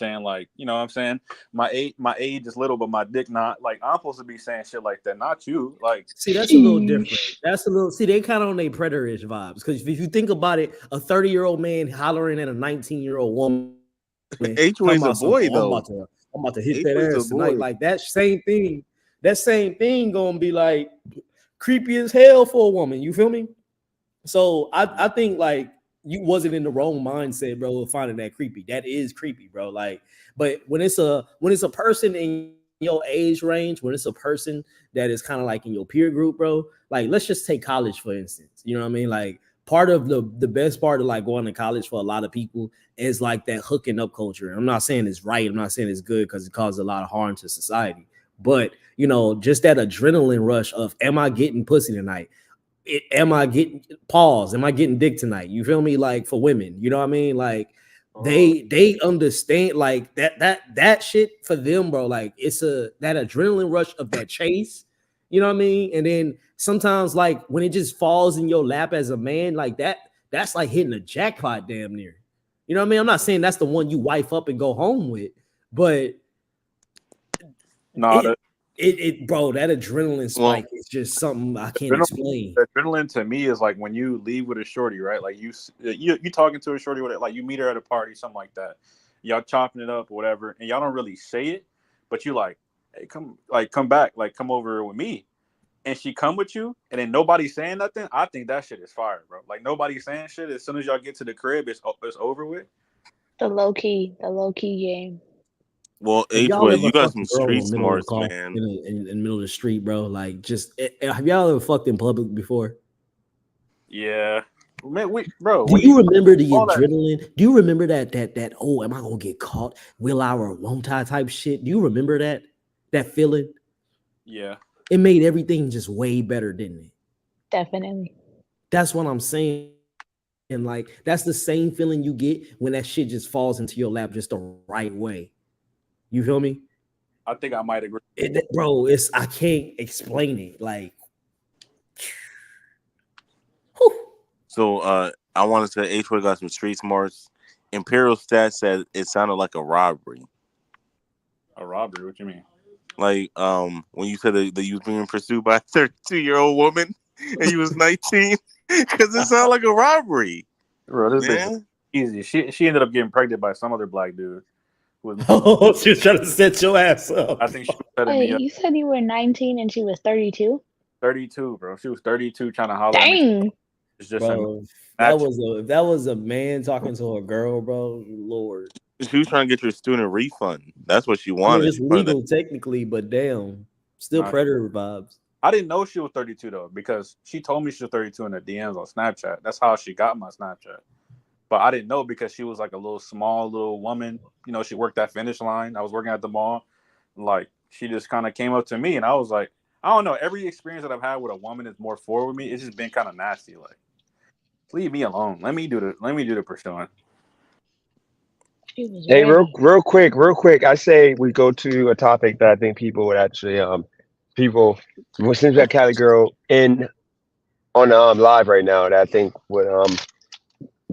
saying like, you know what I'm saying? My age is little, but my dick not. Like I'm supposed to be saying shit like that, not you. Like See, that's a little different. Sheesh. That's a little. See, they kind of on their predatorish vibes. Because if you think about it, a 30-year-old man hollering at a 19-year-old woman, talking about H-Way's a some, oh, boy though. I'm about to hit that H-Way's ass a tonight. boy. Like that same thing gonna be like creepy as hell for a woman. You feel me? So I think like you wasn't in the wrong mindset, bro, of finding that creepy. That is creepy, bro. Like, but when it's a person in your age range, when it's a person that is kind of like in your peer group, bro, like let's just take college for instance. You know what I mean? Like part of the best part of like going to college for a lot of people is like that hooking up culture. I'm not saying it's right. I'm not saying it's good because it causes a lot of harm to society. But just that adrenaline rush of am I getting pussy tonight? Am I getting pause? Am I getting dick tonight? You feel me? Like for women, you know what I mean? Like they understand like that shit for them, bro. Like it's that adrenaline rush of that chase, you know what I mean? And then sometimes like when it just falls in your lap as a man, like that's like hitting a jackpot damn near. You know what I mean? I'm not saying that's the one you wife up and go home with, but no, it bro, that adrenaline spike is just something I can't explain. adrenaline to me is like when you leave with a shorty, right? Like you talking to a shorty with it, like you meet her at a party, something like that. Y'all chopping it up or whatever, and y'all don't really say it, but you like, hey, come back, like come over with me, and she come with you, and then nobody's saying nothing. I think that shit is fire, bro. Like nobody's saying shit. As soon as y'all get to the crib, it's over with. The low key game. Well, If y'all H-Way, ever you got fucked some a girl in street the middle of the smarts, car, man. in the middle of the street, bro, like just have y'all ever fucked in public before? Yeah, man, bro. Do When you you remember the all that, adrenaline? Do you remember that oh, am I gonna get caught? Will I or won't I type shit? Do you remember that feeling? yeah, It made everything just way better, didn't it? Definitely. That's what I'm saying. Like that's the same feeling you get when that shit just falls into your lap just the right way. You feel me? I think I might agree. Bro, I can't explain it. Like, whew. So I want to say H-Way got some street smarts. Imperial Stats said it sounded like a robbery. A robbery? What you mean? Like when you said that you was being pursued by a 32-year-old woman and you was 19, because it sounded like a robbery, Bro, this bitch man. easy. She ended up getting pregnant by some other black dude. Who was, Oh, she was trying to set your ass up. I think she was setting me Wait, up. you said you were 19 and she was 32? 32, bro. She was 32 trying to holler at me. Dang. It's just a Bro, match. if that was a man talking to a girl, bro, Lord. She was trying to get your student refund. That's what she I mean, wanted. it's She wanted that. legal technically, but damn, still Nah, predator vibes. I didn't know she was 32 though, because she told me she was 32 in the DMs on Snapchat. That's how she got my Snapchat. But I didn't know because she was like a little small little woman. You know, she worked at Finish Line. I was working at the mall. Like she just kind of came up to me, and I was like, I don't know. Every experience that I've had with a woman is more forward with me. It's just been kind of nasty. Like, leave me alone. Let me do the pursuing. She was Hey, ready. real quick. I say we go to a topic that I think people would actually, people, well, since we got Cali Girl in on live right now, that I think would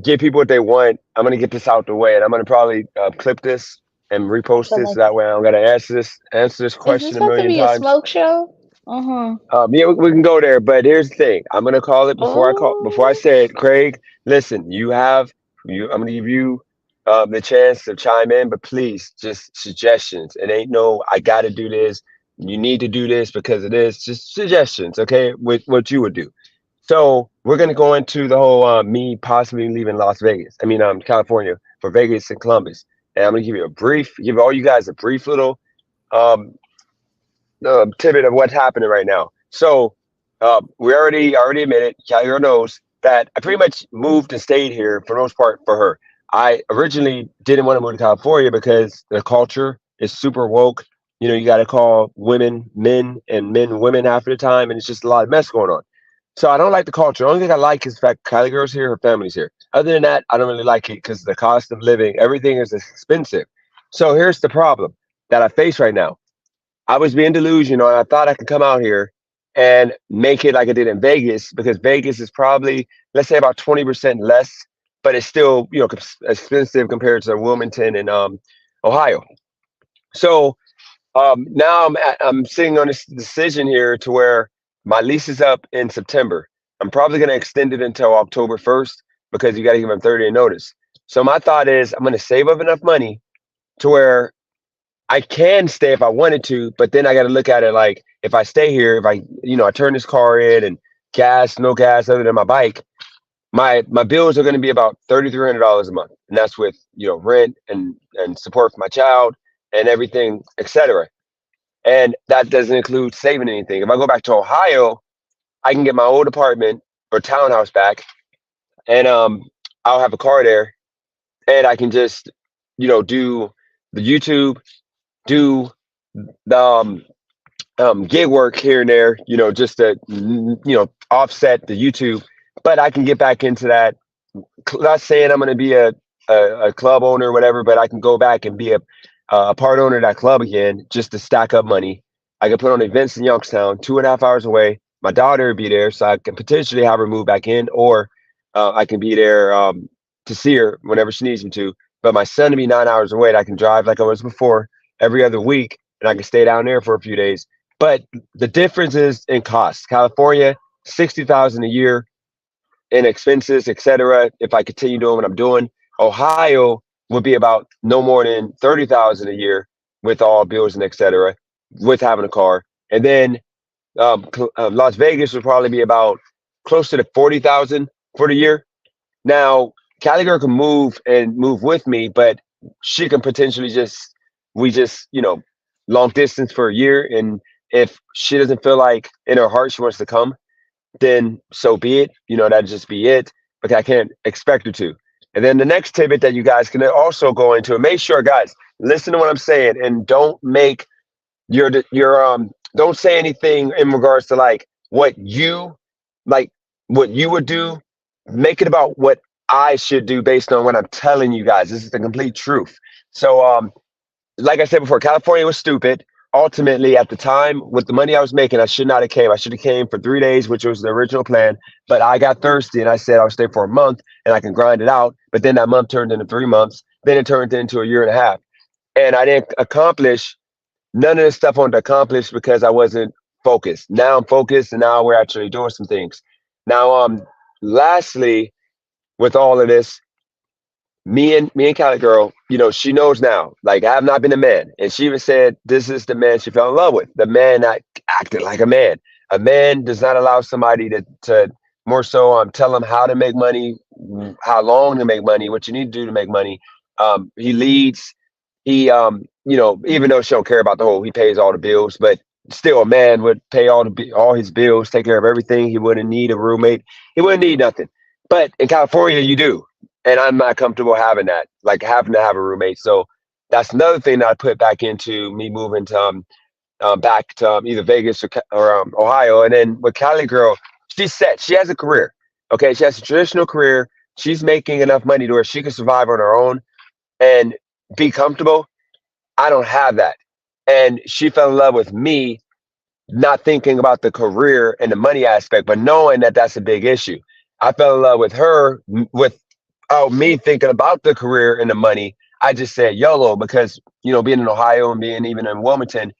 give people what they want. I'm gonna get this out the way, and I'm gonna probably clip this and repost So this. like, That way, I'm gonna answer this is this question a about to million be a times. smoke show? Uh-huh. Yeah, we can go there, but here's the thing. I'm gonna call it before I Oh, say it. Craig, listen, I'm gonna give you the chance to chime in, but please, just suggestions. It ain't no I gotta do this. You need to do this because it is just suggestions, okay? With what you would do. So we're gonna go into the whole me possibly leaving Las Vegas. I mean, California for Vegas and Columbus, and I'm gonna give all you guys a brief little um, tidbit of what's happening right now. So we already admitted, Calgary knows that I pretty much moved and stayed here for the most part for her. I originally didn't want to move to California because the culture is super woke. You know, you got to call women men and men women half of the time, and it's just a lot of mess going on. So I don't like the culture. The only thing I like is the fact Kylie girl's here, her family's here. Other than that, I don't really like it because the cost of living, everything is expensive. So here's the problem that I face right now. I was being delusional, and I thought I could come out here and make it like I did in Vegas because Vegas is probably, let's say, about 20% less, but it's still expensive compared to Wilmington and Ohio. So now I'm sitting on this decision here to where my lease is up in September. I'm probably going to extend it until October 1st because you got to give them 30-day notice. So my thought is I'm going to save up enough money to where I can stay if I wanted to, but then I got to look at it like if I stay here, if I turn this car in and no gas other than my bike, my bills are going to be about $3,300 a month, and that's with rent and support for my child and everything, etc. And that doesn't include saving anything. If I go back to Ohio, I can get my old apartment or townhouse back, and I'll have a car there, and I can just do the YouTube, do the gig work here and there, just to offset the YouTube. But I can get back into that. Not saying I'm going to be a club owner or whatever, but I can go back and be a part owner of that club again, just to stack up money. I can put on events in Youngstown, 2.5 hours away. My daughter will be there, so I can potentially have her move back in, or I can be there to see her whenever she needs me to. But my son will be 9 hours away, and I can drive like I was before every other week, and I can stay down there for a few days. But the difference is in cost. California, $60,000 a year in expenses, etc. If I continue doing what I'm doing, Ohio would be about no more than $30,000 a year with all bills and etc. with having a car, and then Las Vegas would probably be about close to the 40,000 for the year. Now, Cali girl can move with me, but she can potentially we long distance for a year, and if she doesn't feel like in her heart she wants to come, then so be it. That'd just be it. But I can't expect her to. And then the next tidbit that you guys can also go into, and make sure, guys, listen to what I'm saying, and don't make don't say anything in regards to like what you would do. Make it about what I should do based on what I'm telling you guys. This is the complete truth. So like I said before, California was stupid. Ultimately, at the time, with the money I was making, I should not have came. I should have came for 3 days, which was the original plan. But I got thirsty, and I said I'll stay for a month, and I can grind it out. But then that month turned into 3 months. Then it turned into a year and a half. And I didn't accomplish none of this stuff I wanted to accomplish because I wasn't focused. Now I'm focused, and now we're actually doing some things. Now, lastly, with all of this, me and Cali girl, she knows now. Like, I have not been a man, and she even said this is the man she fell in love with. The man that acted like a man. A man does not allow somebody to more so tell him how to make money, how long to make money, what you need to do to make money. He leads. He even though she don't care about the whole, he pays all the bills, but still, a man would pay all his bills, take care of everything. He wouldn't need a roommate. He wouldn't need nothing. But in California, you do. And I'm not comfortable having that, like having to have a roommate. So that's another thing that I put back into me moving to back to either Vegas or Ohio. And then with Cali girl, she's set. She has a career. Okay, she has a traditional career. She's making enough money to where she can survive on her own and be comfortable. I don't have that. And she fell in love with me, not thinking about the career and the money aspect, but knowing that that's a big issue. I fell in love with her without me thinking about the career and the money. I just said YOLO because, being in Ohio and being even in Wilmington,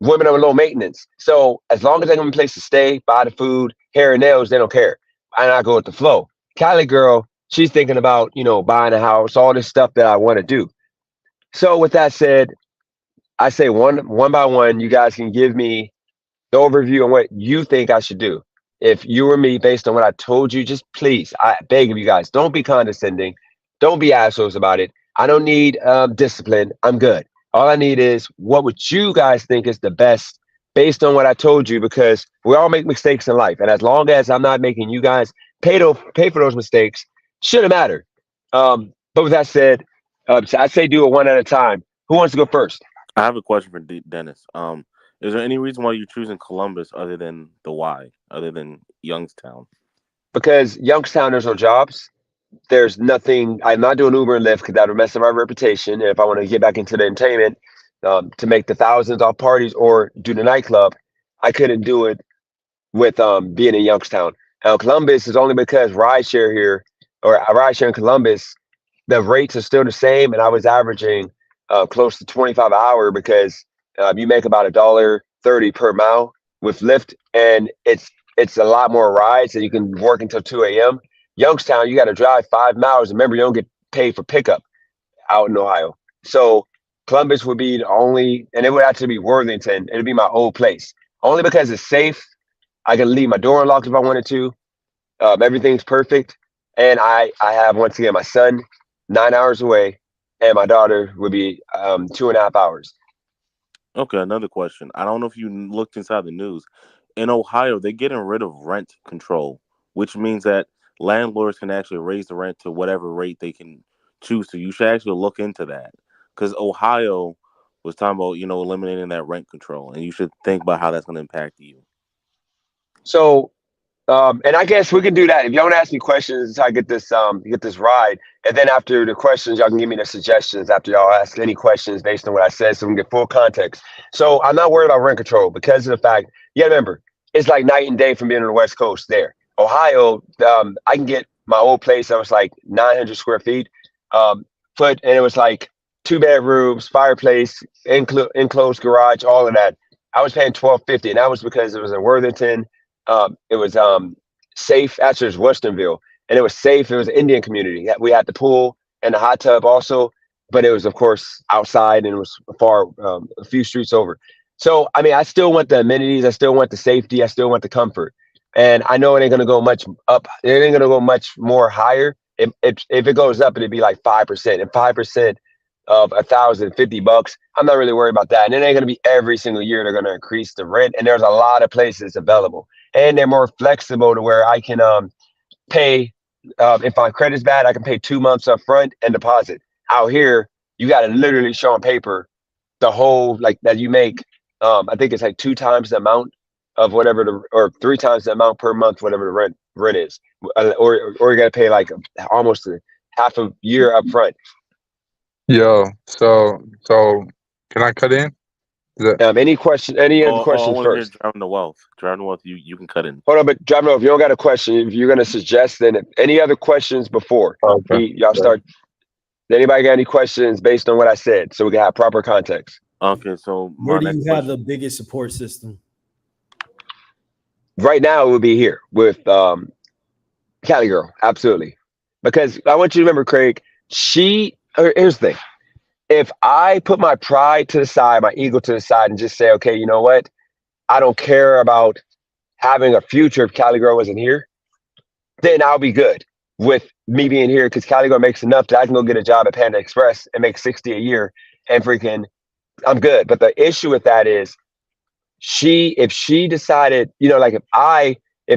women are low maintenance. So as long as they have a place to stay, buy the food, hair and nails, they don't care. And I go with the flow. Cali girl, she's thinking about, buying a house, all this stuff that I want to do. So with that said, I say one by one, you guys can give me the overview on what you think I should do. If you were me, based on what I told you, just please, I beg of you guys, don't be condescending. Don't be assholes about it. I don't need discipline. I'm good. All I need is what would you guys think is the best based on what I told you, because we all make mistakes in life. And as long as I'm not making you guys pay for those mistakes, shouldn't matter. But with that said, I say do it one at a time. Who wants to go first? I have a question for Dennis. Is there any reason why you're choosing Columbus other than the Y, other than Youngstown? Because Youngstown, there's no jobs. There's nothing. I'm not doing Uber and Lyft because that would mess up my reputation. And if I want to get back into the entertainment to make the thousands off parties or do the nightclub, I couldn't do it with being in Youngstown. Now, Columbus is only because rideshare here, or rideshare in Columbus, the rates are still the same. And I was averaging close to 25 an hour because you make about $1.30 per mile with Lyft, and it's a lot more rides, and you can work until 2 a.m. Youngstown, you got to drive 5 miles. Remember, you don't get paid for pickup out in Ohio. So Columbus would be the only, and it would actually be Worthington. It'd be my old place, only because it's safe. I can leave my door unlocked if I wanted to. Everything's perfect, and I have, once again, my son 9 hours away, and my daughter would be 2.5 hours. Okay, another question. I don't know if you looked inside the news. In Ohio, they're getting rid of rent control, which means that landlords can actually raise the rent to whatever rate they can choose to. You should actually look into that because Ohio was talking about, eliminating that rent control, and you should think about how that's going to impact you. So, and I guess we can do that. If y'all want to ask me questions until I get this ride, and then after the questions, y'all can give me the suggestions after y'all ask any questions based on what I said, so we can get full context. So I'm not worried about rent control because of the fact, remember, it's like night and day from being on the West Coast there. Ohio, I can get my old place that was like 900 square feet, and it was like 2 bedrooms, fireplace, enclosed garage, all of that. I was paying $1,250, and that was because it was in Worthington. It was safe. Actually, it was Westernville, and it was safe. It was an Indian community. We had the pool and the hot tub also, but it was, of course, outside, and it was far, a few streets over. So, I mean, I still want the amenities. I still want the safety. I still want the comfort. And I know it ain't going to go much up. It ain't going to go much more higher. If it goes up, it'd be like 5%. And 5% of $1,050, I'm not really worried about that. And it ain't going to be every single year they're going to increase the rent. And there's a lot of places available. And they're more flexible to where I can pay. If my credit's bad, I can pay 2 months up front and deposit. Out here, you got to literally show on paper the whole, like, that you make. I think it's like 2 times the amount of whatever or 3 times the amount per month, whatever the rent is, or you got to pay like almost half a year up front. Yo, so can I cut in? Any other questions first? Driving the wealth, you can cut in. Hold on, but Driving the Wealth, if you don't got a question, if you're gonna suggest, then any other questions before y'all start? Anybody got any questions based on what I said, so we can have proper context? Okay, so where do you have the biggest support system? Right now, it would be here with Cali Girl, absolutely. Because I want you to remember, Craig, here's the thing. If I put my pride to the side, my ego to the side, and just say, okay, you know what? I don't care about having a future if Cali Girl wasn't here, then I'll be good with me being here because Cali Girl makes enough that I can go get a job at Panda Express and make $60 a year and freaking I'm good. But the issue with that is if she decided, like if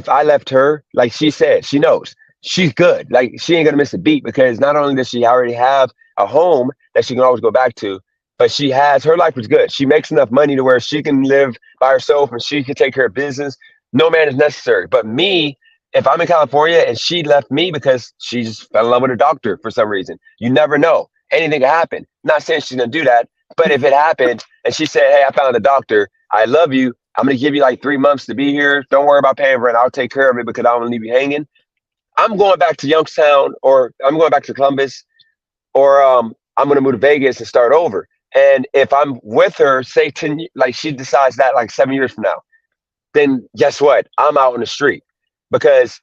I left her, like she said, she knows she's good. Like she ain't gonna miss a beat because not only does she already have a home that she can always go back to, but her life was good. She makes enough money to where she can live by herself and she can take care of business. No man is necessary. But me, if I'm in California and she left me because she just fell in love with a doctor for some reason, you never know. Anything can happen. Not saying she's gonna do that, but if it happened and she said, hey, I found a doctor, I love you, I'm gonna give you like 3 months to be here. Don't worry about paying rent. I'll take care of it because I don't want to leave you hanging. I'm going back to Youngstown, or I'm going back to Columbus, or I'm gonna move to Vegas and start over. And if I'm with her, say 10, like she decides that like 7 years from now, then guess what? I'm out on the street because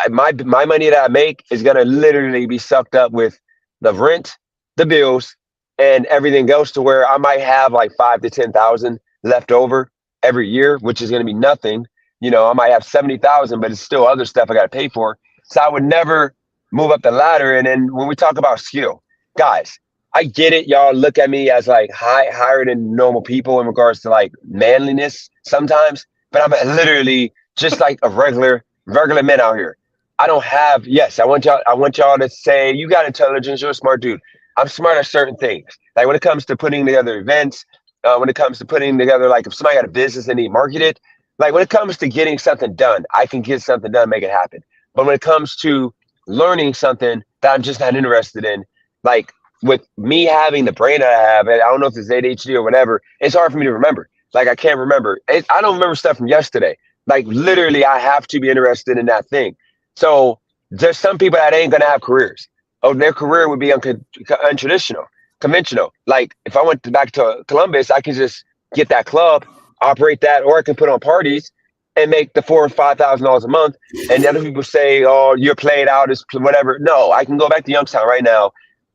my money that I make is gonna literally be sucked up with the rent, the bills, and everything else to where I might have like 5,000 to 10,000 left over every year, which is gonna be nothing. I might have 70,000, but it's still other stuff I gotta pay for. So I would never move up the ladder. And then when we talk about skill, guys, I get it. Y'all look at me as like higher than normal people in regards to like manliness sometimes, but I'm literally just like a regular man out here. I don't have, yes, I want y'all to say, you got intelligence, you're a smart dude. I'm smart at certain things. Like when it comes to putting together events, when it comes to putting together, like if somebody got a business and they market it, like when it comes to getting something done, I can get something done, make it happen. But when it comes to learning something that I'm just not interested in, like with me having the brain that I have, and I don't know if it's ADHD or whatever, it's hard for me to remember. Like I can't remember. I don't remember stuff from yesterday. Like literally, I have to be interested in that thing. So there's some people that ain't gonna have careers. Oh, their career would be untraditional. conventional. Like if I went back to Columbus, I can just get that club, operate that, or I can put on parties and make the $4,000 or $5,000 a month. And other people say, "Oh, you're played out, is whatever." No, I can go back to Youngstown right now,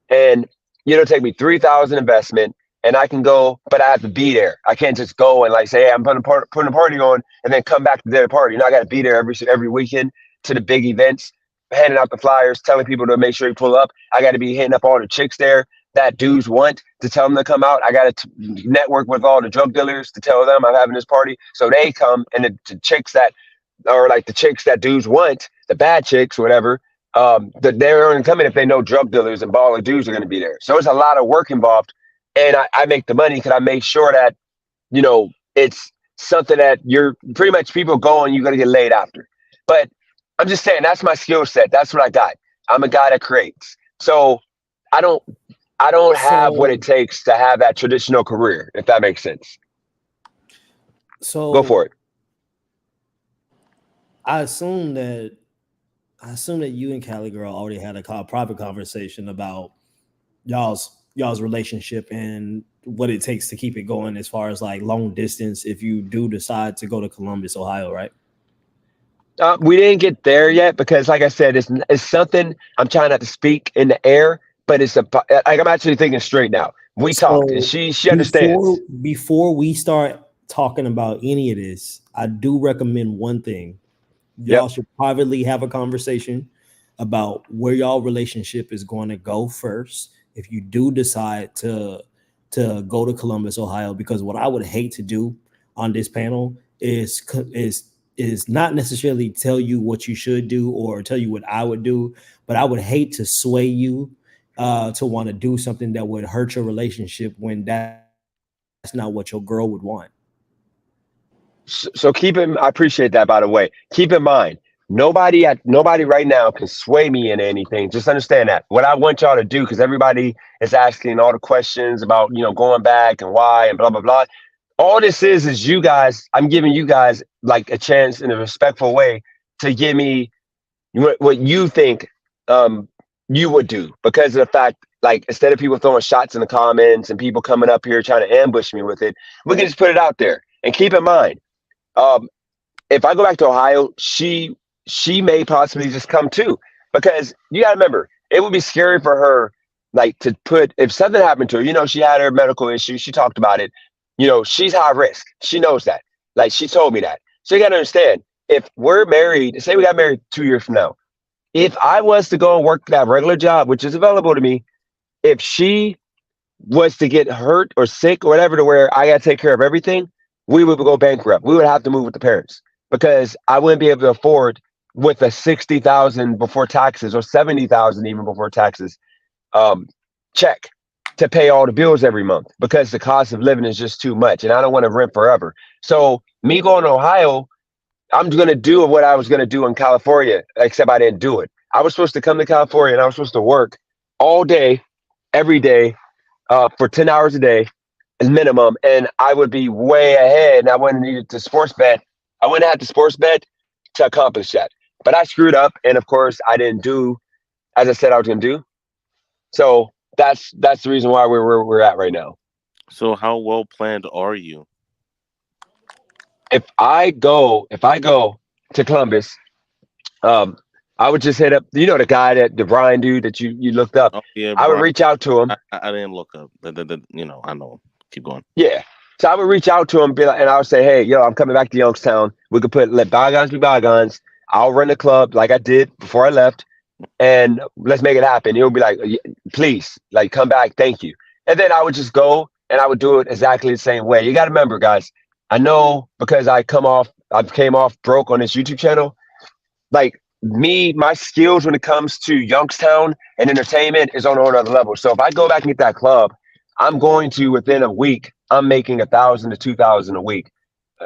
and it'll take me 3,000 investment, and I can go, but I have to be there. I can't just go and like say, "Hey, I'm putting a party on," and then come back to their party. I got to be there every weekend to the big events, handing out the flyers, telling people to make sure you pull up. I got to be hitting up all the chicks there that dudes want to tell them to come out. I got to network with all the drug dealers to tell them I'm having this party, so they come. And the chicks that are like the chicks that dudes want, the bad chicks, whatever, they're only coming if they know drug dealers and baller dudes are going to be there. So it's a lot of work involved, and I make the money because I make sure that it's something that you're pretty much people go and you're going to get laid after. But I'm just saying that's my skill set. That's what I got. I'm a guy that creates. So I don't have what it takes to have that traditional career, if that makes sense. So Go for it. I assume that you and Cali Girl already had a private conversation about y'all's relationship and what it takes to keep it going as far as like long distance if you do decide to go to Columbus, Ohio, right? We didn't get there yet because, like I said, it's something I'm trying not to speak in the air, but I'm actually thinking straight now. We talked, and she understands. Before we start talking about any of this, I do recommend one thing. Y'all should privately have a conversation about where y'all relationship is going to go first. If you do decide to go to Columbus, Ohio, because what I would hate to do on this panel is not necessarily tell you what you should do or tell you what I would do, but I would hate to sway you to want to do something that would hurt your relationship when that's not what your girl would want. So I appreciate that, by the way. Keep in mind, nobody right now can sway me into anything. Just understand that. What I want y'all to do, because everybody is asking all the questions about, going back and why and blah, blah, blah. All this is you guys, I'm giving you guys like a chance in a respectful way to give me what you think you would do, because of the fact, like, instead of people throwing shots in the comments and people coming up here trying to ambush me with it, we can just put it out there. And keep in mind, if I go back to Ohio, she may possibly just come too, because you got to remember, it would be scary for her, like, to put, if something happened to her, she had her medical issues, she talked about it, she's high risk. She knows that. Like, she told me that. So you got to understand, if we're married, say we got married 2 years from now, if I was to go and work that regular job, which is available to me, if she was to get hurt or sick or whatever to where I got to take care of everything, we would go bankrupt. We would have to move with the parents because I wouldn't be able to afford with a $60,000 before taxes or $70,000 even before taxes check to pay all the bills every month because the cost of living is just too much. And I don't want to rent forever. So me going to Ohio, I'm going to do what I was going to do in California, except I didn't do it. I was supposed to come to California and I was supposed to work all day, every day, for 10 hours a day as minimum. And I would be way ahead and I wouldn't need to sports bet. I wouldn't have to sports bet to accomplish that. But I screwed up. And of course I didn't do, as I said I was going to do. So that's the reason why we're at right now. So how well planned are you? If I go to Columbus, I would just hit up, the guy the Brian dude that you looked up. Oh, yeah, I would reach out to him. I didn't look up. I know him. Keep going. Yeah. So I would reach out to him and I would say, hey, I'm coming back to Youngstown. We could let bygones be bygones. I'll run the club like I did before I left. And let's make it happen. He'll be like, please, like, come back. Thank you. And then I would just go and I would do it exactly the same way. You got to remember, guys, I know because I came off broke on this YouTube channel. Like my skills when it comes to Youngstown and entertainment is on another level. So if I go back and get that club, I'm going to, within a week, I'm making $1,000 to $2,000 a week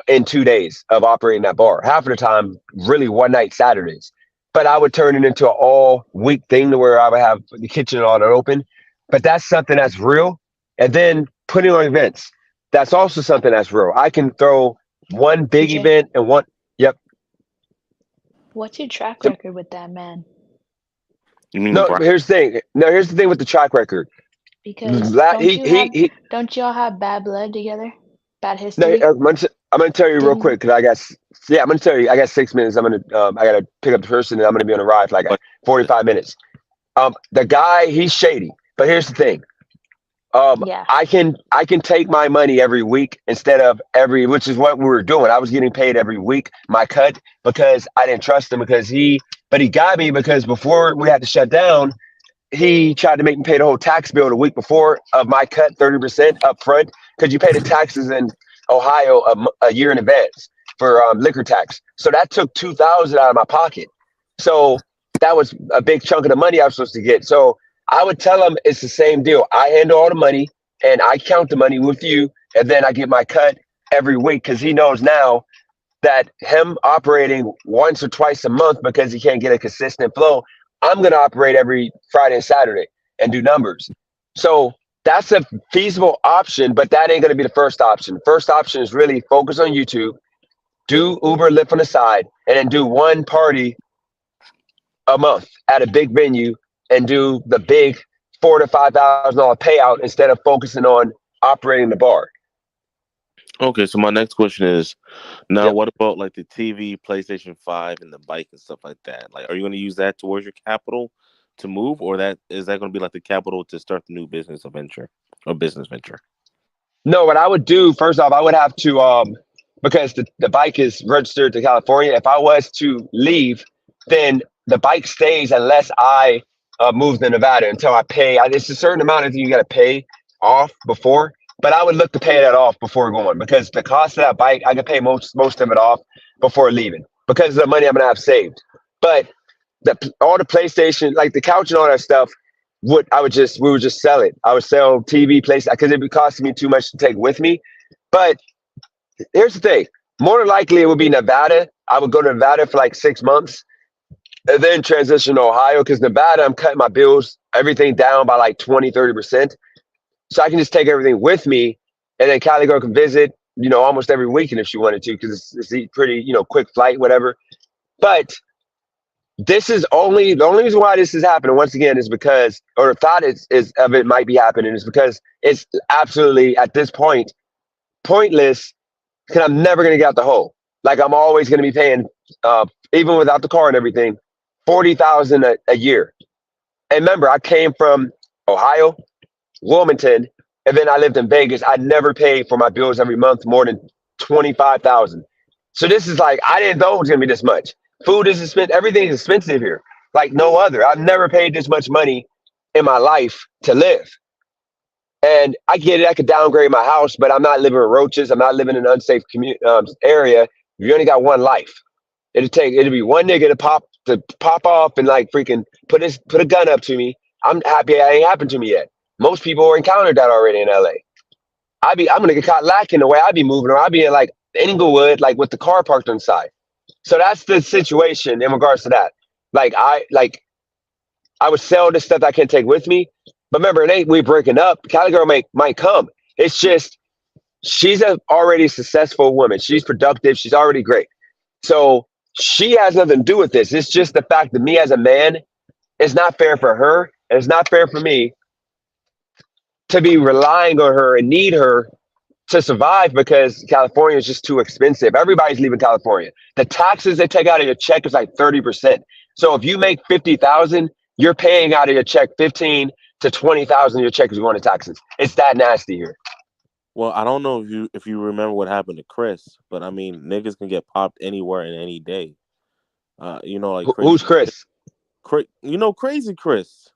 in 2 days of operating that bar. Half of the time, really one night Saturdays. But I would turn it into an all week thing to where I would have the kitchen all open. But that's something that's real. And then putting on events, that's also something that's real. I can throw one big event and one. Yep. What's your track record with that man? You mean Here's the thing with the track record. Because La- he don't y'all have bad blood together? Bad No, history? I'm gonna tell you real Didn't quick because I'm gonna tell you I got 6 minutes. I gotta pick up the person and I'm gonna be on a ride for like But 45 minutes. The guy, he's shady, but here's the thing. yeah. I can take my money every week instead of which is what we were doing. I was getting paid every week, my cut, because I didn't trust him but he got me because before we had to shut down, he tried to make me pay the whole tax bill the week before of my cut, 30% up front, because you pay the taxes in Ohio a year in advance for liquor tax. So that took 2,000 out of my pocket. So that was a big chunk of the money I was supposed to get. So I would tell him it's the same deal. I handle all the money and I count the money with you, and then I get my cut every week because he knows now that him operating once or twice a month because he can't get a consistent flow, I'm going to operate every Friday and Saturday and do numbers. So that's a feasible option, but that ain't going to be the first option. First option is really focus on YouTube, do Uber, Lyft on the side, and then do one party a month at a big venue and do the big $4,000 to $5,000 payout instead of focusing on operating the bar. okay, so my next question is now Yep. what about like the TV, PlayStation 5 and the bike and stuff like that? Like are you going to use that towards your capital to move, or that is that going to be like the capital to start the new business venture? No, what I would do first off, I would have to because the bike is registered to California. If I was to leave, then the bike stays unless I move to Nevada until I pay. It's a certain amount of you got to pay off before, but I would look to pay that off before going because the cost of that bike, I can pay most of it off before leaving because of the money I'm gonna have saved. But all the PlayStation, like the couch and all that stuff, we would just sell it. I would sell TV, PlayStation because it'd be costing me too much to take with me. But here's the thing: more than likely, it would be Nevada. I would go to Nevada for like 6 months and then transition to Ohio because Nevada, I'm cutting my bills, everything down by like 20-30%. So I can just take everything with me, and then Callie girl can visit, almost every weekend if she wanted to because it's a pretty, quick flight, whatever. But the only reason why this is happening once again is because, or the thought is of it might be happening is because it's absolutely at this point pointless because I'm never gonna get out the hole. Like I'm always gonna be paying, even without the car and everything, 40,000 a year. And remember, I came from Ohio, Wilmington, and then I lived in Vegas. I never paid for my bills every month more than 25,000. So this is like I didn't know it was gonna be this much. Food is expensive. Everything is expensive here, like no other. I've never paid this much money in my life to live. And I get it. I could downgrade my house, but I'm not living with roaches. I'm not living in an unsafe area. You only got one life. It'll be one nigga to pop off and like freaking put a gun up to me. I'm happy it ain't happened to me yet. Most people encountered that already in LA. I'm gonna get caught lacking the way I be moving, or I be in like Inglewood, like with the car parked on the side. So that's the situation in regards to that. I would sell this stuff that I can't take with me. But remember, it ain't we breaking up. Cali girl might come. It's just she's a already successful woman. She's productive. She's already great. So she has nothing to do with this. It's just the fact that me as a man, it's not fair for her, and it's not fair for me to be relying on her and need her to survive because California is just too expensive. Everybody's leaving California. The taxes they take out of your check is like 30%. So if you make 50,000, you're paying out of your check 15 to 20,000. Your check is going to taxes. It's that nasty here. Well, I don't know if you remember what happened to Chris, but I mean niggas can get popped anywhere in any day. Like Who's Chris? Crazy Chris.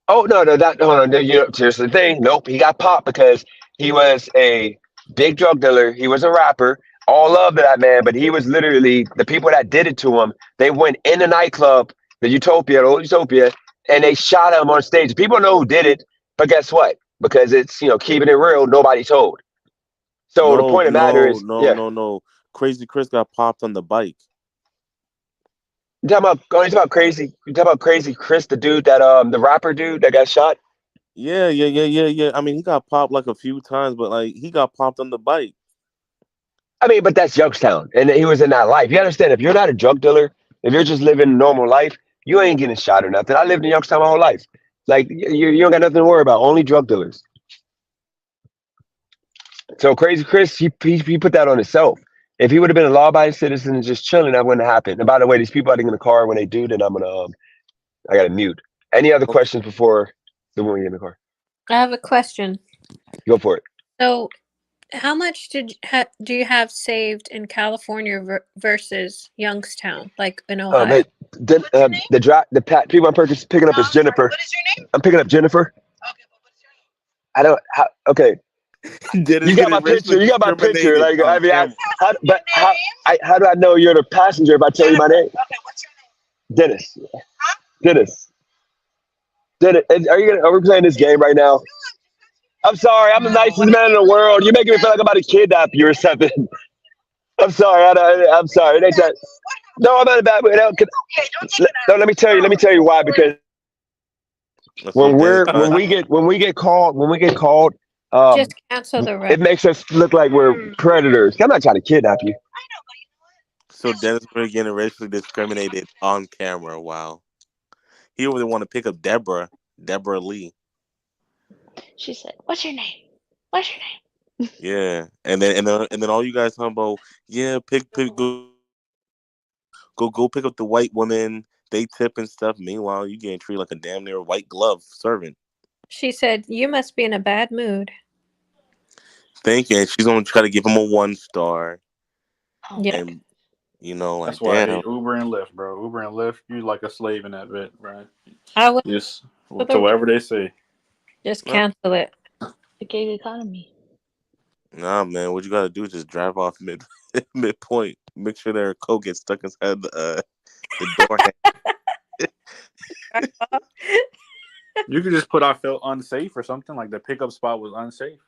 Oh no, hold on. Here's the thing. Nope, he got popped because he was a big drug dealer. He was a rapper. All love to that man, but he was literally the people that did it to him. They went in the nightclub, the old Utopia, and they shot him on stage. People know who did it, but guess what? Because it's keeping it real, nobody told. So the point of the matter is, no. Crazy Chris got popped on the bike. You talking about crazy? You talking about Crazy Chris, the dude that the rapper dude that got shot? Yeah. I mean, he got popped like a few times, but like he got popped on the bike. I mean, but that's Youngstown, and he was in that life. You understand? If you're not a drug dealer, if you're just living a normal life, you ain't getting shot or nothing. I lived in Youngstown my whole life. Like you don't got nothing to worry about. Only drug dealers. So Crazy Chris, he put that on himself. If he would have been a law-abiding citizen and just chilling, that wouldn't have happened. And by the way, these people are in the car. When they do, then I'm gonna I gotta mute. Any other questions before the woman get in the car? I have a question. Go for it. So, how much do you have saved in California versus Youngstown, like in Ohio? People I'm picking up is Jennifer. What is your name? I'm picking up Jennifer. Okay, but what's your name? Okay. Dennis You got my picture. You got my picture. Like I mean, how do I know you're the passenger if I tell you my name? Okay, what's your name? Dennis. Huh? Dennis. Are we playing this game right now? I'm sorry. I'm the nicest man in the world. You're making me feel like I'm about to kidnap you or something. I'm sorry. I'm sorry. It ain't that. No, I'm not a bad way. No, let me tell you why. Because when we get called, Just cancel the it rest. makes us look like we're predators. I'm not trying to kidnap you. So Dennis, we're getting racially discriminated on camera. Wow. He really want to pick up Deborah Lee. She said, "What's your name? What's your name?" Yeah, and then all you guys talking about, yeah, go pick up the white woman. They tip and stuff. Meanwhile, you getting treated like a damn near white glove servant. She said, "You must be in a bad mood." Thank you. And she's gonna try to give him a 1 star. Yeah. And like, That's why I damn. hate Uber and Lyft, bro. Uber and Lyft, you like a slave in that bit, right? I would Just to whatever they say. just cancel it. The gig economy. Nah, man. What you gotta do is just drive off midpoint. Make sure their coat gets stuck inside the door. You could just put I felt unsafe or something, like the pickup spot was unsafe.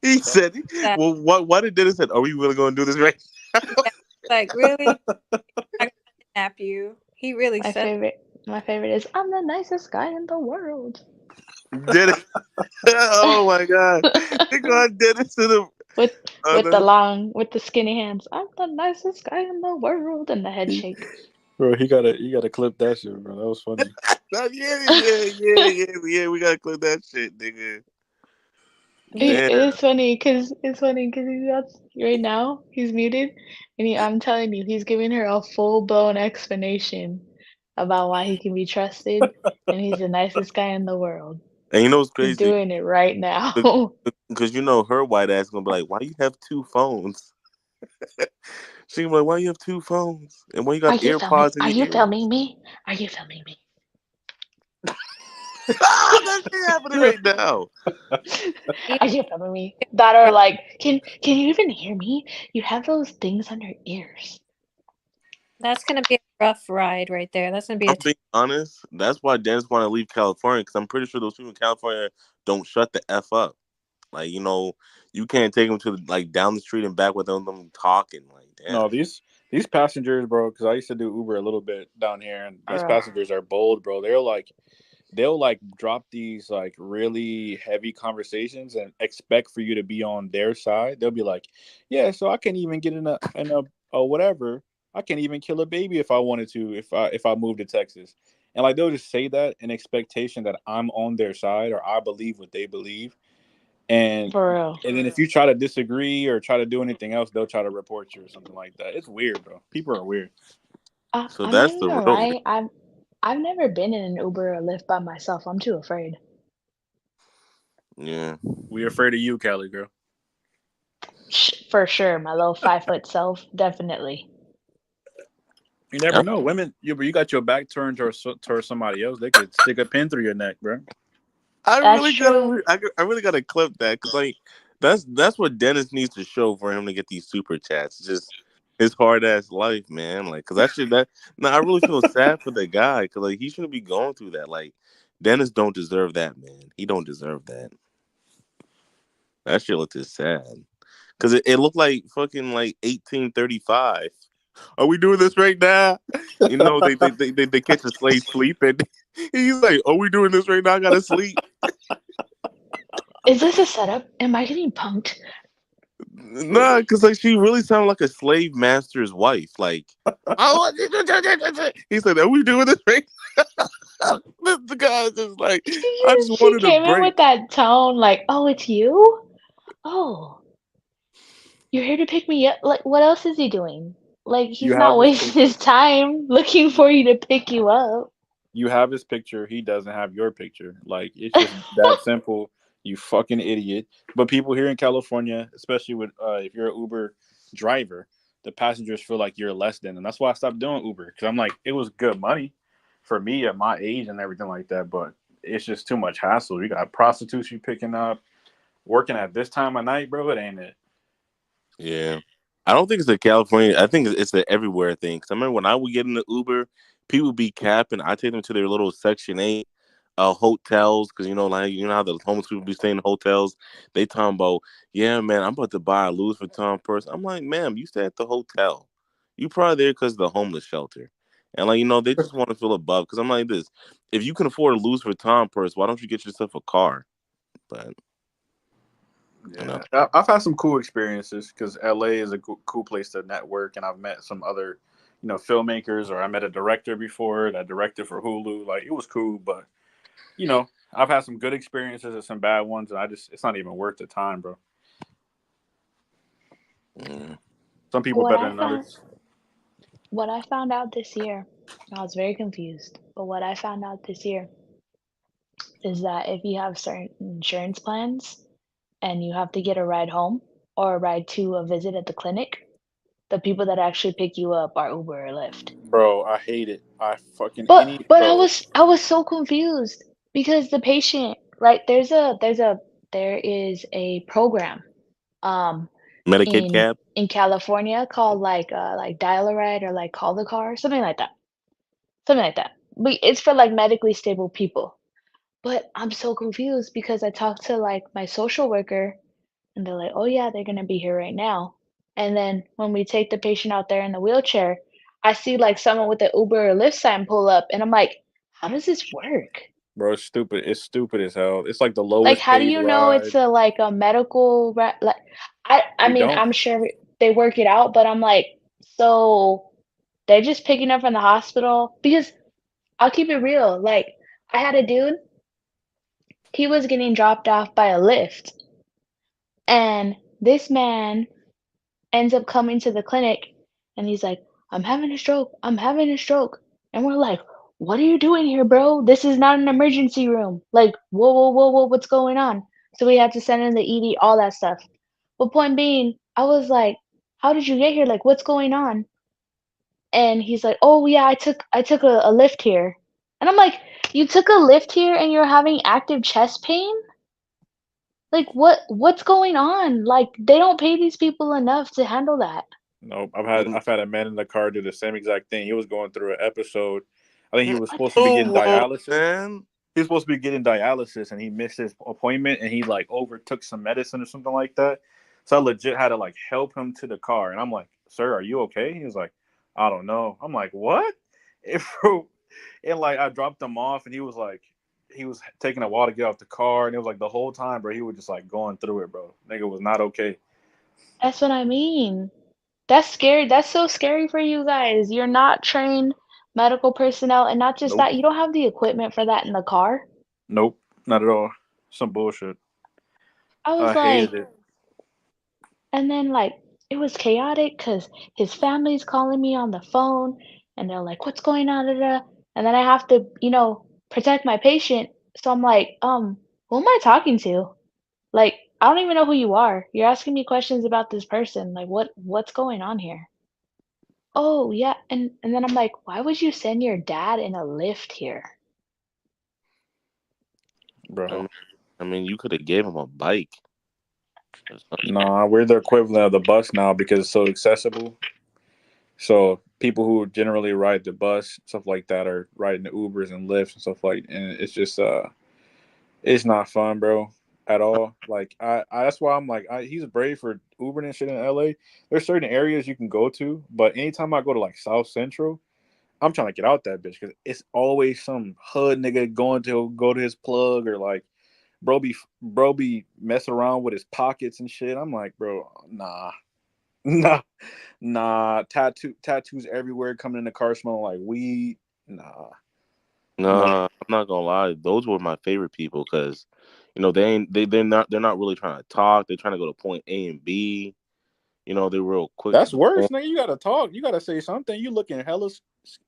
He said, "Well, why did Dennis said, are we really gonna do this right now?" Like, really? I'm gonna kidnap you. He really said. My favorite is I'm the nicest guy in the world. Dennis. Oh my God. They got Dennis to the with the skinny hands. I'm the nicest guy in the world, and the head shake. Bro, you gotta clip that shit, bro. That was funny. Yeah. We gotta clip that shit, nigga. It is funny because he's right now. He's muted, and I'm telling you, he's giving her a full-blown explanation about why he can be trusted, and he's the nicest guy in the world. And you know what's crazy? He's doing it right now. Because her white ass gonna be like, "Why you have 2 phones?" She gonna be like, "Why you have 2 phones? And why you got AirPods in your ear?" Are you filming me? Are you filming me? That shit happening right now. Are you filming me? That are like, can you even hear me? You have those things on your ears. That's gonna be a rough ride right there. That's gonna be I'm being honest. That's why Dennis want to leave California, because I'm pretty sure those people in California don't shut the F up. Like, you can't take them to down the street and back without them talking. Like, damn. No, these passengers, bro. Because I used to do Uber a little bit down here, and these passengers are bold, bro. They'll drop these really heavy conversations and expect for you to be on their side. They'll be like, "Yeah, so I can't even get in a whatever. I can't even kill a baby if I wanted to, if I moved to Texas." And they'll just say that in expectation that I'm on their side or I believe what they believe. And for real. And then if you try to disagree or try to do anything else, they'll try to report you or something like that. It's weird, bro. People are weird. So that's the real. Right. I've never been in an Uber or Lyft by myself. I'm too afraid. Yeah. We're afraid of you, Callie, girl. For sure. My little 5-foot self. Definitely. You never know. Women, you got your back turned towards somebody else. They could stick a pin through your neck, bro. I really gotta clip that, because that's what Dennis needs to show for him to get these super chats. Just his hard ass life, man. Because I really feel sad for the guy, because he shouldn't be going through that. Dennis don't deserve that, man. He don't deserve that. That shit looked just sad, because it looked like fucking 1835. Are we doing this right now? They catch a slave sleeping. He's like, "Are we doing this right now? I gotta sleep." Is this a setup? Am I getting punked? Nah, because like she really sounded like a slave master's wife. Like, oh, he said, "Are we doing this right?" The guy's just like, I just She wanted a came in break. with that tone, like, "Oh, it's you? Oh, you're here to pick me up? Like, what else is he doing? Like, You he's not have his wasting picture. his time looking for you to pick you up." You have his picture. He doesn't have your picture. Like it's just that simple. You fucking idiot. But people here in California, especially with if you're an Uber driver, the passengers feel like you're less than, and that's why I stopped doing Uber because I'm like, it was good money for me at my age and everything like that, but it's just too much hassle. You got prostitutes you picking up, working at this time of night, bro. It ain't it. Yeah, I don't think it's a California. I think it's an everywhere thing. Because I remember when I would get in the Uber, people be capping. I take them to their little Section 8 hotels because like how the homeless people be staying in hotels. They talking about, yeah, man, I'm about to buy a Louis Vuitton purse. I'm like, ma'am, you stay at the hotel. You probably there because of the homeless shelter. And they just want to feel above. Because I'm like this: if you can afford a Louis Vuitton purse, why don't you get yourself a car? But Yeah, I've had some cool experiences because LA is a cool place to network, and I've met some other, filmmakers, or I met a director before that directed for Hulu. Like it was cool, but I've had some good experiences and some bad ones, and it's not even worth the time, bro. Some people What better I than found, others. what I found out this year, I was very confused. But what I found out this year is that if you have certain insurance plans and you have to get a ride home or a ride to a visit at the clinic, the people that actually pick you up are Uber or Lyft. Bro, I hate it. I fucking But I bro. was so confused because the patient, right? There is a program um Medicaid cap. in California called like Dial a Ride or like Call the Car, something like that. Something like that. But it's for like medically stable people. But I'm so confused because I talked to like my social worker and they're like, "Oh yeah, they're gonna be here right now." And then when we take the patient out there in the wheelchair, I see like someone with the Uber or Lyft sign pull up, and I'm like, "How does this work? Bro, it's stupid. It's stupid as hell. It's like the Like, lowest how do paid you know ride. it's a like a medical like?" I We mean, don't. I'm sure they work it out, but I'm like, so they're just picking up from the hospital because I'll keep it real. Like, I had a dude, he was getting dropped off by a Lyft, and this man ends up coming to the clinic and he's like, "I'm having a stroke. I'm having a stroke." And we're like, "What are you doing here, bro? This is not an emergency room." Like, whoa, whoa, whoa, whoa, what's going on? So we had to send in the ED, all that stuff. But point being, I was like, "How did you get here? Like, what's going on?" And he's like, "Oh yeah, I took a lift here." And I'm like, "You took a lift here and you're having active chest pain? Like what's going on? Like they don't pay these people enough to handle that." Nope. I've had a man in the car do the same exact thing. He was going through an episode. I think he was What supposed the to be Oh, getting hell? wow, dialysis. man. He was supposed to be getting dialysis and he missed his appointment and he like overtook some medicine or something like that. So I legit had to like help him to the car. And I'm like, "Sir, are you okay?" He was like, "I don't know." I'm like, "What?" And like I dropped him off and he was taking a while to get off the car and it was like the whole time, bro, he was just like going through it, bro. Nigga was not okay. That's what I mean. That's scary. That's so scary for you guys. You're not trained medical personnel, and not just Nope. that, you don't have the equipment for that in the car. Nope. Not at all. Some bullshit. I was I like, hated it. and then like it was chaotic because his family's calling me on the phone, and they're like, "What's going on?" Da, da. And then I have to, protect my patient. So I'm like, who am I talking to? Like, I don't even know who you are. You're asking me questions about this person. Like, what's going on here? Oh, yeah, and then I'm like, "Why would you send your dad in a lift here?" Bro. I mean, you could have gave him a bike or something. Nah, we're the equivalent of the bus now because it's so accessible. So people who generally ride the bus, stuff like that, are riding the Ubers and Lyfts and stuff like, and it's just it's not fun, bro, at all. Like I that's why I'm like he's brave for Ubering and shit in LA. There's certain areas you can go to, but anytime I go to like South Central, I'm trying to get out that bitch because it's always some hood nigga going to go to his plug or like bro be messing around with his pockets and shit. I'm like, bro, nah, nah, nah. Tattoos everywhere, coming in the car smelling like weed. Nah, no. Nah, I'm not gonna lie. Those were my favorite people because, they're not really trying to talk. They're trying to go to point A and B. They're real quick to That's the worse, point. nigga. You gotta talk. You gotta say something. You looking hella,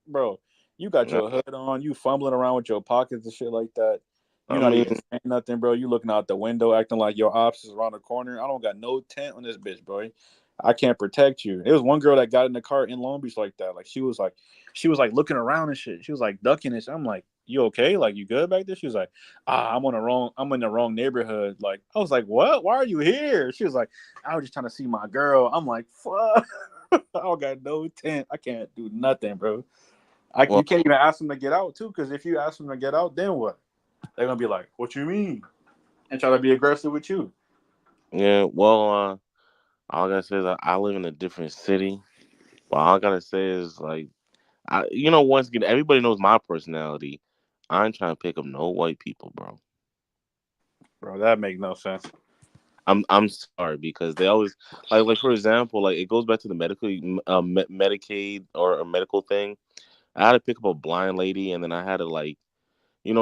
bro. You got Nah, your hood on. You fumbling around with your pockets and shit like that. I You not mean, even saying nothing, bro. You looking out the window, acting like your ops is around the corner. I don't got no tent on this bitch, bro. I can't protect you. It was one girl that got in the car in Long Beach like that. Like she was like looking around and shit. She was like ducking and shit. I'm like, you okay? Like you good back there? She was like, I'm in the wrong neighborhood. Like I was like, what? Why are you here? She was like, I was just trying to see my girl. I'm like, fuck. I don't got no tent. I can't do nothing, bro. You well, can't even ask them to get out too, because if you ask them to get out, then what? They're gonna be like, "What you mean?" and try to be aggressive with you. yeah. Well, all I gotta say is I live in a different city. But all I gotta say is like, once again, everybody knows my personality. I ain't trying to pick up no white people, bro. Bro, that makes no sense. I'm sorry because they always like for example, like it goes back to the Medicaid or a medical thing. I had to pick up a blind lady, and then I had to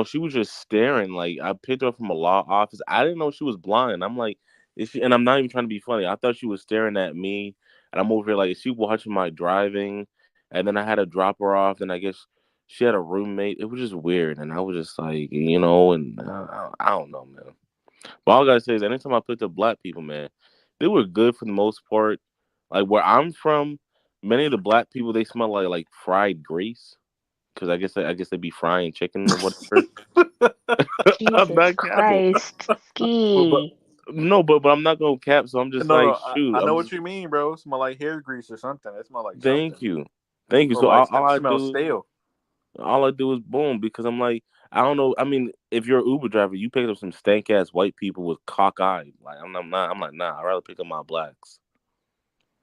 she was just staring. Like I picked her up from a law office. I didn't know she was blind. I'm like, is she? And I'm not even trying to be funny. I thought she was staring at me, and I'm over here like, is she watching my driving? And then I had to drop her off, and I guess she had a roommate. It was just weird, and I was just like, and I don't know, man. But all I gotta say is, anytime I picked up black people, man, they were good for the most part. Like where I'm from, many of the black people they smell like fried grease because I guess they be frying chicken or whatever. I'm Jesus not capping. Christ, But Ski. No, but I'm not gonna cap. So I'm just no, like, no, shoot. I I'm know what just you mean, bro. It smell like hair grease or something. It smell like something, thank you, thank you. or So like all it I smells do, stale. is boom because I'm like, I don't know. I mean, if you're an Uber driver, you pick up some stank ass white people with cockeyed. Like I'm not. I'm like, nah. I'd rather pick up my blacks.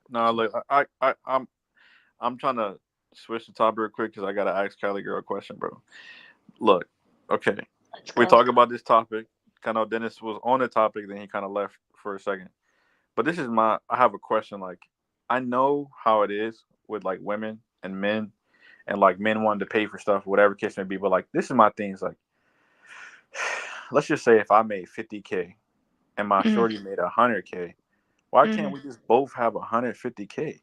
No, look, I'm trying to switch the topic real quick because I gotta ask Cali girl a question, bro. Look, okay, Let's we go. talk about this topic. Kind of Dennis was on the topic, then he kind of left for a second. But I have a question. Like, I know how it is with like women and men, and like men wanting to pay for stuff, whatever case may be. But like, this is my thing. Is like, let's just say if I made 50K and my Mm, shorty made 100K, why can't mm. we just both have 150K?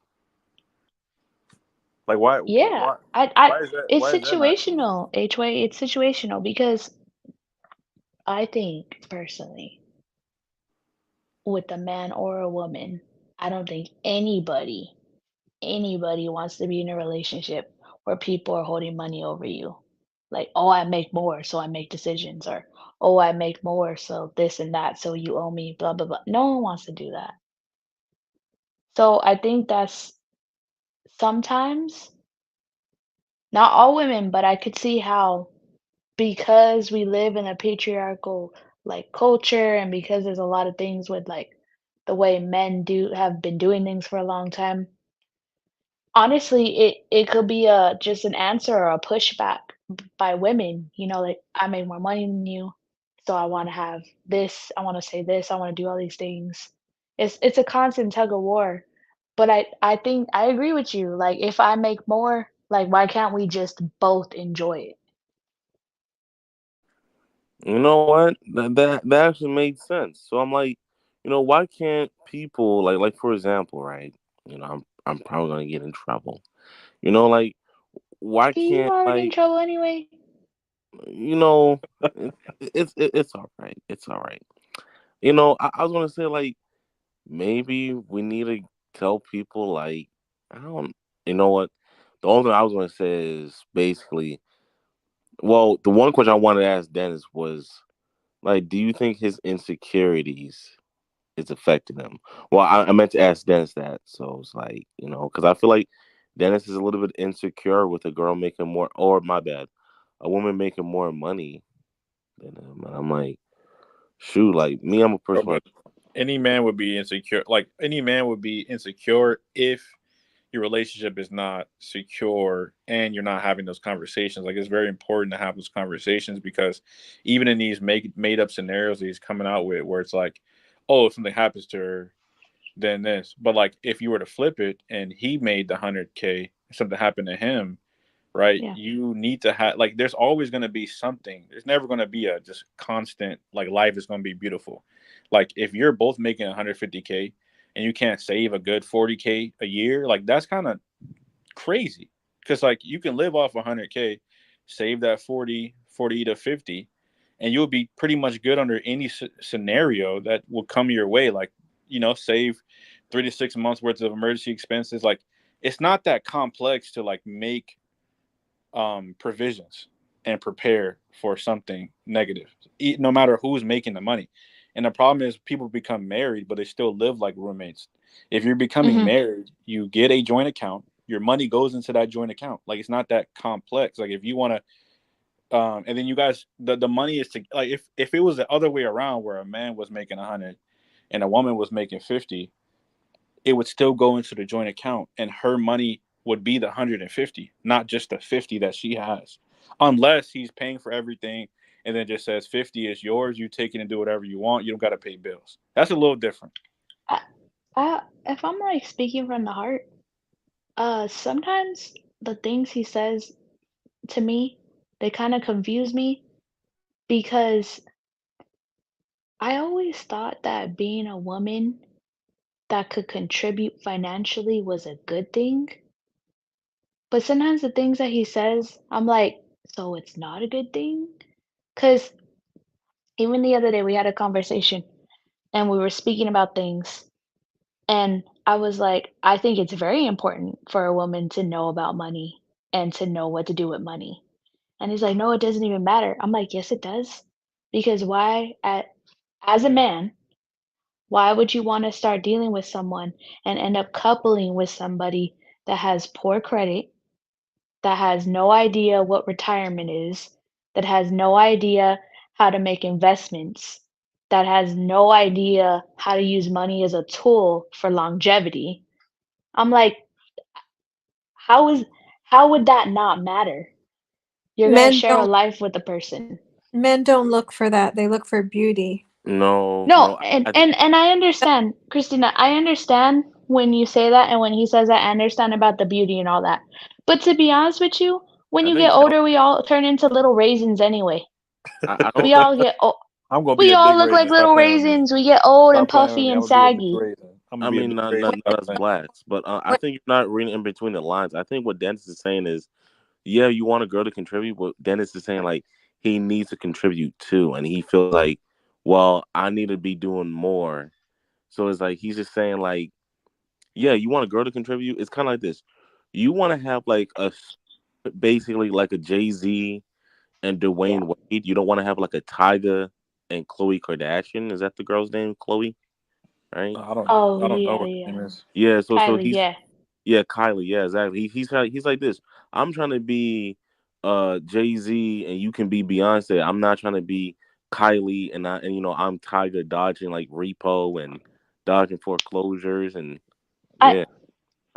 Like, why, Yeah, why, I, why is that? it's Why is that not cool? situational, H-way. It's situational because I think personally, with a man or a woman, I don't think anybody wants to be in a relationship where people are holding money over you. Like, oh, I make more, so I make decisions, or oh, I make more, so this and that, so you owe me, blah, blah, blah. No one wants to do that. So I think that's sometimes, not all women, but I could see how because we live in a patriarchal like culture and because there's a lot of things with like the way men do have been doing things for a long time. Honestly, it could be a just an answer or a pushback by women, like I make more money than you, so I want to have this, I want to say this, I want to do all these things. It's a constant tug of war. But I think I agree with you. Like if I make more, like why can't we just both enjoy it? You know what? That actually made sense. So I'm like, why can't people like for example, right? I'm probably gonna get in trouble. Like why See, you can't already in trouble anyway. you know it's all right. It's all right. I was gonna say like maybe we need to tell people like I don't. You know what? The only thing I was gonna say is basically, well, the one question I wanted to ask Dennis was like, do you think his insecurities is affecting him? Well, I meant to ask Dennis that, so it's like because I feel like Dennis is a little bit insecure with a girl making more, or my bad, a woman making more money than him, and I'm like, shoot, like me, I'm a Bro, person but like, any man would be insecure. Like any man would be insecure if your relationship is not secure and you're not having those conversations. Like, it's very important to have those conversations, because even in these made up scenarios that he's coming out with, where it's like, oh, if something happens to her, then this. But like, if you were to flip it and he made the 100K, something happened to him, right? Yeah. You need to have, like, there's always going to be something. There's never going to be a just constant, like, life is going to be beautiful. Like, if you're both making 150K and you can't save a good 40K a year, like, that's kind of crazy. Because like, you can live off 100K, save that 40 to 50, and you'll be pretty much good under any scenario that will come your way. Like, save 3 to 6 months worth of emergency expenses. Like, it's not that complex to like make provisions and prepare for something negative, no matter who's making the money. And the problem is, people become married, but they still live like roommates. If you're becoming married, you get a joint account. Your money goes into that joint account. Like, it's not that complex. Like, if you want to, and then you guys, the money is to, like, if it was the other way around, where a man was making 100 and a woman was making 50, it would still go into the joint account, and her money would be the 150, not just the 50 that she has, unless he's paying for everything and then just says 50 is yours. You take it and do whatever you want. You don't got to pay bills. That's a little different. If I'm like speaking from the heart, sometimes the things he says to me, they kind of confuse me, because I always thought that being a woman that could contribute financially was a good thing. But sometimes the things that he says, I'm like, so it's not a good thing? Because even the other day we had a conversation and we were speaking about things, and I was like, I think it's very important for a woman to know about money and to know what to do with money. And he's like, no, it doesn't even matter. I'm like, yes, it does. Because as a man, why would you want to start dealing with someone and end up coupling with somebody that has poor credit, that has no idea what retirement is, that has no idea how to make investments, that has no idea how to use money as a tool for longevity? I'm like, how is how would that not matter? You're gonna Men share a don't life with a person. men don't look for that. They look for beauty. No, No, no. and I understand, Christina, I understand when you say that, and when he says that, I understand about the beauty and all that. But to be honest with you, when I you think get older, we all turn into little raisins anyway. I don't. We all get I'm gonna be we a all big look like raisin. Stop little playing with me. raisins. We get old and Stop playing with puffy me. I'm and gonna be a big saggy. raisin. I'm gonna I be a mean, big not, raisin. not, not us blacks, but I Wait, think you're not reading in between the lines. I think what Dennis is saying is, yeah, you want a girl to contribute, but Dennis is saying like he needs to contribute too, and he feels like, well, I need to be doing more. So it's like he's just saying like, yeah, you want a girl to contribute. It's kind of like this. You want to have like basically like a Jay-Z and Yeah. Dwayne Wade. You don't want to have like a Tyga and Khloe Kardashian. Is that the girl's name? Khloe, right? Oh I don't know yeah, what her yeah. name is. Yeah. So Kylie, he's yeah. yeah, Kylie. Yeah, exactly. He's like this. I'm trying to be Jay-Z and you can be Beyonce. I'm not trying to be Kylie and I'm Tyga dodging like repo and dodging foreclosures and I yeah.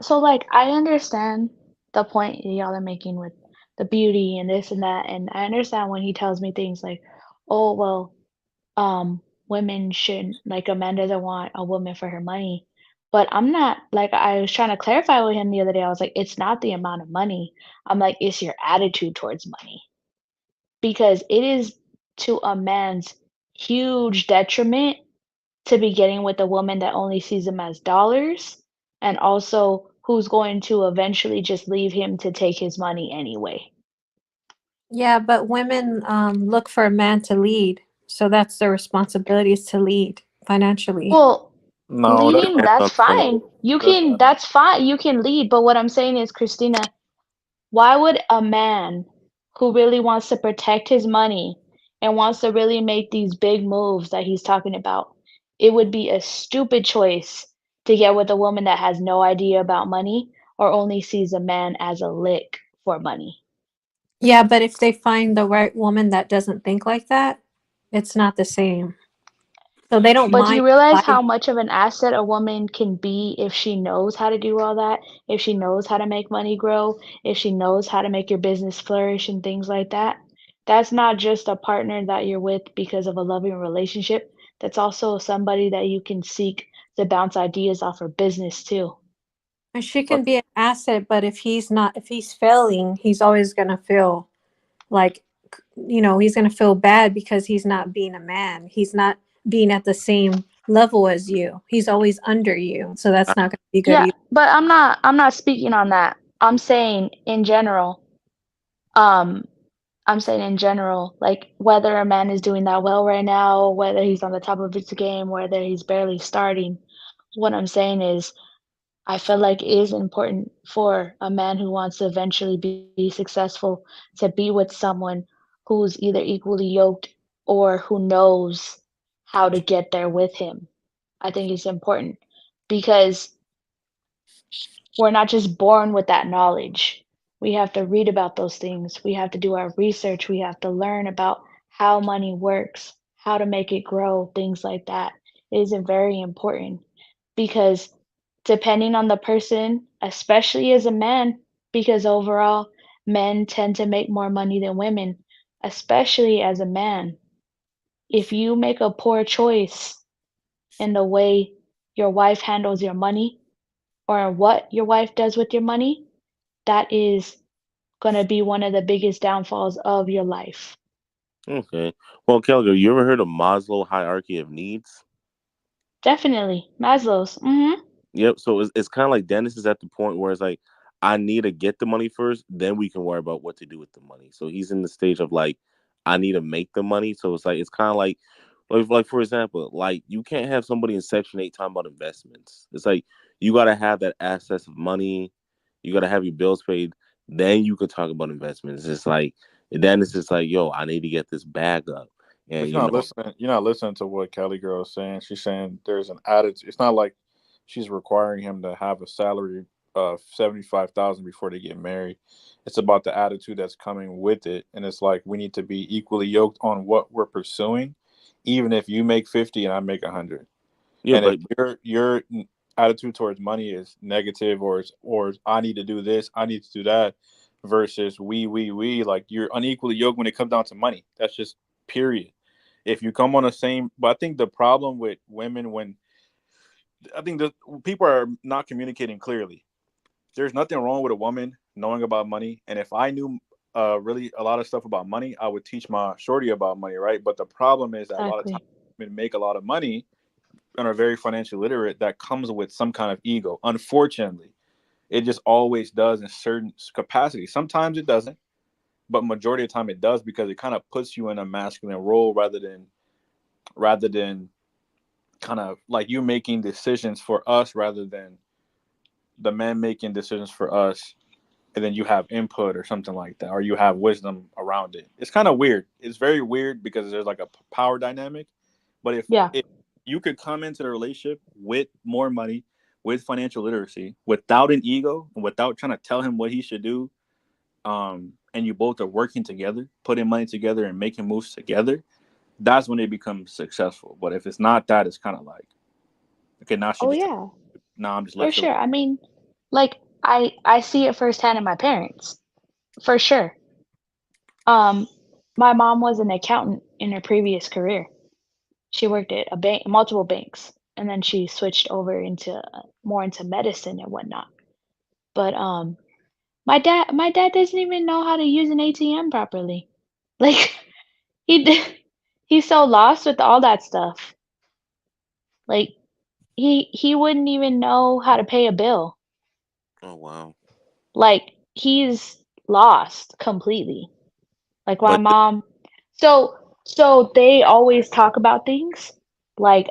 So like I understand the point y'all are making with the beauty and this and that, and I understand when he tells me things like, "Oh well, women shouldn't, like, a man doesn't want a woman for her money." But I'm not, like, I was trying to clarify with him the other day. I was like, it's not the amount of money. I'm like, it's your attitude towards money, because it is to a man's huge detriment to be getting with a woman that only sees him as dollars, and also who's going to eventually just leave him to take his money anyway. yeah, but women look for a man to lead. So that's their responsibility, is to lead financially. Well, No, that's leading, not. that's fine. That's not. That's fine. You can lead. But what I'm saying is, Christina, why would a man who really wants to protect his money and wants to really make these big moves that he's talking about, it would be a stupid choice to get with a woman that has no idea about money or only sees a man as a lick for money. Yeah, but if they find the right woman that doesn't think like that, it's not the same. So they don't But do mind you realize providing. how much of an asset a woman can be if she knows how to do all that? If she knows how to make money grow, if she knows how to make your business flourish and things like that? That's not just a partner that you're with because of a loving relationship. That's also somebody that you can seek to bounce ideas off for business too. And she But can be an asset, but if he's failing, he's always gonna feel like, he's gonna feel bad because he's not being a man. He's not being at the same level as you. He's always under you. So that's not gonna be good Yeah, either. but I'm not speaking on that. I'm saying in general, um, like whether a man is doing that well right now, whether he's on the top of his game, whether he's barely starting, what I'm saying is I feel like it is important for a man who wants to eventually be successful to be with someone who's either equally yoked or who knows how to get there with him. I think it's important because we're not just born with that knowledge. We have to read about those things. We have to do our research. We have to learn about how money works, how to make it grow, things like that. It is very important because depending on the person, especially as a man, because overall men tend to make more money than women, especially as a man. If you make a poor choice in the way your wife handles your money or what your wife does with your money, that is going to be one of the biggest downfalls of your life. Okay. Well, Kelga, you ever heard of Maslow hierarchy of needs? Definitely. Maslow's. Yep. So it's kind of like Dennis is at the point where it's like, I need to get the money first, then we can worry about what to do with the money. So he's in the stage of like, I need to make the money. So it's like it's kind of like for example, like you can't have somebody in Section 8 talking about investments. It's like you gotta have that access of money, you gotta have your bills paid, then you can talk about investments. It's like then it's just like, yo, I need to get this bag up. but And you're not listening. You're not listening to what Kelly girl is saying. She's saying there's an attitude. It's not like she's requiring him to have a salary of 75,000 before they get married. It's about the attitude that's coming with it, and it's like we need to be equally yoked on what we're pursuing, even if you make 50 and I make 100. yeah, And if but your attitude towards money is negative, or I need to do this, I need to do that, versus we, like you're unequally yoked when it comes down to money. That's just period. If you come on the same, but I think the problem with women when I think the people are not communicating clearly. There's nothing wrong with a woman knowing about money, and if I knew really a lot of stuff about money, I would teach my shorty about money, right? But the problem is that a lot of times Exactly. women make a lot of money and are very financially literate, that comes with some kind of ego. Unfortunately, it just always does in certain capacity. Sometimes it doesn't, but majority of the time it does because it kind of puts you in a masculine role rather than kind of like you making decisions for us rather than the men making decisions for us. And then you have input or something like that, or you have wisdom around it. It's kind of weird. It's very weird because there's like a power dynamic. But if Yeah. if you could come into the relationship with more money, with financial literacy, without an ego and without trying to tell him what he should do, and you both are working together, putting money together and making moves together, that's when it becomes successful. But if it's not that, it's kind of like, okay, now she Oh just yeah, now I'm just for left feeling. sure. I mean, like I see it firsthand in my parents, for sure. Um, my mom was an accountant in her previous career. She worked at a bank, multiple banks, and then she switched over into more into medicine and whatnot. But my dad doesn't even know how to use an ATM properly. Like he d- he's so lost with all that stuff. Like he wouldn't even know how to pay a bill. oh wow. Like he's lost completely. Like my But mom. So they always talk about things like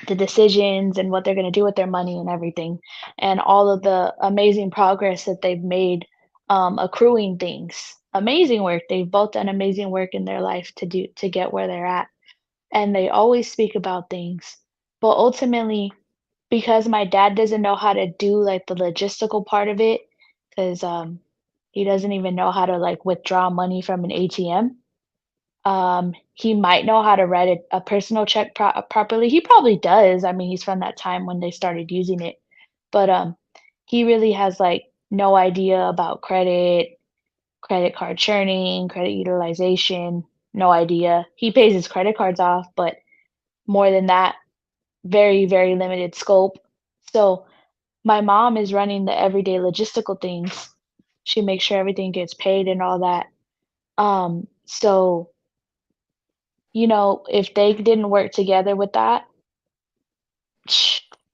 the decisions and what they're going to do with their money and everything, and all of the amazing progress that they've made, accruing things. Amazing work. They've both done amazing work in their life to get where they're at, and they always speak about things. But ultimately, because my dad doesn't know how to do like the logistical part of it, because he doesn't even know how to like withdraw money from an ATM. He might know how to write a personal check properly. He probably does. I mean, he's from that time when they started using it. But he really has like no idea about credit card churning, credit utilization, no idea. He pays his credit cards off, but more than that, very, very limited scope. So my mom is running the everyday logistical things. She makes sure everything gets paid and all that. So, if they didn't work together with that,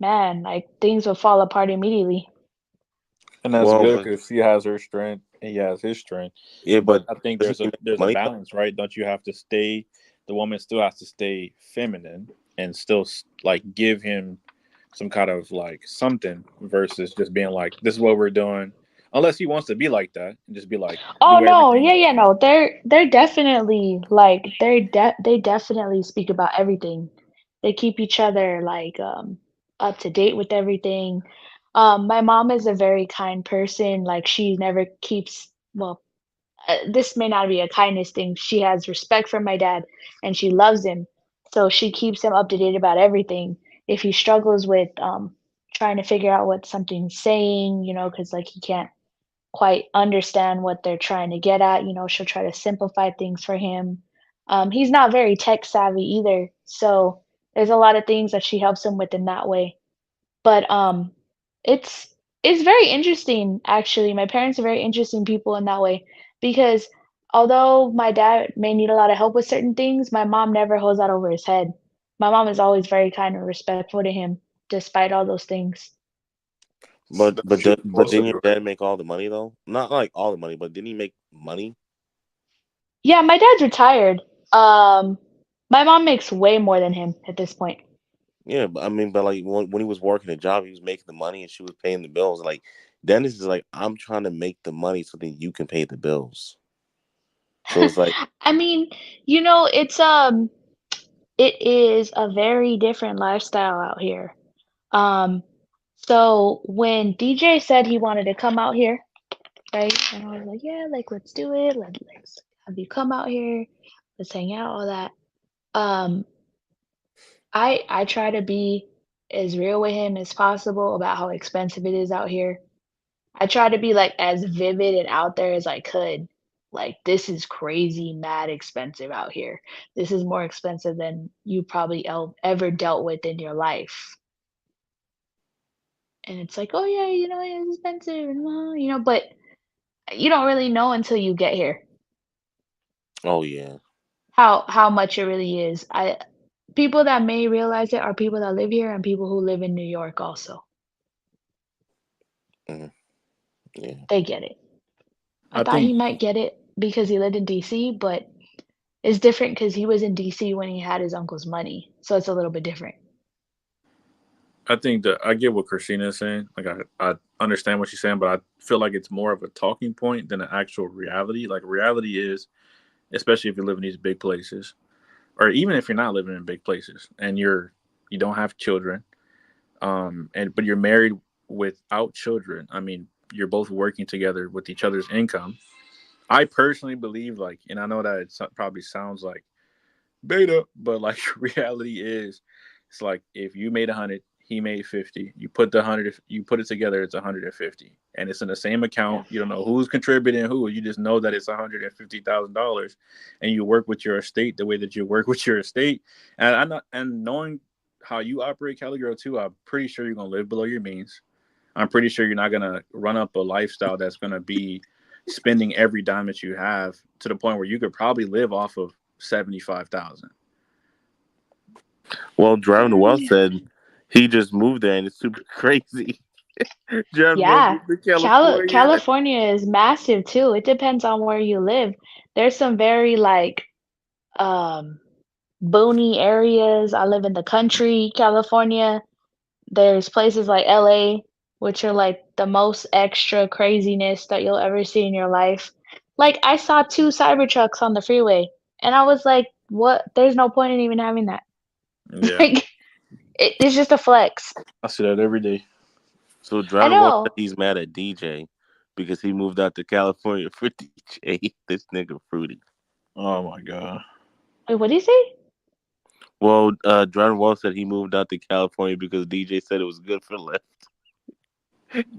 man, like things would fall apart immediately. And that's Well, good but because she has her strength and he has his strength. yeah, But but I think does he make there's a money? balance, right? Don't you have to stay? The woman still has to stay feminine and still like give him some kind of like something versus just being like, this is what we're doing. Unless he wants to be like that and just be like, Oh do no, everything. yeah, no. They're definitely like they definitely speak about everything. They keep each other like up to date with everything. My mom is a very kind person. Like she never keeps well, this may not be a kindness thing. She has respect for my dad and she loves him. So she keeps him up to date about everything. If he struggles with trying to figure out what something's saying, because like he can't quite understand what they're trying to get at, she'll try to simplify things for him. He's not very tech savvy either. So there's a lot of things that she helps him with in that way. But it's it's very interesting actually. My parents are very interesting people in that way because although my dad may need a lot of help with certain things, my mom never holds that over his head. My mom is always very kind and respectful to him despite all those things. But That's what you're but supposed to didn't your do. dad make all the money though? Not like all the money, but didn't he make money? Yeah, my dad's retired. Um, my mom makes way more than him at this point. Yeah, but I mean, but like when he was working a job, he was making the money and she was paying the bills. Like Dennis is like, I'm trying to make the money so that you can pay the bills. So it's like, I mean, it is a very different lifestyle out here. Um, so when DJ said he wanted to come out here, right? And I was like, yeah, like let's do it. Let's have you come out here. Let's hang out, all that. Um, I try to be as real with him as possible about how expensive it is out here. I try to be like as vivid and out there as I could. Like this is crazy, mad expensive out here. This is more expensive than you probably ever dealt with in your life. And it's like, oh yeah, it's expensive, and but you don't really know until you get here oh yeah, how much it really is. I People that may realize it are people that live here and people who live in New York also. mhm, yeah. They get it. I I thought think he might get it because he lived in DC, but it's different because he was in DC when he had his uncle's money, so it's a little bit different. that I get what Christina is saying. Like I understand what she's saying, but I feel like it's more of a talking point than an actual reality. Like reality is, especially if you live in these big places, or even if you're not living in big places and you don't have children, but you're married without children. I mean, you're both working together with each other's income. I personally believe, like, and I know that it probably sounds like beta, but like reality is, it's like if you made 100, he made 50. You put the 100, you put it together, it's 150, and it's in the same account. Yeah. You don't know who's contributing who. You just know that it's $150,000, and you work with your estate the way that you work with your estate. And I'm not, and knowing how you operate, Cali Girl, too, I'm pretty sure you're gonna live below your means. I'm pretty sure you're not gonna run up a lifestyle that's gonna be spending every dime that you have to the point where you could probably live off of 75,000. Well, Driving the Well Mm. said he just moved there and it's super crazy. Driving the Well Yeah. moved to California. California is massive too. It depends on where you live. There's some very like um boony areas. I live in the country, California. There's places like LA, which are like the most extra craziness that you'll ever see in your life. Like I saw two Cybertrucks on the freeway, and I was like, "What? There's no point in even having that." Yeah, Like it's just a flex. I see that every day. So I Driving the Well said know. he's mad at DJ because he moved out to California for DJ. This nigga fruity. Oh my god. Wait, what did he say? Well, Jordan Wall said he moved out to California because DJ said it was good for the left.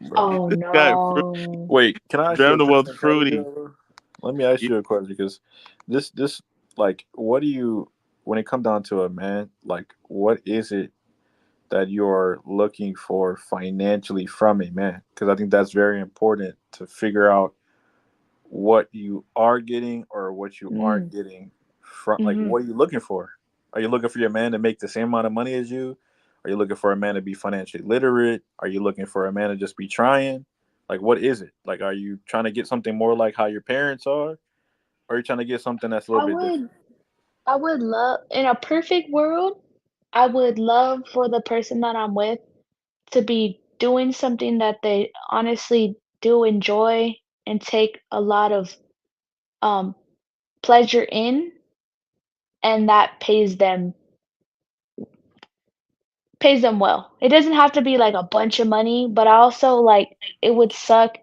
Bro. Oh This guy, no. Wait, can I ask you a Jordan Wall's question, fruity. Callie? Let me ask you a question because this like, what do you, when it comes down to a man, like, what is it that you're looking for financially from a man? Because I think that's very important to figure out what you are getting or what you aren't getting from. Like, Mm-hmm. what are you looking for? Are you looking for your man to make the same amount of money as you? Are you looking for a man to be financially literate? Are you looking for a man to just be trying? Like, what is it? Like, are you trying to get something more like how your parents are? Or are you trying to get something that's a I little bit different? would I would love, in a perfect world, I would love for the person that I'm with to be doing something that they honestly do enjoy and take a lot of um pleasure in, and that pays them well. It doesn't have to be like a bunch of money, but I also like it would suck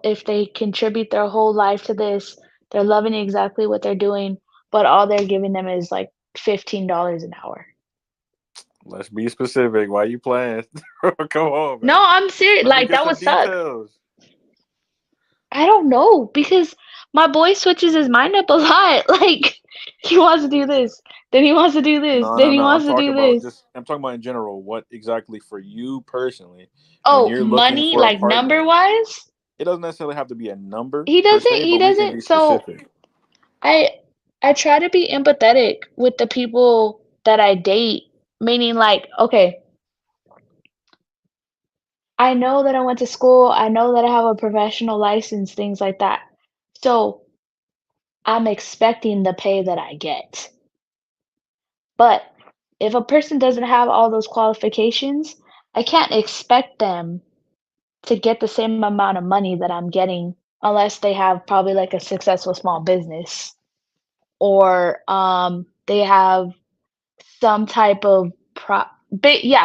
if they contribute their whole life to this, they're loving exactly what they're doing, but all they're giving them is like $15 an hour. Let's be specific. Why you playing? Come on, man. No, I'm serious. Let me Like get that some would suck. details. I don't know because my boy switches his mind up a lot. Like he wants to do this, then he wants to do this, No, then no, he no. wants to do this. I'm talking about in general. What exactly for you personally, when Oh, you're looking money, for a like number partner? wise? It doesn't necessarily have to be a number He per doesn't. se, He but we can be doesn't. So specific. I I try to be empathetic with the people that I date, meaning like, okay, I know that I went to school, I know that I have a professional license, things like that. So I'm expecting the pay that I get. But if a person doesn't have all those qualifications, I can't expect them to get the same amount of money that I'm getting unless they have probably like a successful small business or they have some type of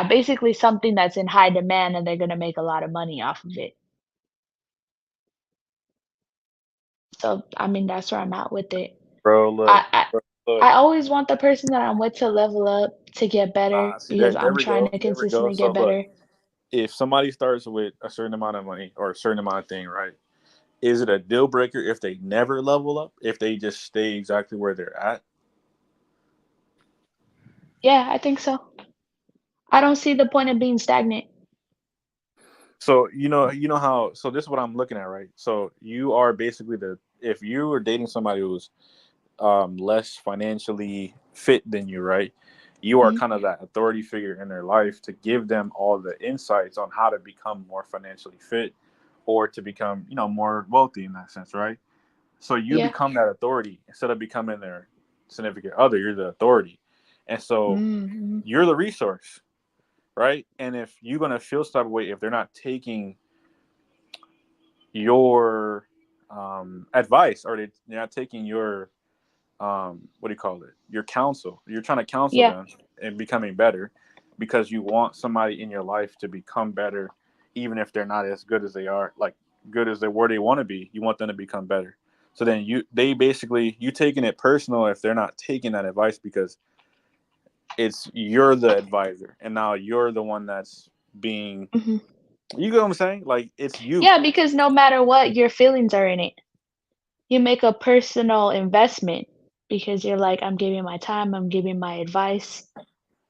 basically something that's in high demand and they're going to make a lot of money off of it. So, I mean, that's where I'm at with it. Bro, I, look, I bro, look. I always want the person that I'm with to level up, to get better, See, because there I'm we trying go. to There we go. consistently So get look, better. if somebody starts with a certain amount of money or a certain amount of thing, right? Is it a deal breaker if they never level up? If they just stay exactly where they're at? Yeah, I think so. I don't see the point of being stagnant. So you know how. So this is what I'm looking at, right? So you are basically if you were dating somebody who's less financially fit than you, right? You are Mhm. kind of that authority figure in their life to give them all the insights on how to become more financially fit or to become, more wealthy in that sense, right? So you Yeah. become that authority instead of becoming their significant other, you're the authority. And so Mhm. you're the resource, right? And if you're going to feel some type of way if they're not taking your advice or they're not taking your what do you call it, your counsel, you're trying to counsel Yeah. them and becoming better because you want somebody in your life to become better even if they're not as good as they are, like good as they where they want to be. You want them to become better. So then they basically, you taking it personal if they're not taking that advice because you're the advisor and now you're the one that's being, Mhm. you get what I'm saying, like it's you. Yeah, because no matter what, your feelings are in it. You make a personal investment because you're like, I'm giving my time, I'm giving my advice.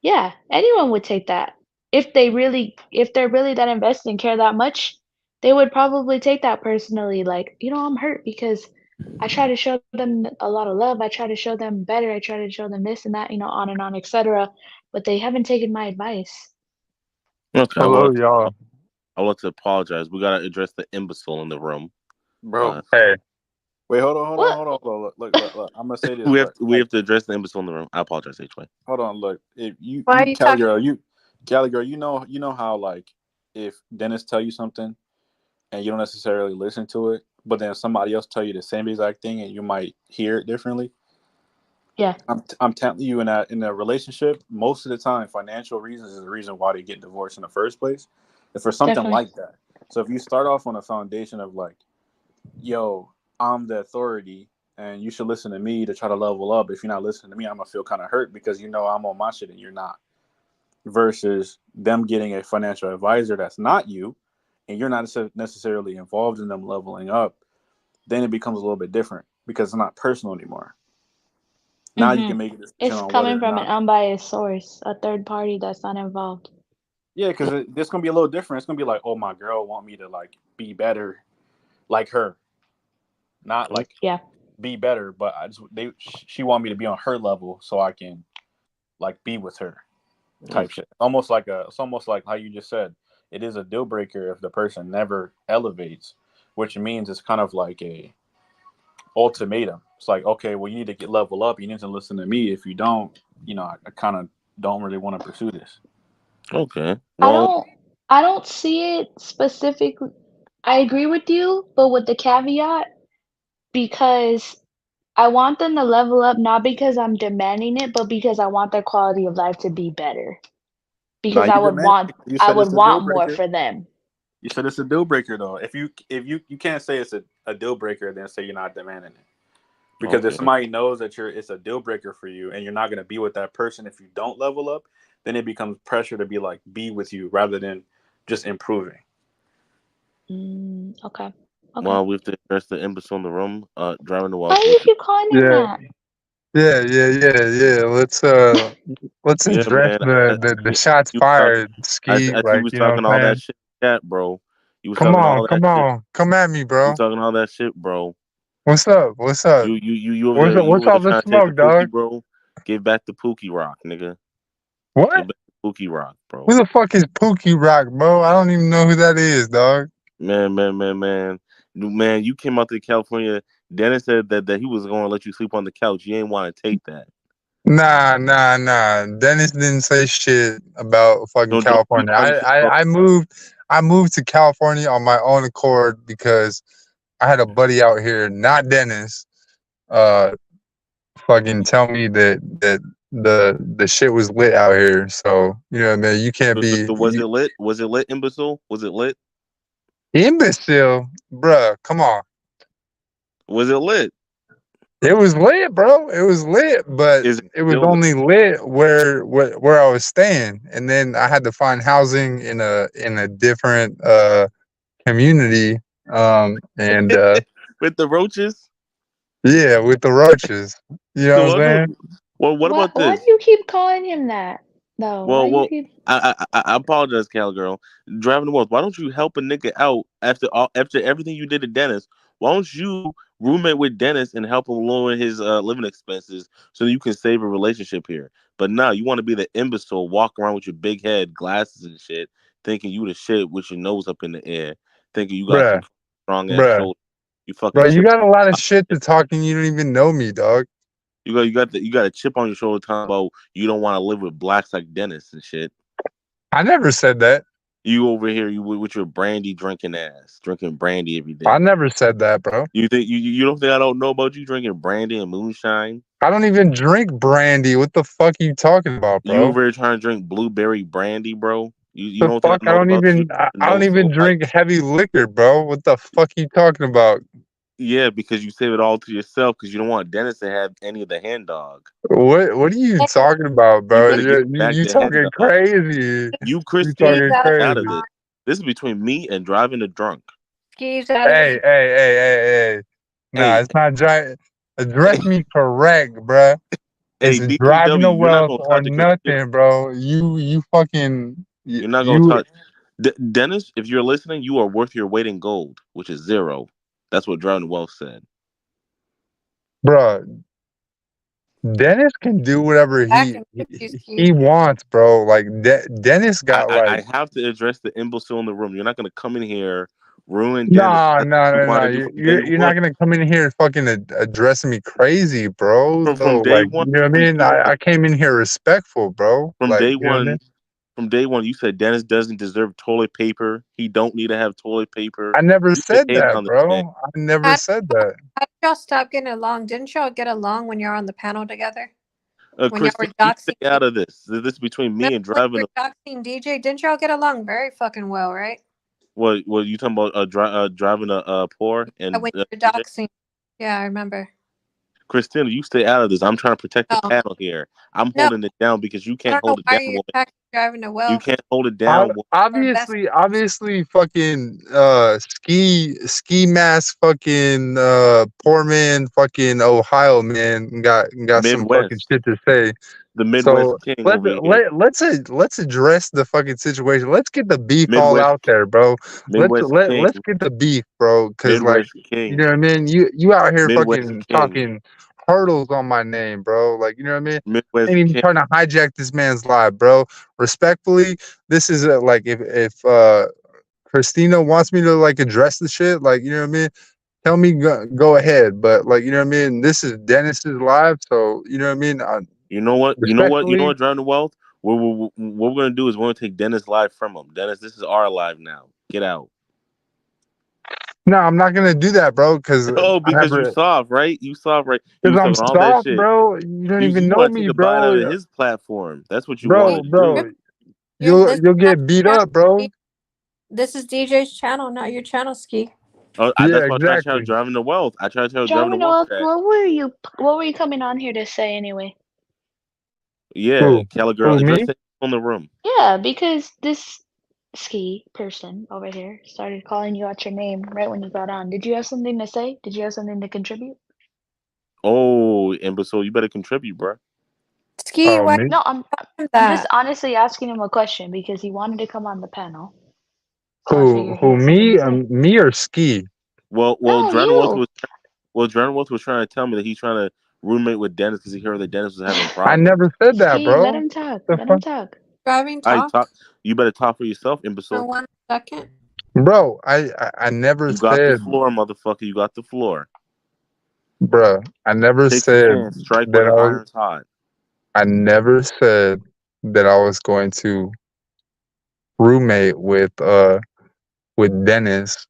Yeah, anyone would take that. If they're really that invested and care that much, they would probably take that personally. Like, I'm hurt because I try to show them a lot of love. I try to show them better. I try to show them this and that, on and on, etc. But they haven't taken my advice. Okay, Hello, y'all. I want to apologize. We gotta address the imbecile in the room. Bro, Hey, wait, hold on, hold on, What? hold on. Look, I'm gonna say this. we have Look, we like, have to address the imbecile in the room. I apologize, H-Way. hold on, look. If you Why you are you Cali talking? girl, you know how, like, if Dennis tell you something and you don't necessarily listen to it, but then somebody else tell you the same exact thing and you might hear it differently. Yeah, I'm telling you, in a relationship, most of the time, financial reasons is the reason why they get divorced in the first place. If for something definitely. like that, so if you start off on a foundation of like, yo, I'm the authority and you should listen to me to try to level up. If you're not listening to me, I'm gonna feel kind of hurt because you know I'm on my shit and you're not. Versus them getting a financial advisor that's not you, and you're not necessarily involved in them leveling up, then it becomes a little bit different because it's not personal anymore. Now you can make a decision It's on coming whether or from an not. unbiased source, a third party that's not involved. Yeah, because it's gonna be a little different. It's gonna be like, oh, my girl want me to like be better, like her, not like Yeah. be better, but she want me to be on her level so I can like be with her, type shit. It's almost like how you just said. It is a deal breaker if the person never elevates, which means it's kind of like a ultimatum. It's like, okay, well, you need to get level up. You need to listen to me. If you don't, I kind of don't really want to pursue this. Okay. Well, I don't see it specifically. I agree with you, but with the caveat, because I want them to level up not because I'm demanding it, but because I want their quality of life to be better. Now Because you I would demand. You said it's a deal want more breaker. for them. You said it's a deal breaker though. If you can't say it's a deal breaker, then say you're not demanding it. Because if somebody knows that it's a deal breaker for you and you're not going to be with that person if you don't level up, then it becomes pressure to be with you rather than just improving. Okay. Well, we have to address the imbecile in the room, driving the Why Wealth. do you keep calling him that? Yeah. Let's Yeah, address man. the shots fired, I Ski. see Like, you was you know talking what all I'm that saying? shit, chat, bro. You was Come talking all on, that shit. come at me, You bro. talking all that shit, bro. What's up? You over there, What's over all there the trying to take the smoke, Pookie, dog? bro. Give back the Pookie Rock, nigga. What? Give back the Pookie Rock, bro. Who the fuck is Pookie Rock, bro? I don't even know who that is, dog. Man, you came out to California. Dennis said that he was going to let you sleep on the couch. You ain't want to take that. Nah. Dennis didn't say shit about fucking California. I moved to California on my own accord because I had a buddy out here, not Dennis, fucking tell me that the shit was lit out here. So, you know what I mean? You can't be Was it lit? Was it lit, imbecile? Was it lit? imbecile, bruh. Come on. Was it lit? It was lit, bro. It was lit, but it was only lit where I was staying, and then I had to find housing in a different community. And with the roaches. Yeah, with the roaches. You know what I'm saying? Well, what about this? Why do you keep calling him that? though? Well, I apologize, Cowgirl. Driving the Wealth. Why don't you help a nigga out after everything you did to Dennis? Why don't you roommate with Dennis and help him lower his living expenses so you can save a relationship here? But now you want to be the imbecile, walk around with your big head, glasses and shit, thinking you the shit with your nose up in the air, thinking you got some strong ass shoulders. You fucking. Bro, you got a lot of shit to talk and you don't even know me, dog. You got a chip on your shoulder talking about you don't want to live with blacks like Dennis and shit. I never said that. You over here, you with your brandy drinking ass, drinking brandy every day. I never said that, bro. You think you don't think I don't know about you drinking brandy and moonshine? I don't even drink brandy. What the fuck are you talking about, bro? You over here trying to drink blueberry brandy, bro? You the don't fuck? think I don't even drink heavy liquor, bro. What the fuck are you talking about? Yeah, because you save it all to yourself because you don't want Dennis to have any of the hand dog. What are you talking about, bro? You talking crazy. You Christy talking crazy. out of this. This is between me and driving a drunk. Hey. Nah, it's not driving. Address me correct, bro. It's DJW, driving the Wealth or nothing, bro. You fucking. You're not gonna touch Dennis. If you're listening, you are worth your weight in gold, which is 0. That's what Driving the Wealth said. Bro, Dennis can do whatever he wants, bro. Like Dennis got I have to address the imbecile in the room. You're not gonna come in here ruin Dennis. No. You're not gonna come in here fucking addressing me crazy, bro. From day one, you know what I mean? I came in here respectful, bro. From like, day you know one. What I mean? From day one, you said Dennis doesn't deserve toilet paper. He don't need to have toilet paper. I never said that, bro. I never said that. How did y'all stop getting along? Didn't y'all get along when you're on the panel together? When y'all were doxing, stay out of this. This is between me and driving. Doxing DJ. Didn't y'all get along very fucking well, right? What you talking about? Driving a poor and when you're doxing. Yeah, I remember. Christina, you stay out of this. I'm trying to protect the No. panel here. I'm No. holding it down because you I can't don't know hold it why down. you're Woman. attacking driving to You wealth. can't hold it down. Obviously, fucking ski mask, fucking poor man, fucking Ohio man got some fucking Midwest. shit to say. The Midwest So king over here. let's address the fucking situation. Let's get the beef all Midwest, out there, bro. Midwest king. Let's get the beef, bro. Cause like, Midwest king. you know what I mean. You out here Midwest fucking king. talking hurdles on my name, bro. Like, you know what I mean. Midwest Ain't even king. trying to hijack this man's life, bro. Respectfully, this is like if Christina wants me to like address the shit, like, you know what I mean. Tell me go ahead, but like, you know what I mean. This is Dennis's live, so you know what I mean. You know what? Respectfully, Driving to wealth. What we're gonna do is we're gonna take Dennis live from him. Dennis, this is our live now. Get out. no, I'm not gonna do that, bro. Because Because you soft, right? You soft, right? You Because was I'm talking all that soft, shit. bro. You don't even You know want to me, take a bite out bro. of his platform. That's what you Bro, want to do. you'll get beat up, bro. This is DJ's channel, not your channel, Ski. Oh, Yeah, that's why I tried to exactly. tell driving to wealth. I tried to tell Driving driving to wealth. what were you coming on here to say anyway? Yeah, Cali girl, address me? it on the room. Yeah, because this Ski person over here started calling you out your name right when you got on. Did you have something to say? Did you have something to contribute? Oh, imbecile, you better contribute, bro. Ski, why? No, I'm just honestly asking him a question because he wanted to come on the panel. So Who me or Ski? Well, No, Dren Wolf was trying to tell me that he's trying to roommate with Dennis because he heard that Dennis was having problems. I never said that, bro. Let him talk. Let him talk. Driving talk. You better talk for yourself, imbecile. For 1 second. Bro, I never You got said. the floor, motherfucker. You got the floor. Bro, I never Take said your chance. Strike while the iron's hot. I never said that I was going to roommate with Dennis.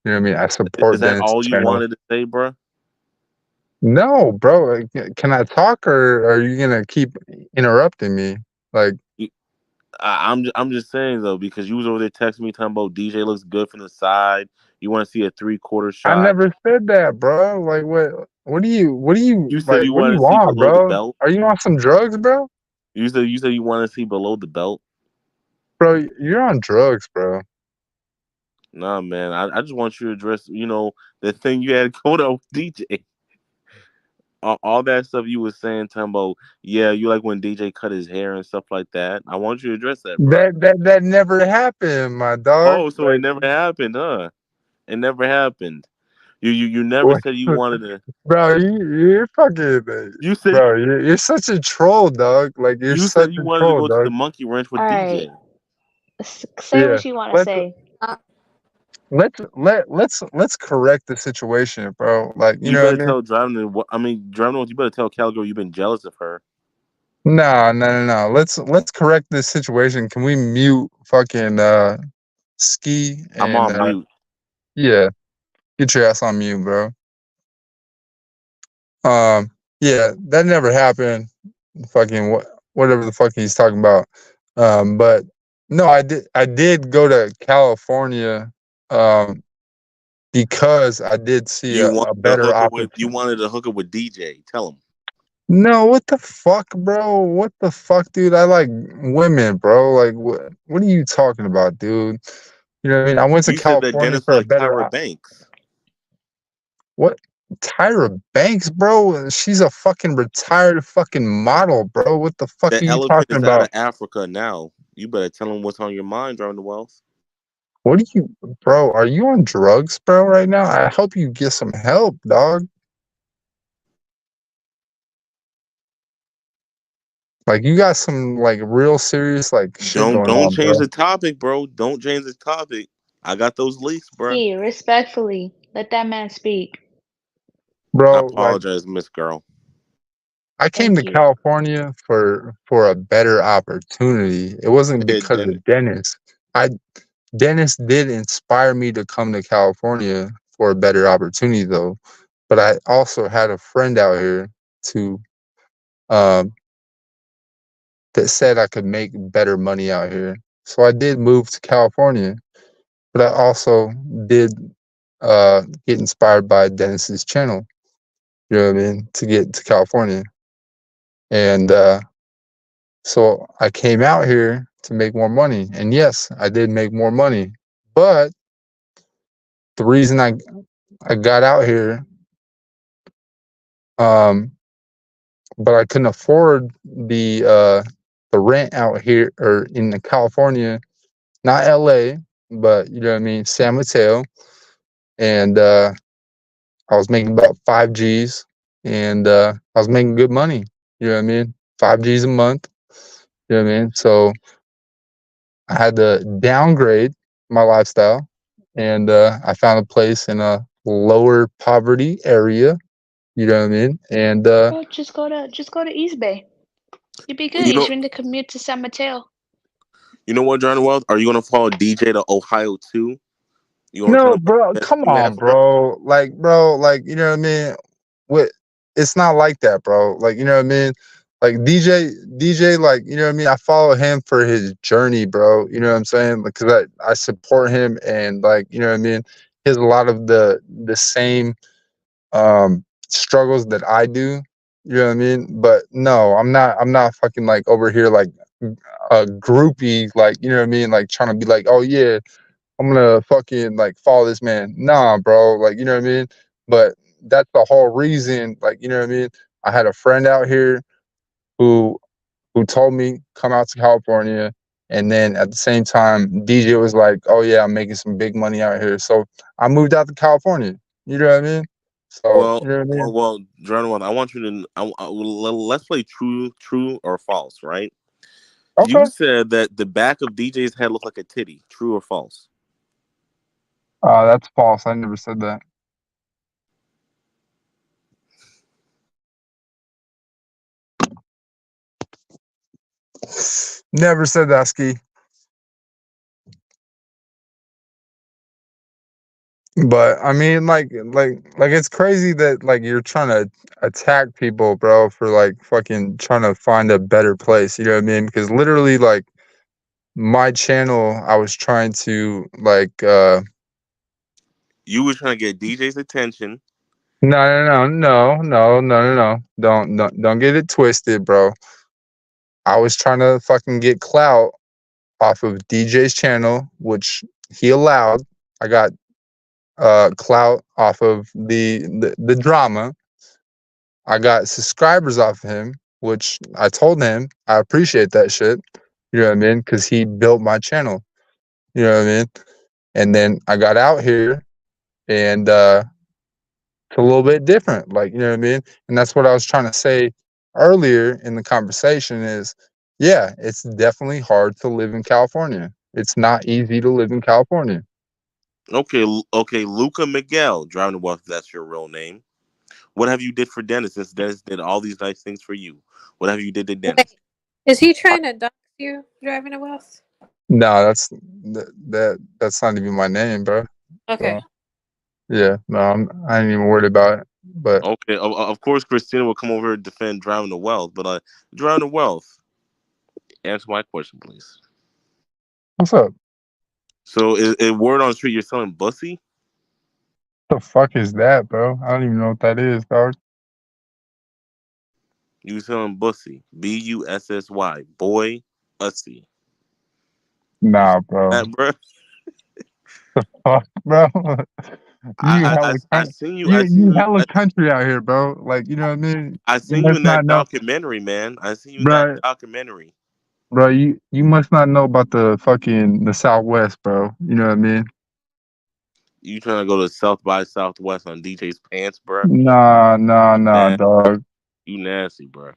You know what I mean? I support Is that Dennis' all you channel. wanted to say, bro? No, bro. Can I talk, or are you gonna keep interrupting me? Like, I'm just saying though, because you was over there texting me talking about DJ looks good from the side. You want to see a 3/4 shot. I never said that, bro. Like, what do you You said you what do want you to see want, below the bro? belt. Are you on some drugs, bro? You said you want to see below the belt. Bro, you're on drugs, bro. Nah, man. I just want you to address, the thing you had going on with DJ. All that stuff you was saying, talking about, yeah, you like when DJ cut his hair and stuff like that. I want you to address that, bro. That never happened, my dog. Oh, so it never happened, huh? It never happened. You never said you wanted to. Bro, you're fucking. You said, bro, you're such a troll, dog. Like you're you such said you a wanted troll, to go dog. to the monkey wrench with All DJ. right. Say what you want to say. Let's correct the situation, bro. Like you know better what I mean? Driving. You better tell Calgary you've been jealous of her. No. Let's correct this situation. Can we mute fucking Ski? And, I'm on mute. Yeah, get your ass on mute, bro. Yeah, that never happened. Fucking whatever the fuck he's talking about. But no, I did go to California. Because I did see a better opportunity. You wanted to hook up with DJ. Tell him. No, what the fuck, bro? What the fuck, dude? I like women, bro. Like, what are you talking about, dude? You know what I mean? I went to California for a better. Tyra Banks. What? Tyra Banks, bro? She's a fucking retired fucking model, bro. What the fuck are you talking about? Out of Africa now. You better tell him what's on your mind, Driving the Wealth. What are you, bro? Are you on drugs, bro, right now? I hope you get some help, dog. Like you got some like real serious like shit going on. Don't change the topic, bro. Don't change the topic. I got those leaks, bro. Hey, respectfully, let that man speak. Bro, I apologize, Miss Girl. I came to California for a better opportunity. It wasn't because of Dennis. Dennis did inspire me to come to California for a better opportunity, though. But I also had a friend out here that said I could make better money out here. So I did move to California, but I also did get inspired by Dennis's channel. You know what I mean? To get to California. And so I came out here to make more money. And yes, I did make more money. But the reason I got out here, but I couldn't afford the rent out here or in California, not LA, but you know what I mean, San Mateo. And I was making about 5 G's, and I was making good money. You know what I mean? 5 G's a month. You know what I mean? So I had to downgrade my lifestyle, and I found a place in a lower poverty area. You know what I mean? And just go to East Bay. You'd be good. You You know- shouldn't have commute to San Mateo. You know what, John Wells? Are you gonna follow DJ to Ohio too? You gonna no, turn bro, come on, bro. Like, you know what I mean? What? It's not like that, bro. Like, you know what I mean? Like DJ, like, you know what I mean? I follow him for his journey, bro. You know what I'm saying? Like, cause I support him, and like, you know what I mean? He has a lot of the same struggles that I do. You know what I mean? But no, I'm not fucking like over here like a groupie, like, you know what I mean? Like trying to be like, oh yeah, I'm gonna fucking like follow this man. Nah, bro. Like, you know what I mean? But that's the whole reason. Like, you know what I mean? I had a friend out here who told me come out to California, and then at the same time, DJ was like, "Oh yeah, I'm making some big money out here." So I moved out to California. You know what I mean? So Well, you know what I mean? well, John Wells, I want you to. Let's play true or false, right? Okay. You said that the back of DJ's head looked like a titty. True or false? That's false. I never said that. Never said that, Ski. But I mean, like it's crazy that like you're trying to attack people, bro, for like fucking trying to find a better place. You know what I mean? Because literally, like my channel, I was trying to like. You were trying to get DJ's attention. No. Don't get it twisted, bro. I was trying to fucking get clout off of DJ's channel, which he allowed. I got clout off of the drama. I got subscribers off of him, which I told him I appreciate that shit. You know what I mean? Because he built my channel. You know what I mean? And then I got out here, and it's a little bit different. Like, you know what I mean? And that's what I was trying to say earlier in the conversation is, yeah, it's definitely hard to live in California. It's not easy to live in California. Okay, Luca Miguel, Driving the Wealth, that's your real name. What have you did for Dennis since Dennis did all these nice things for you? What have you did to Dennis? Is he trying to dox you, Driving a Wealth? No, that's not even my name, bro. Okay. So, yeah, no, I ain't even worried about it. But okay, of course, Christina will come over and defend Driving the Wealth, but Driving the Wealth, answer my question, please. What's up? So, is word on the street you're selling bussy? What the fuck is that, bro? I don't even know what that is, dog. You selling bussy? BUSSY, boy, ussy. Nah, bro. That, bro. The fuck, bro. I seen you hella country out here, bro. Like, you know what I mean? I seen you in that documentary, man. I seen you in that documentary. Bro, you must not know about the Southwest, bro. You know what I mean? You trying to go to South by Southwest on DJ's pants, bro? Nah, dog. You nasty, bro.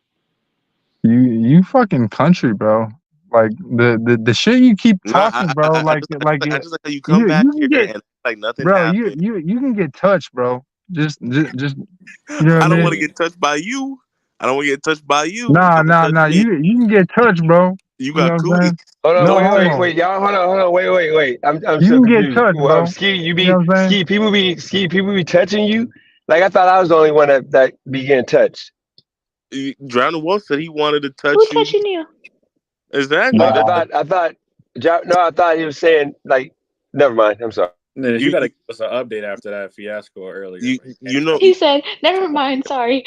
You fucking country, bro. Like the shit you keep talking, bro. I just like how you come back here and like nothing happened. You can get touched, bro. Just you know what I don't mean? want to get touched by you. I don't want to get touched by you. Nah. You can get touched, bro. You got cooties. Hold on, wait, y'all. Hold on, wait. I'm so confused. Get touched, bro. Ski, people be touching you. Like I thought I was the only one that be getting touched. Drown the Wolf said he wanted to touch Who you. touching you? Exactly. I thought he was saying like. Never mind. I'm sorry. Then you got to give us an update after that fiasco earlier. You know, He said, "Never mind, sorry."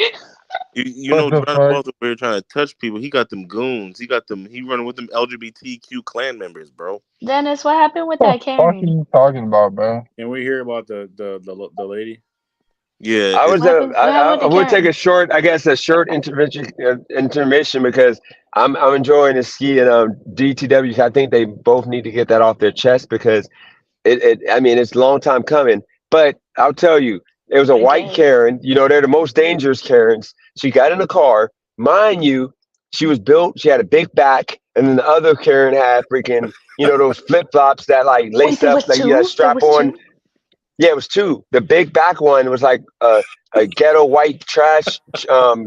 You know, John Paul's over here trying to touch people. He got them goons. He running with them LGBTQ clan members, bro. Dennis, what happened with What that the fuck are Karen? you talking about, bro? Can we hear about the lady? Yeah, I was. What happened- what I happened with would take Karen? a short intermission because I'm enjoying the ski and DTW. I think they both need to get that off their chest because I mean, it's a long time coming. But I'll tell you, it was a white Okay. Karen. You know, they're the most dangerous Karens. She got in the car. Mind you, she was built. She had a big back, and then the other Karen had freaking, you know, those flip flops that like lace there up, was like you two? got a There strap was on. two? Yeah, it was two. The big back one was like a ghetto white trash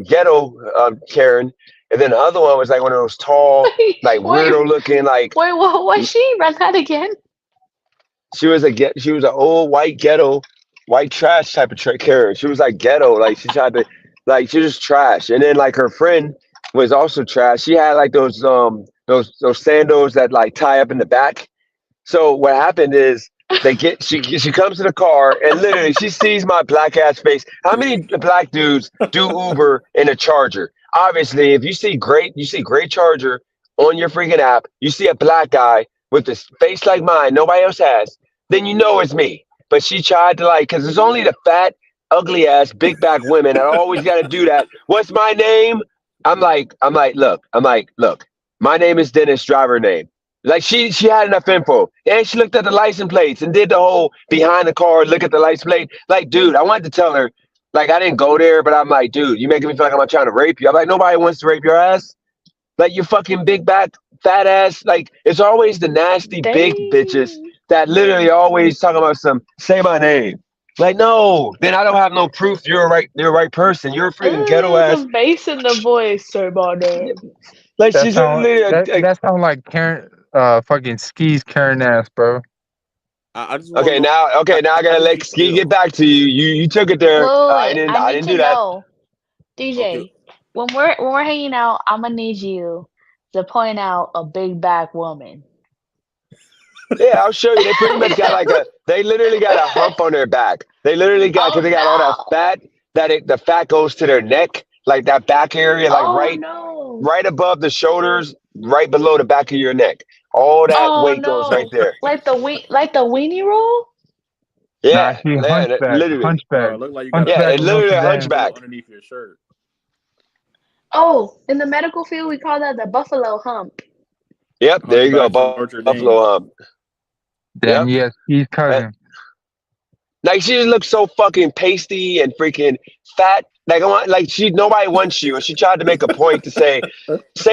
ghetto Karen, and then the other one was like one of those tall, like weirdo looking, like Wait, what was she? Run that again? she was an old white ghetto, white trash type of Karen. She was like ghetto, like she tried to, like she was just trash. And then like her friend was also trash. She had like those sandals that like tie up in the back. So what happened is she comes to the car and literally she sees my black ass face. How many black dudes do Uber in a Charger? Obviously, if you see great Charger on your freaking app, you see a black guy with this face like mine, nobody else has, then you know it's me. But she tried to like, because it's only the fat, ugly ass, big back women that always got to do that. What's my name? I'm like, look, my name is Dennis, driver name. Like she had enough info, and she looked at the license plates and did the whole behind the car, look at the license plate. Like, dude, I wanted to tell her, like, I didn't go there, but I'm like, dude, you making me feel like I'm trying to rape you. I'm like, nobody wants to rape your ass. Like, you fucking big back, fat ass. Like, it's always the nasty big bitches that literally always talking about say my name. Like, no, then I don't have no proof you're a right person. You're a freaking ghetto ass. The bass in the voice, say my name. Like she's that sound like Karen, fucking Ski's Karen ass, bro. I just now I gotta let Ski get back to you. You took it there. I didn't do that. Know. DJ, when we're hanging out, I'm gonna need you to point out a big back woman. Yeah, I'll show you. They pretty much got they literally got a hump on their back. They literally got, because they got all that fat, the fat goes to their neck, like that back area, like right above the shoulders, right below the back of your neck. All that weight goes right there. Like the weenie roll? Yeah, hunchback. Look like you got it's literally a hunchback underneath your shirt. Oh, in the medical field, we call that the buffalo hump. Yep, there you go, buffalo hump. Then yes, he's cousin. Like she just looks so fucking pasty and freaking fat. Like nobody wants you, and she tried to make a point to say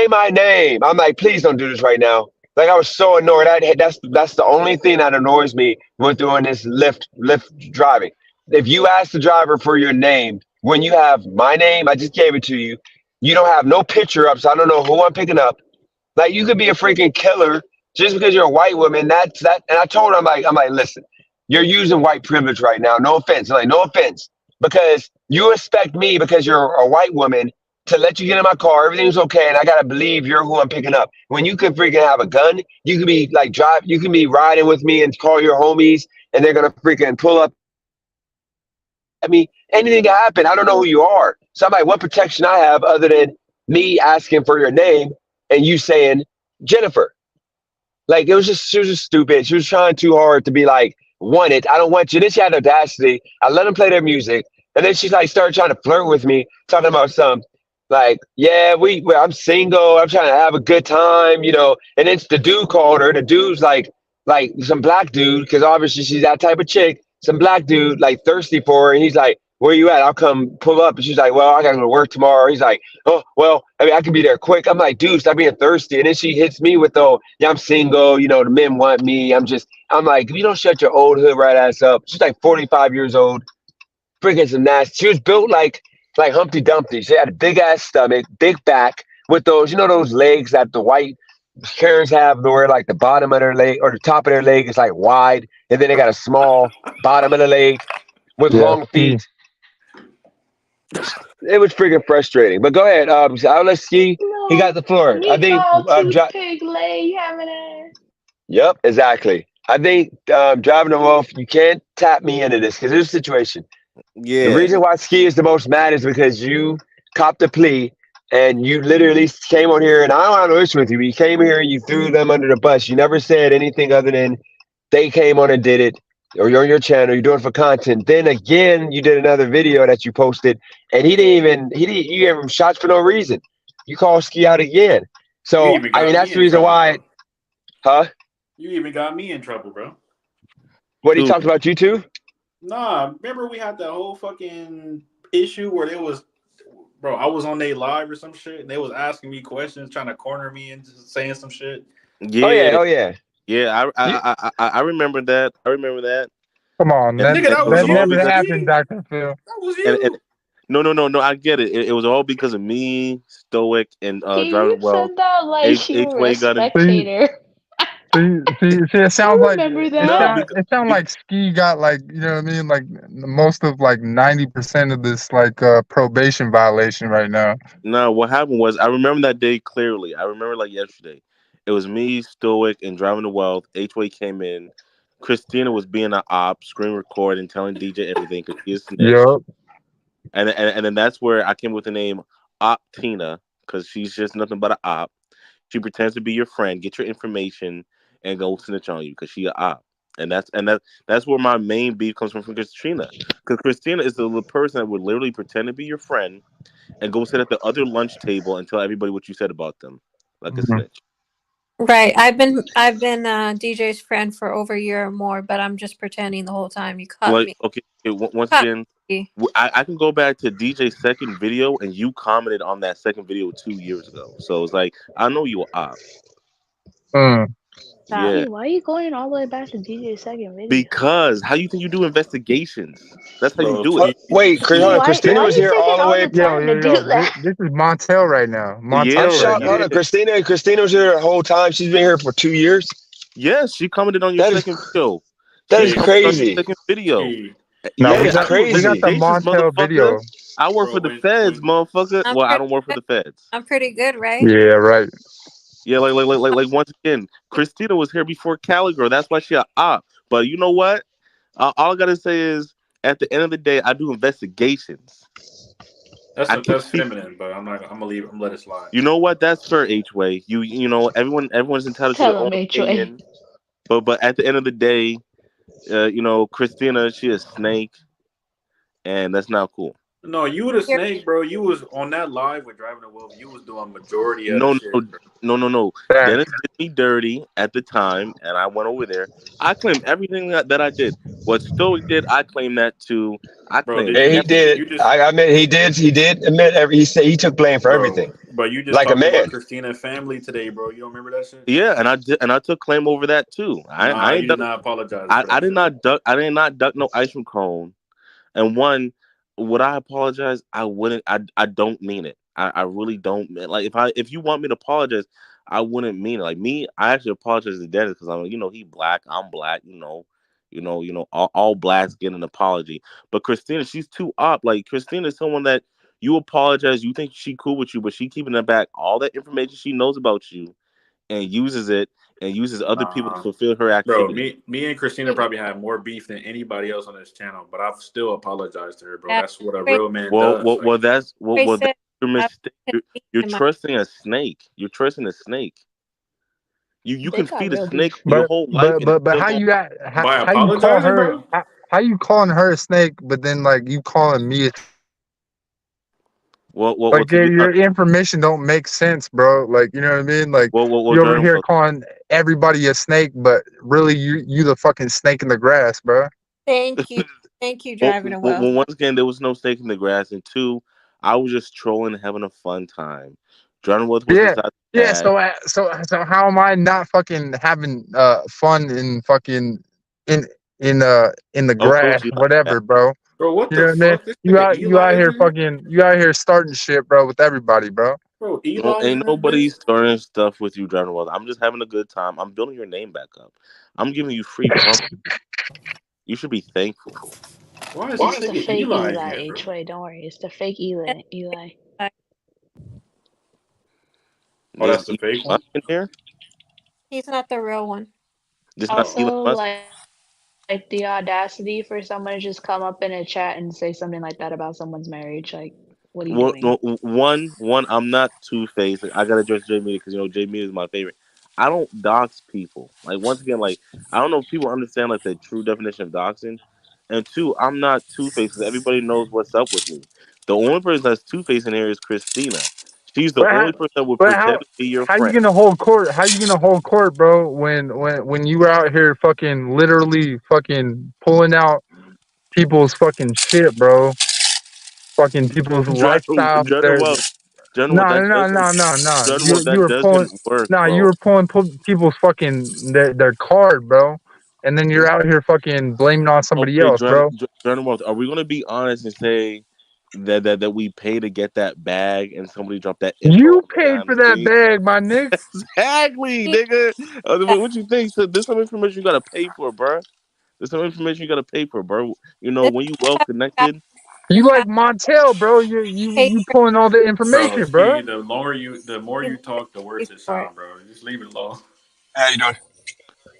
my name. I'm like, please don't do this right now. Like I was so annoyed. That's the only thing that annoys me when doing this Lyft driving. If you ask the driver for your name, when you have my name, I just gave it to you. You don't have no picture up, so I don't know who I'm picking up. Like you could be a freaking killer just because you're a white woman. That's that. And I told her, I'm like, listen, you're using white privilege right now. No offense. I'm like, no offense, because you expect me, because you're a white woman, to let you get in my car, everything's okay, and I gotta believe you're who I'm picking up. When you could freaking have a gun, you could be like you can be riding with me and call your homies, and they're gonna freaking pull up at me. Anything can happen. I don't know who you are. So I'm like, what protection I have other than me asking for your name and you saying Jennifer? Like she was just stupid. She was trying too hard to be like, want it. I don't want you. Then she had the audacity. I let them play their music, and then she's like started trying to flirt with me, talking about some. Like, yeah, I'm single. I'm trying to have a good time, you know. And then the dude called her. The dude's like some black dude, because obviously she's that type of chick. Some black dude, like, thirsty for her. And he's like, where you at? I'll come pull up. And she's like, well, I got to go to work tomorrow. He's like, oh, well, I mean, I can be there quick. I'm like, dude, stop being thirsty. And then she hits me with, yeah, I'm single. You know, the men want me. I'm like, if you don't shut your old hood right ass up. She's like 45 years old. Freaking some nasty. She was built like Humpty Dumpty. She had a big ass stomach, big back, with those, those legs that the white Karens have, where like the bottom of their leg or the top of their leg is like wide, and then they got a small bottom of the leg with long feet. It was freaking frustrating. But go ahead, I'll let Ski. He got the floor. I think pig leg having it. Yep, exactly. I think driving the wolf, you can't tap me into this because there's a situation. The Yeah. reason why Ski is the most mad is because you copped a plea and you literally came on here, and I don't have no issue with you. But you came here and you threw them under the bus. You never said anything other than they came on and did it, or you're on your channel, you're doing it for content. Then again, you did another video that you posted, and you gave him shots for no reason. You called Ski out again. You So even I got mean, me that's the in reason trouble, why, bro. huh? You even got me in trouble, bro. What he talked about you too? Nah, remember we had that whole fucking issue where I was on their live or some shit, and they was asking me questions, trying to corner me and just saying some shit. Yeah. Oh yeah. Yeah, I remember that. I remember that. Come on, And, Nigga, that it was was that you. all never because happened, Dr. Phil. That was and you. no, I get it. It was all because of me, Stoic, and You driving well. said that like you were a H-Way got in. See, spectator. it sounds I like remember it that. sound it sound like Ski got like, you know what I mean, like most of like 90% of this like probation violation right now. No, what happened was I remember that day clearly. I remember like yesterday. It was me, Stoic, and driving the wealth. H-Way came in. Christina was being an op, screen recording, telling DJ everything because she is snitch. Yup. And then that's where I came with the name Op Tina because she's just nothing but an op. She pretends to be your friend, get your information, and go snitch on you because she a op. And that's where my main beef comes from Christina. Because Christina is the little person that would literally pretend to be your friend and go sit at the other lunch table and tell everybody what you said about them, like a snitch. Right. I've been DJ's friend for over a year or more, but I'm just pretending the whole time. You caught Like, me. okay, once Caught again, me. I can go back to DJ's second video, and you commented on that second video 2 years ago. So it's like I know you a op. Stop. Yeah, Why are you going all the way back to DJ's second video? because how you think you do investigations? That's how you Bro, do it. Wait, Ski, hold on. why Christina are was you here taking all the all way. the time to do that? This is Montel right now. Yeah, I'm Montel right shocked. now. Hold on, Christina was here the whole time. She's been here for 2 years. Yes, she commented on your That is second video. that She is commented on your crazy. second video. Now That Yeah, is I do we got the crazy. investigations, Montel motherfucker. video. I work Bro, for the feds, motherfucker. I'm Well, I pretty don't work for good. the feds. I'm pretty good, right? Yeah, right. Yeah, like once again, Christina was here before Cali Girl. That's why she a op. But you know what? All I gotta say is, at the end of the day, I do investigations. that's feminine, but I'm gonna let it slide. You know what? That's fair, H-Way. You know, everyone's entitled to their Tell own him, H-Way. opinion. But at the end of the day, you know, Christina, she a snake, and that's not cool. No, you were the You're snake, bro. You was on that live with Driving the Wolf. You was doing majority of the No, shit, bro. no. That, Dennis did me dirty at the time, and I went over there. I claim everything that I did. What Stoic did, I claim that too. I Bro, claim did And he you did. you just I admit he did. He did admit every. He said he took blame for everything, but you just like a talked about man. Christina family today, bro. You don't remember that shit? Yeah, and I did, and I took claim over that too. I Nah, ain't you did duck, not apologize for that I did shit. not duck. I did not duck no ice cream cone. And one, would I apologize? I wouldn't. I don't mean it. I really don't mean, like, if you want me to apologize, I wouldn't mean it. Like me, I actually apologize to Dennis because I'm, he black, I'm black. All blacks get an apology. But Christina, she's too up. Like Christina is someone that you apologize, you think she cool with you, but she keeping in back all that information she knows about you and uses it and uses other people to Nah, fulfill her bro. activity. Me and Christina probably have more beef than anybody else on this channel, but I've still apologized to her, bro. yeah, That's what a Trey, real man Well, does. Like, that's Trey that's said your I mistake. You're in my trusting a snake. You're trusting a snake. You They can got feed a real snake beef. your but whole life but and it but but still how won't. you got by how you call apologizing, her bro. how you calling her a snake, but then like you calling me a, Well, like to be your honest, information don't make sense, bro. Like, you know what I mean? Like well, you over Jordan. here Well, calling everybody a snake, but really you the fucking snake in the grass, bro. Thank you. Thank you, driving a well. once again, there was no snake in the grass, and two, I was just trolling, and having a fun time. Jordan was Yeah, inside the yeah. bag. So how am I not fucking having fun in fucking in in the Of course, grass, you like. whatever, bro? Bro, what You the know what I mean? fuck? This nigga You Eli out is here in here? fucking you out here starting shit, bro, with everybody, bro. Bro, No, Eli is ain't in this nobody bitch? starting stuff with you, Jordan. Was. I'm just having a good time. I'm building your name back up. I'm giving you free pump. You should be thankful. Why is It's this the nigga fake Eli in Eli, here, bro? H-Way. Don't worry. It's the fake Eli. Oh, There's that's the fake Elon one? in here. He's not the real one. Just not Elon Also, Musk. like the audacity for someone to just come up in a chat and say something like that about someone's marriage. Like, what are you Well, doing? one. I'm not Two Face. I gotta address Jay Media because Jay Media is my favorite. I don't dox people. Like once again, like I don't know if people understand like the true definition of doxing. And two, I'm not Two Face because everybody knows what's up with me. The only person that's Two Face in here is Christina. She's the But only person that would but pretend to be your how you friend. gonna hold court? How you gonna hold court, bro? When you were out here fucking literally fucking pulling out people's fucking shit, bro. Fucking people's lifestyle. Their General, no that no doesn't. no no no. General, You that were pulling. doesn't work, No, you bro. were pulling people's fucking their card, bro. And then you're out here fucking blaming on somebody Okay, else, bro. General, are we gonna be honest and say that we pay to get that bag and somebody dropped that You info paid behind for the that scenes? bag, my nigga. Exactly, nigga. What you think? So there's some information you gotta pay for, bro. There's some information you gotta pay for, bro. You know, This when you is well how you connected. You like have Montel, bro. paid You for pulling all the Bro, information, bro. Ski, the more you talk, the worse it for it. sound, bro. Just leave it alone. How you doing?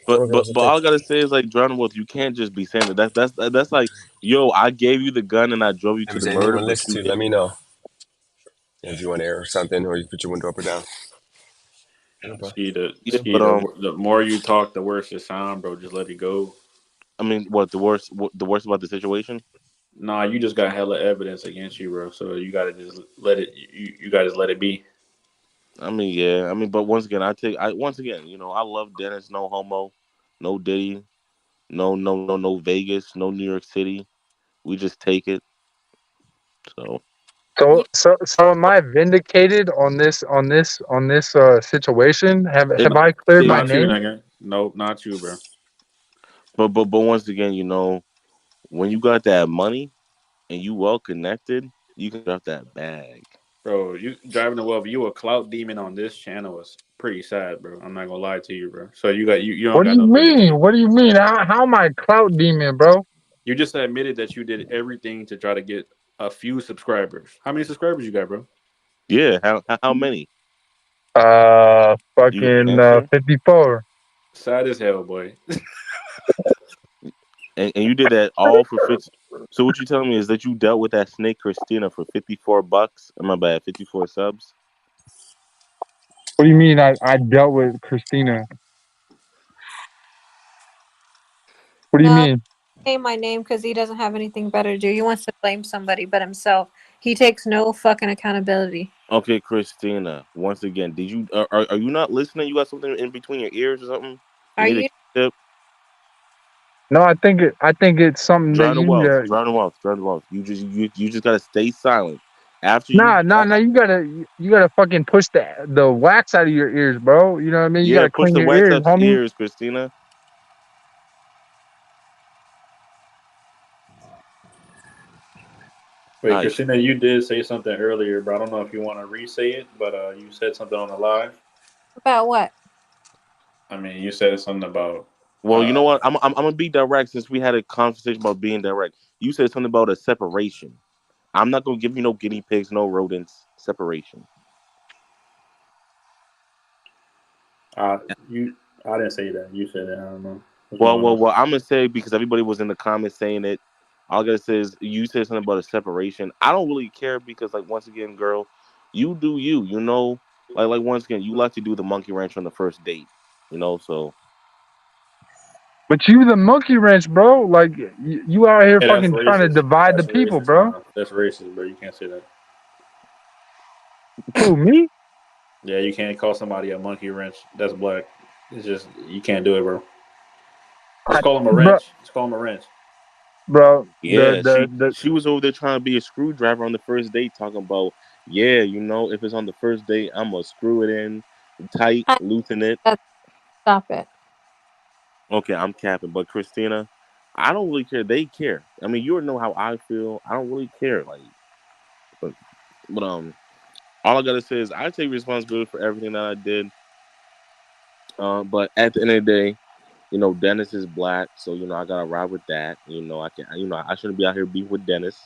But all I gotta say is like John Wolf, you can't just be saying that. That's like, yo, I gave you the gun and I drove you If to there's the anything you murder, want to but listen you to, let didn't. me know. If you want to air or something, or you put your window up or down. No problem. Yeah, Ski, but the more you talk, the worse it sound, bro. Just let it go. I mean, what the worst? What, the worst about the situation? Nah, you just got hella evidence against you, bro. So you gotta just let it. You gotta just let it be. I mean, yeah. I mean, but once again, once again, I love Dennis. No homo, no Diddy, no Vegas, no New York City. We just take it. So Yeah, So am I vindicated on this situation? Have it, I cleared my it, Not you, name? nigga. Nope, not you, bro. but once again, when you got that money and you well connected, you can drop that bag. Bro, you driving the well. You a clout demon on this channel is pretty sad, bro. I'm not gonna lie to you, bro. So you don't What do got you no business. mean? What do you mean? How am I a clout demon, bro? You just admitted that you did everything to try to get a few subscribers. How many subscribers you got, bro? Yeah. How many? You got an Fucking answer? 54. Sad as hell, boy. And you did that all for 50. So what you telling me is that you dealt with that snake Christina for $54? Am I bad? 54 subs. What do you mean? I dealt with Christina. What do you no, mean? say my name because he doesn't have anything better to do. He wants to blame somebody but himself. He takes no fucking accountability. Okay, Christina. Once again, did you are you not listening? You got something in between your ears or something? You Are need a you? tip. No, I think it's something that Drown the you need wealth. to. Drown the wealth. Drown the wealth. You just gotta stay silent. After you Nah, nah, nah. You gotta fucking push the wax out of your ears, bro. You know what I mean? You yeah, gotta push clean the your wax ears, out your homie. ears, Christina. Wait, All right. Christina, you did say something earlier, but I don't know if you want to re-say it. But you said something on the live. About what? I mean, you said something about. Well, you know what? I'm gonna be direct since we had a conversation about being direct. You said something about a separation. I'm not gonna give you no guinea pigs, no rodents. Separation. Uh, you, I didn't say that. You said it. I don't know what's Well, going well, on. well. I'm gonna say because everybody was in the comments saying it. All I gotta say is you said something about a separation. I don't really care because, like, once again, girl, you do you. Like once again, you like to do the monkey wrench on the first date. So But you the monkey wrench, bro. Like you out here Hey, that's fucking trying to racist. divide the That's people, racist, bro. man. That's racist, bro. You can't say that. Who me? Yeah, you can't call somebody a monkey wrench. That's black. It's just you can't do it, bro. Just call him a Bro, wrench. Just call him a wrench. bro. The yeah, the she the she was over there trying to be a screwdriver on the first date, talking about if it's on the first date, I'm gonna screw it in tight, I, loosen it. stop it. Okay, I'm capping, but Christina, I don't really care. They care. I mean, you already know how I feel. I don't really care. Like, but, but all I gotta say is I take responsibility for everything that I did. But at the end of the day, Dennis is black, so I gotta ride with that. I can. I shouldn't be out here beef with Dennis.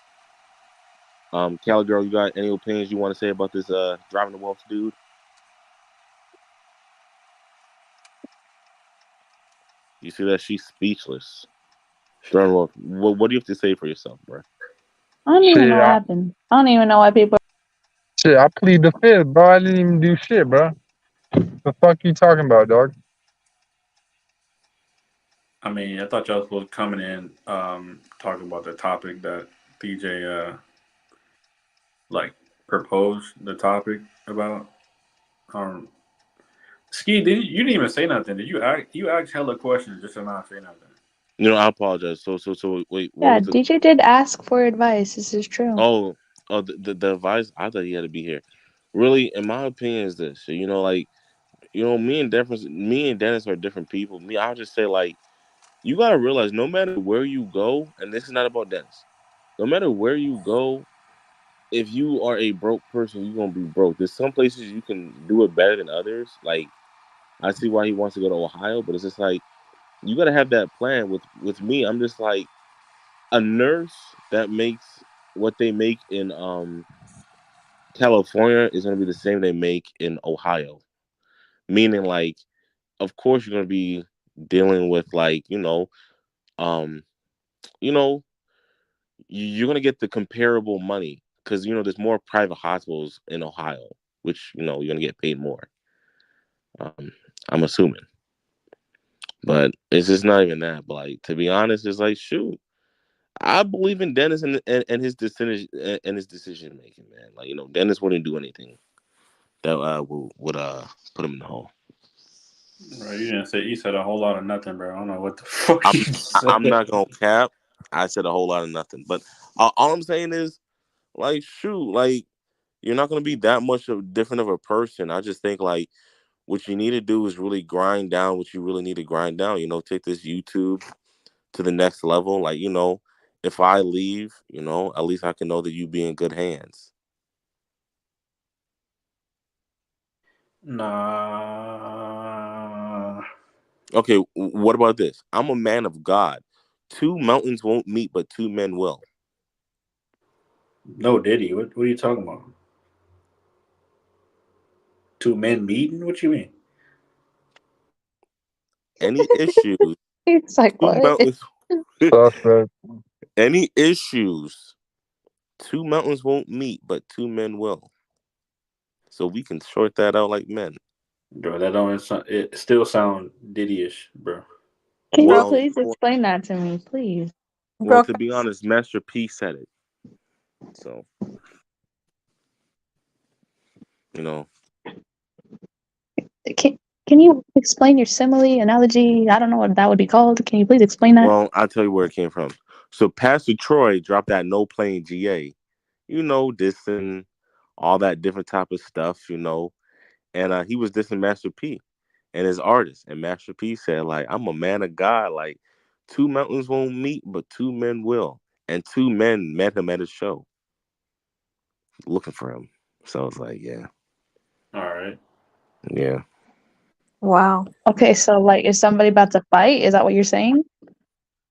Cali girl, you got any opinions you want to say about this driving the Wolf dude? You see that? She's speechless. What do you have to say for yourself, bro? I don't even know what happened. I don't even know why people. Shit, I plead the fifth, bro. I didn't even do shit, bro. The fuck you talking about, dog? I mean, I thought y'all was coming in talking about the topic that DJ like proposed the topic about. Ski, you didn't even say nothing. Did you ask hella questions just to not say nothing? I apologize. So wait. What Yeah, was DJ did ask for advice. This is true. Oh, the advice. I thought he had to be here. Really, in my opinion, is this. Like, me and Dennis are different people. I'll just say, like, you gotta realize, no matter where you go, and this is not about Dennis. No matter where you go, if you are a broke person, you're gonna be broke. There's some places you can do it better than others. Like, I see why he wants to go to Ohio, but it's just like, you gotta have that plan. With me, I'm just like, a nurse that makes what they make in California is gonna be the same they make in Ohio. Meaning, like, of course you're gonna be dealing with, like, you're gonna get the comparable money because there's more private hospitals in Ohio, which you're gonna get paid more. I'm assuming, but it's just not even that. But, like, to be honest, it's like, shoot, I believe in Dennis and his decision making, man. Like, Dennis wouldn't do anything that would put him in the hole. Bro, you said a whole lot of nothing, bro. I don't know what the fuck you said. I'm not gonna cap. I said a whole lot of nothing, but all I'm saying is, like, shoot, like, you're not gonna be that much different of a person. I just think, like, what you need to do is really grind down what you really need to grind down. Take this YouTube to the next level. Like, if I leave, at least I can know that you be in good hands. Nah. Okay, what about this? I'm a man of God. 2 mountains won't meet, but 2 men will. No, Diddy. What are you talking about? 2 men meeting? What you mean? Any issues? It's like, 2 what? mountains. Suspect. Any issues? 2 mountains won't meet, but 2 men will. So we can short that out like men. Bro, that don't sound. It still sound Diddy-ish, bro. Can you please explain that to me, please? Well, to be honest, Master P said it. So, Can you explain your simile, analogy? I don't know what that would be called. Can you please explain that? Well, I'll tell you where it came from. So Pastor Troy dropped that No Playing GA. Dissing all that different type of stuff, and he was dissing Master P and his artist. And Master P said, like, I'm a man of God. Like, 2 mountains won't meet, but 2 men will. And 2 men met him at his show looking for him. So it's like, yeah. All right. Yeah. Wow. Okay, so, like, is somebody about to fight? Is that what you're saying?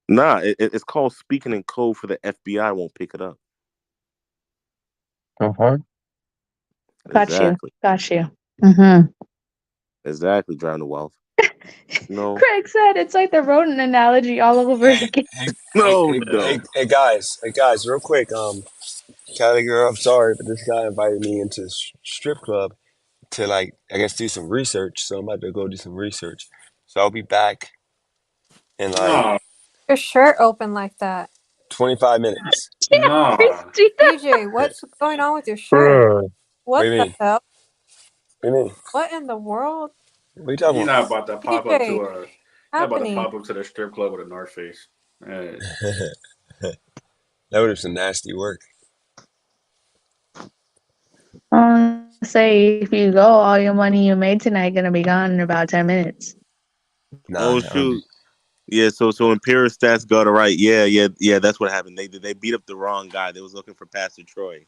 Nah, it's called speaking in code for the FBI won't pick it up. Uh-huh. Exactly. Got you. Mm-hmm. Exactly, Drown the Wealth. No. Craig said it's like the rodent analogy all over again. Hey guys, real quick. Cali girl, I'm sorry, but this guy invited me into the strip club to, like, I guess, do some research. So I'm about to go do some research. So I'll be back in, like, Your shirt open like that. 25 minutes. Nah. DJ, what's going on with your shirt? What the hell? What do you mean? What in the world? What are you talking You're about? not about to pop up to the strip club with a North Face. That would have some nasty work. Say if you go, all your money you made tonight gonna be gone in about 10 minutes. Oh shoot. Yeah, so Imperial Stats got it right. Yeah, that's what happened. They beat up the wrong guy. They was looking for Pastor Troy.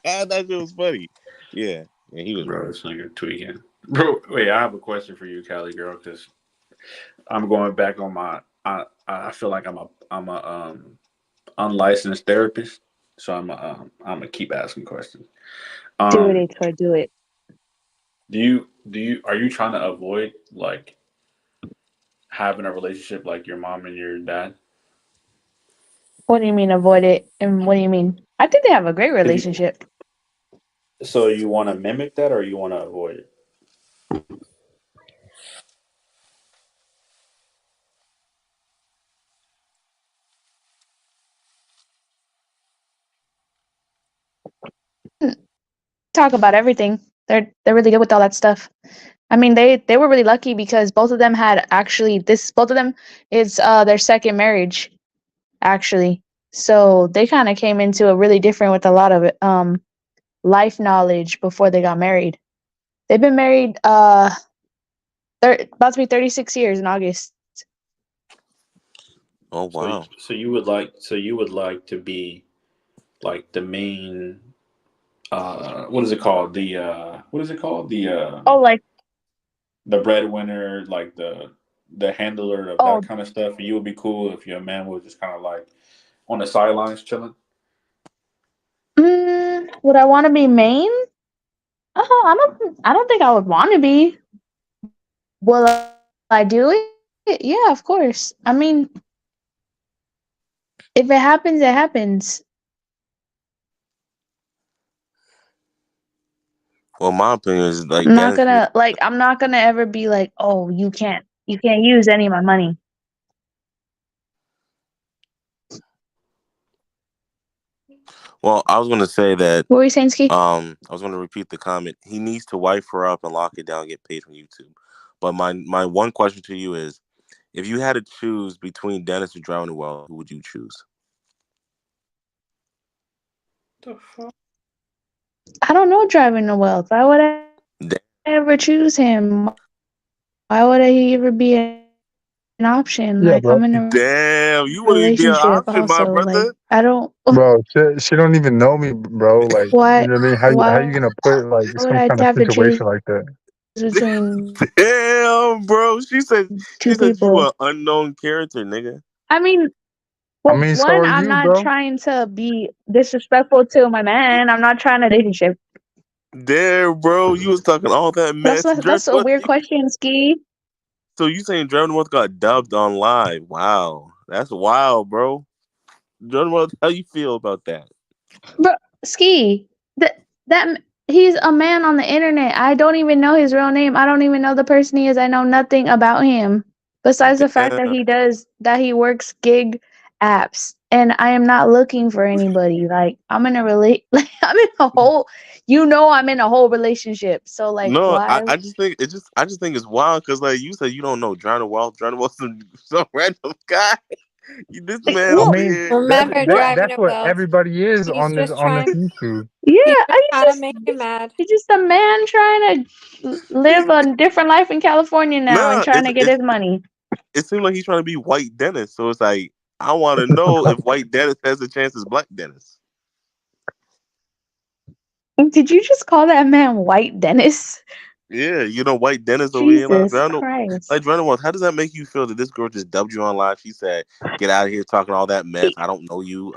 That shit was funny. Yeah, he was bro. This nigga tweaking. Bro, wait, I have a question for you, Cali girl, because I'm going back on my. I feel like I'm a unlicensed therapist, so I'm gonna keep asking questions. Do it, Troy. Do it. Are you trying to avoid, like, having a relationship like your mom and your dad? What do you mean avoid it? And what do you mean? I think they have a great relationship. So you want to mimic that, or you want to avoid it? Talk about everything. They're really good with all that stuff. I mean, they were really lucky because both of them had actually both of them is their second marriage, actually. So they kind of came into it really different with a lot of life knowledge before they got married. They've been married they're about to be 36 years in August. Oh wow! So you would like to be like the main. What is it called? What is it called? Like the breadwinner, like the handler of that kind of stuff. And you would be cool if your man was just kind of like on the sidelines chilling. Would I want to be main? I don't think I would want to be. Will I do it? Yeah, of course. I mean, if it happens, it happens. Well, my opinion is like I'm not gonna ever be like, oh, you can't use any of my money. Well, I was going to say that. What were you saying, Ski? I was going to repeat the comment. He needs to wife her up and lock it down and get paid from YouTube. But my one question to you is, if you had to choose between Dennis or Drowning Well, who would you choose? The fuck? I don't know Driving the Well. Why would I ever choose him? Why would he ever be an option? Yeah, like bro. I'm in a Damn, you wouldn't be an option, also. my brother. Like, I don't. Bro, she don't even know me, bro. Like, Why? you know what I mean? How you gonna put like some kind of situation like that? Between damn, bro. She said two you people. an unknown character, nigga. I mean, I mean, so one, are I'm you, not bro. trying to be disrespectful to my man. I'm not trying to relationship. Damn, bro, you was talking all that mess. That's a weird question, Ski. So you saying Drowning Well got dubbed on live? Wow, that's wild, bro. Drowning Well, how you feel about that? Bro, Ski, that he's a man on the internet. I don't even know his real name. I don't even know the person he is. I know nothing about him besides the fact that he works gig apps. And I am not looking for anybody. Like I'm in a I'm in a whole. I'm in a whole relationship. So like, no, why? I just think it's wild because like you said you don't know Drowning Well. Drowning Well some random guy. This man over here. Remember that's what everybody is on this YouTube. Yeah, make you mad. He's just a man trying to live a different life in California now and trying to get his money. It seems like he's trying to be White Dennis. So it's like I want to know if White Dennis has a chance as Black Dennis. Did you just call that man White Dennis? Yeah, White Dennis over here. Jesus Christ. Like, Drowning Well, how does that make you feel that this girl just dubbed you on live? She said, "Get out of here talking all that mess. I don't know you."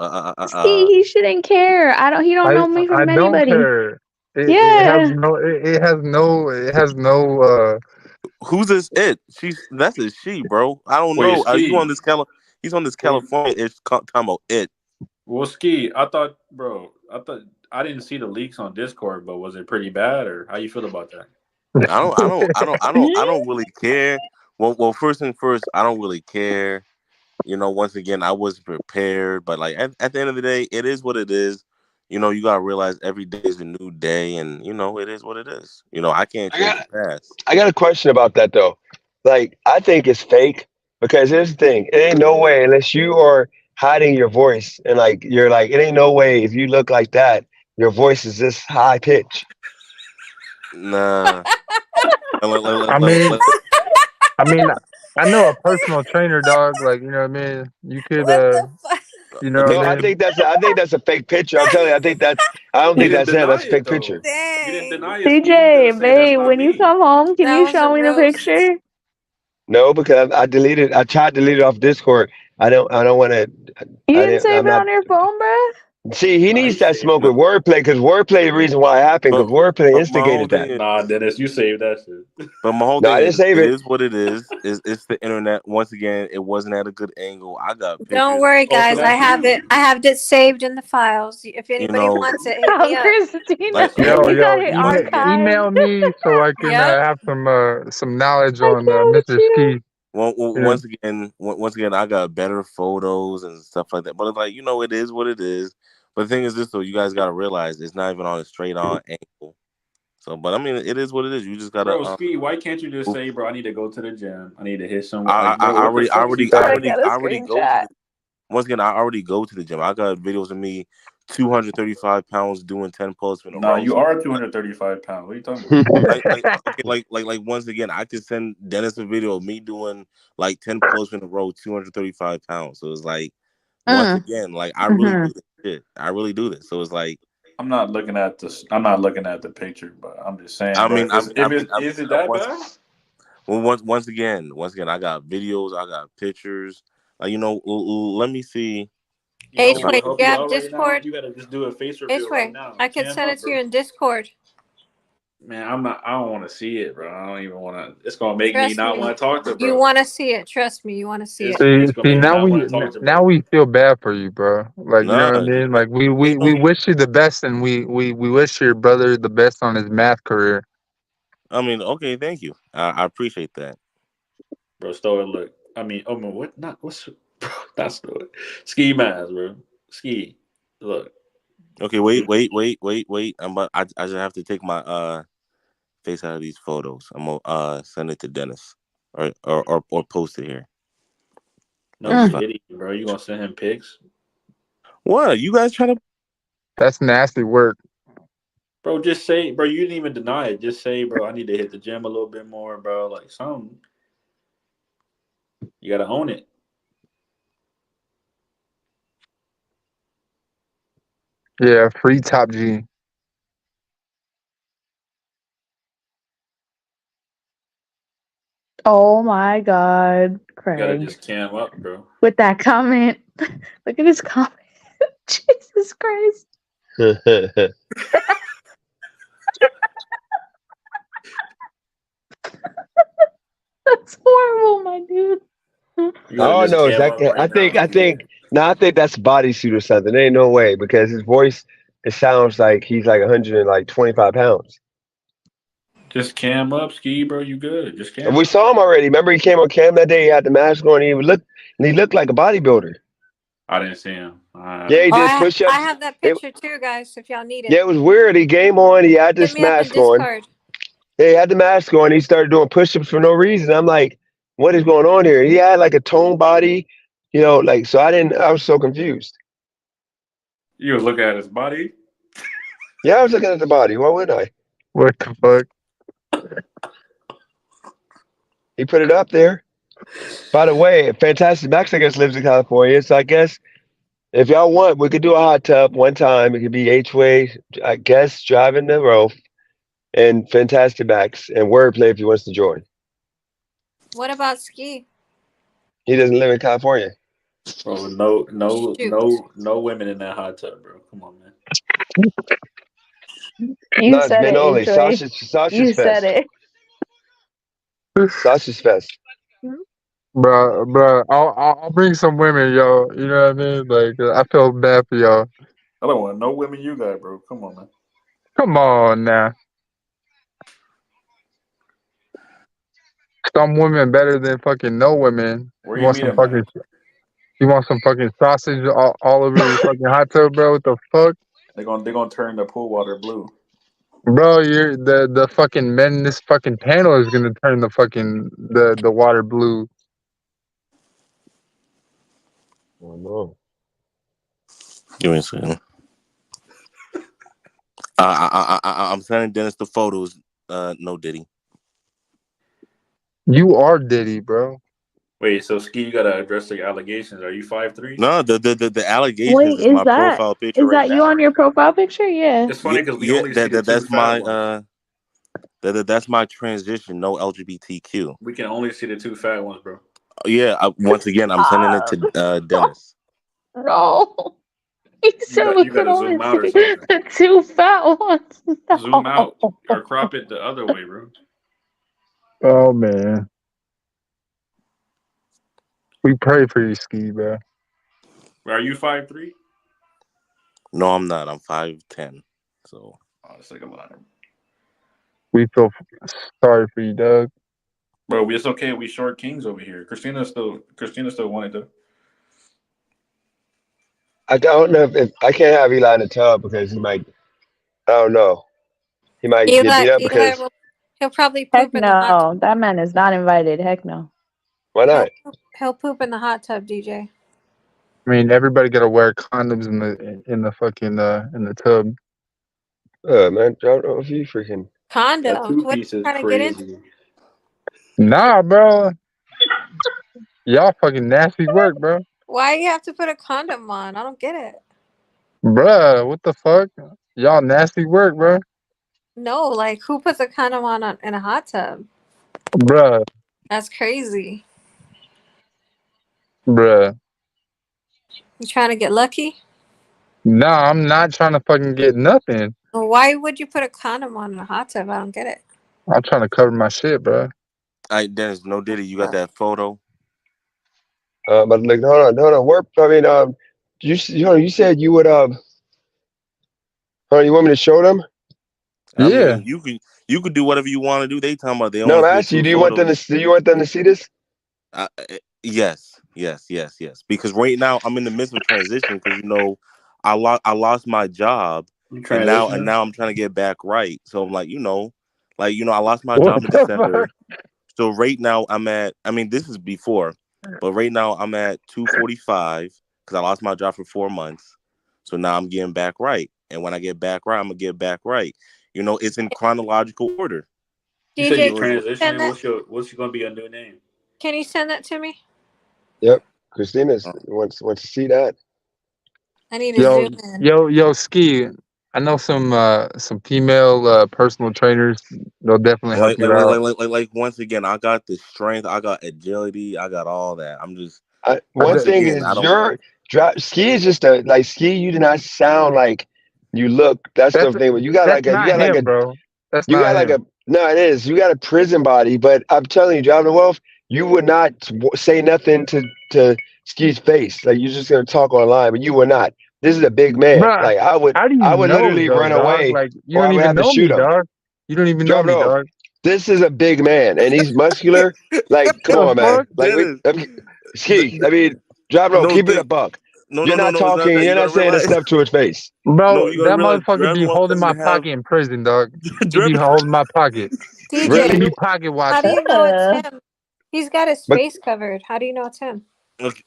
He shouldn't care. He don't know me from anybody. Don't care. It has no. Who's this? That's a she, bro. I don't know. Are you on this He's on this California-ish talking about it. Well, Ski, I thought I didn't see the leaks on Discord, but was it pretty bad, or how you feel about that? I don't really care. Well, first thing first, I don't really care. Once again, I was prepared, but like at the end of the day, it is what it is. You gotta realize every day is a new day, and it is what it is. I can't change the past. I got a question about that though. Like, I think it's fake because here's the thing: it ain't no way unless you are hiding your voice and like you're like, it ain't no way if you look like that, your voice is this high pitch. Nah. I mean, I know a personal trainer, dog. Like, you know what I mean? You could, I think that's a fake picture. I'm telling you, I don't think that's him. That's a fake picture. You didn't deny it. CJ, babe, when you come home, can you show me the picture? No, because I tried to delete it off Discord. I don't want to. You didn't save it on your phone, bruh? See, he needs that smoke with wordplay because wordplay the reason why it happened because wordplay instigated that. Nah, Dennis, you saved that shit. But my whole No, I thing didn't save it it. is what it is. It's the internet. Once again, it wasn't at a good angle. I got pictures. Don't worry, guys. I have it. I have it saved in the files. If anybody wants it, hit me up. Christina, Yo, you got it archived. email me so I can have some knowledge on Mr. Ski. Well, once again, I got better photos and stuff like that. But it's like, it is what it is. But the thing is this, though, you guys got to realize it's not even on a straight on angle. So, but I mean, it is what it is. You just gotta. Bro, Ski, why can't you just say, bro, I need to go to the gym. I need to hit some. I already go. Once again, I already go to the gym. I got videos of me 235 pounds doing 10 pull-ups in a row. No, you are 235 pounds. What are you talking about? like once again, I could send Dennis a video of me doing like 10 pull-ups in a row, 235 pounds. So it's like, once again, like I really do this shit. I really do this. So it's like, I'm not looking at this. I'm not looking at the picture, but I'm just saying. I mean, is it that bad? Well, once again, I got videos, I got pictures. Let me see. H-Way, do you have Discord? You gotta just do a face reveal right now. I can send it to you in Discord. Man, I don't want to see it, bro. I don't even want to. It's gonna make me not want to talk to bro. You want to see it? Trust me, you want to see it. See, now we feel bad for you, bro. Like, you know what I mean? Like, we wish you the best, and we wish your brother the best on his math career. I mean, okay, thank you. I appreciate that, bro. Stoic, look. I mean, what? Not what's bro? That's Stoic. Ski mask, bro. Ski. Look. Okay, wait. I just have to take my face out of these photos. I'm gonna send it to Dennis or post it here. No kidding, bro. You gonna send him pics? What? You guys trying to? That's nasty work, bro. Just say, bro. You didn't even deny it. Just say, bro. I need to hit the gym a little bit more, bro. Like something. You gotta own it. Yeah, free Top G. Oh my God, Craig. You gotta just cam up, bro. With that comment. Look at his comment. Jesus Christ. That's horrible, my dude. Oh no, I think that's bodysuit or something. There ain't no way because his voice, it sounds like he's like 125 pounds. Just cam up, Ski, bro. You good? Just cam. And we saw him already. Remember, he came on cam that day. He had the mask on. He looked like a bodybuilder. I didn't see him. Yeah, he did push-ups. I have that picture too, guys. If y'all need it. Yeah, it was weird. He came on. He had this mask on. Yeah, he had the mask on. He started doing push-ups for no reason. I'm like, what is going on here? He had like a toned body, so I was so confused. You was looking at his body? Yeah, I was looking at the body. Why wouldn't I? What the fuck? He put it up there. By the way, Fantastic Max, I guess, lives in California. So I guess if y'all want, we could do a hot tub one time. It could be H-Way, I guess, driving the rope, and Fantastic Max, and Wordplay if he wants to join. What about Ski? He doesn't live in California. Bro, no women in that hot tub, bro. Come on, man. You said it. Only. Sausage you Fest. Said it. Sausage Fest. Bro, I'll bring some women, yo. You know what I mean? Like, I feel bad for y'all. I don't want no women you got, bro. Come on, man. Come on now. Some women better than fucking no women. Where you want some fucking sausage all over your fucking hot tub, bro? What the fuck? They're gonna turn the pool water blue. Bro, you're the fucking men in this fucking panel is gonna turn the fucking the water blue. Oh no. Give me a second. I'm sending Dennis the photos. No Diddy. You are Diddy, bro. Wait, so Ski, you gotta address the allegations. Are you 5'3"? No, the allegations Wait, is my profile picture. Is that you on your profile picture? Yeah. It's funny because we only see the that's two my fat ones. that's my transition. No LGBTQ. We can only see the two fat ones, bro. Yeah. Once again, I'm sending it to Dennis. No. He said, you look gotta at zoom all out or the something. two fat ones. Zoom out or crop it the other way, bro. Oh man, we pray for you, Ski, bro. Are you 5'3"? No, I'm not. I'm 5'10". So. Oh, it's like a lot. We feel sorry for you, Doug. Bro, it's okay. We short kings over here. Christina still wanted to. I don't know if I can't have Eli in the tub because he might. I don't know. He might get beat up because. He'll probably Heck poop in the hot tub. no, that man is not invited. Heck no. Why not? He'll poop in the hot tub, DJ. I mean, everybody gotta wear condoms in the fucking in the tub. Man, I don't know if you freaking. Condoms. What are you trying to get into? Nah, bro. Y'all fucking nasty work, bro. Why you have to put a condom on? I don't get it. Bruh, what the fuck? Y'all nasty work, bro. No, like who puts a condom on in a hot tub? Bruh. That's crazy. Bruh. You trying to get lucky? Nah, I'm not trying to fucking get nothing. Well, why would you put a condom on in a hot tub? I don't get it. I'm trying to cover my shit, bro. All right, Dennis, no Diddy, you got that photo? But like, hold on. Work. I mean, you said you would. You want me to show them? I mean, you could do whatever you want to do. They talking about they. No, I'm asking you. Do you want them to see this? Yes. Because right now I'm in the midst of transition because I lost my job and now I'm trying to get back right. So I'm like, I lost my job in December. So right now this is before, but right now I'm at 245 because I lost my job for 4 months. So now I'm getting back right. And when I get back right, I'm gonna get back right. It's in chronological order. You said you transitioning. What's going to be your new name? Can you send that to me? Yep. Christina wants to see that. I need to zoom in. Yo, Ski. I know some female personal trainers. They'll definitely help you out. Like once again, I got the strength, I got agility, I got all that. I'm just one thing is your Ski is just Ski. You do not sound like you look. That's the thing. You got bro. No, it is. You got a prison body, but I'm telling you, Driving the Wealth, you would not say nothing to Ski's face. Like you're just gonna talk online, but you would not. This is a big man. Bruh, like I would literally run away. Like you don't even know me, dog. You don't even know me, dog. This is a big man, and he's muscular. Like, come on, man. Like, Ski. I mean, Driving keep it a buck. You're not talking. You're not saying a step to his face, bro. That motherfucker be holding my pocket in prison, dog. He be holding my pocket. DJ, he be pocket watching. How do you know it's him? He's got his face covered. How do you know it's him?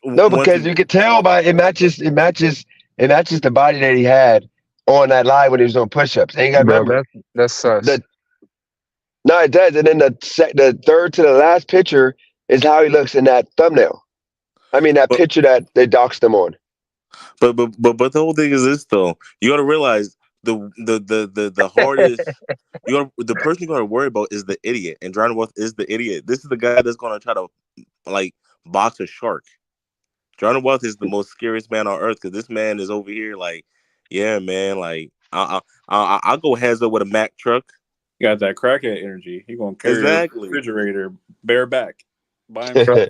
No, because you could tell by it matches the body that he had on that live when he was doing push-ups. And you got to remember that's sus. No, it does. And then the third to the last picture is how he looks in that thumbnail. I mean that picture that they doxed him on. But the whole thing is this though. You got to realize the hardest. The person you got to worry about is the idiot, and Driving the Wealth is the idiot. This is the guy that's gonna try to box a shark. Driving the Wealth is the most scariest man on earth because this man is over here yeah, man. I'll go heads up with a Mack truck. You got that crackhead energy. He gonna carry a refrigerator bareback by himself.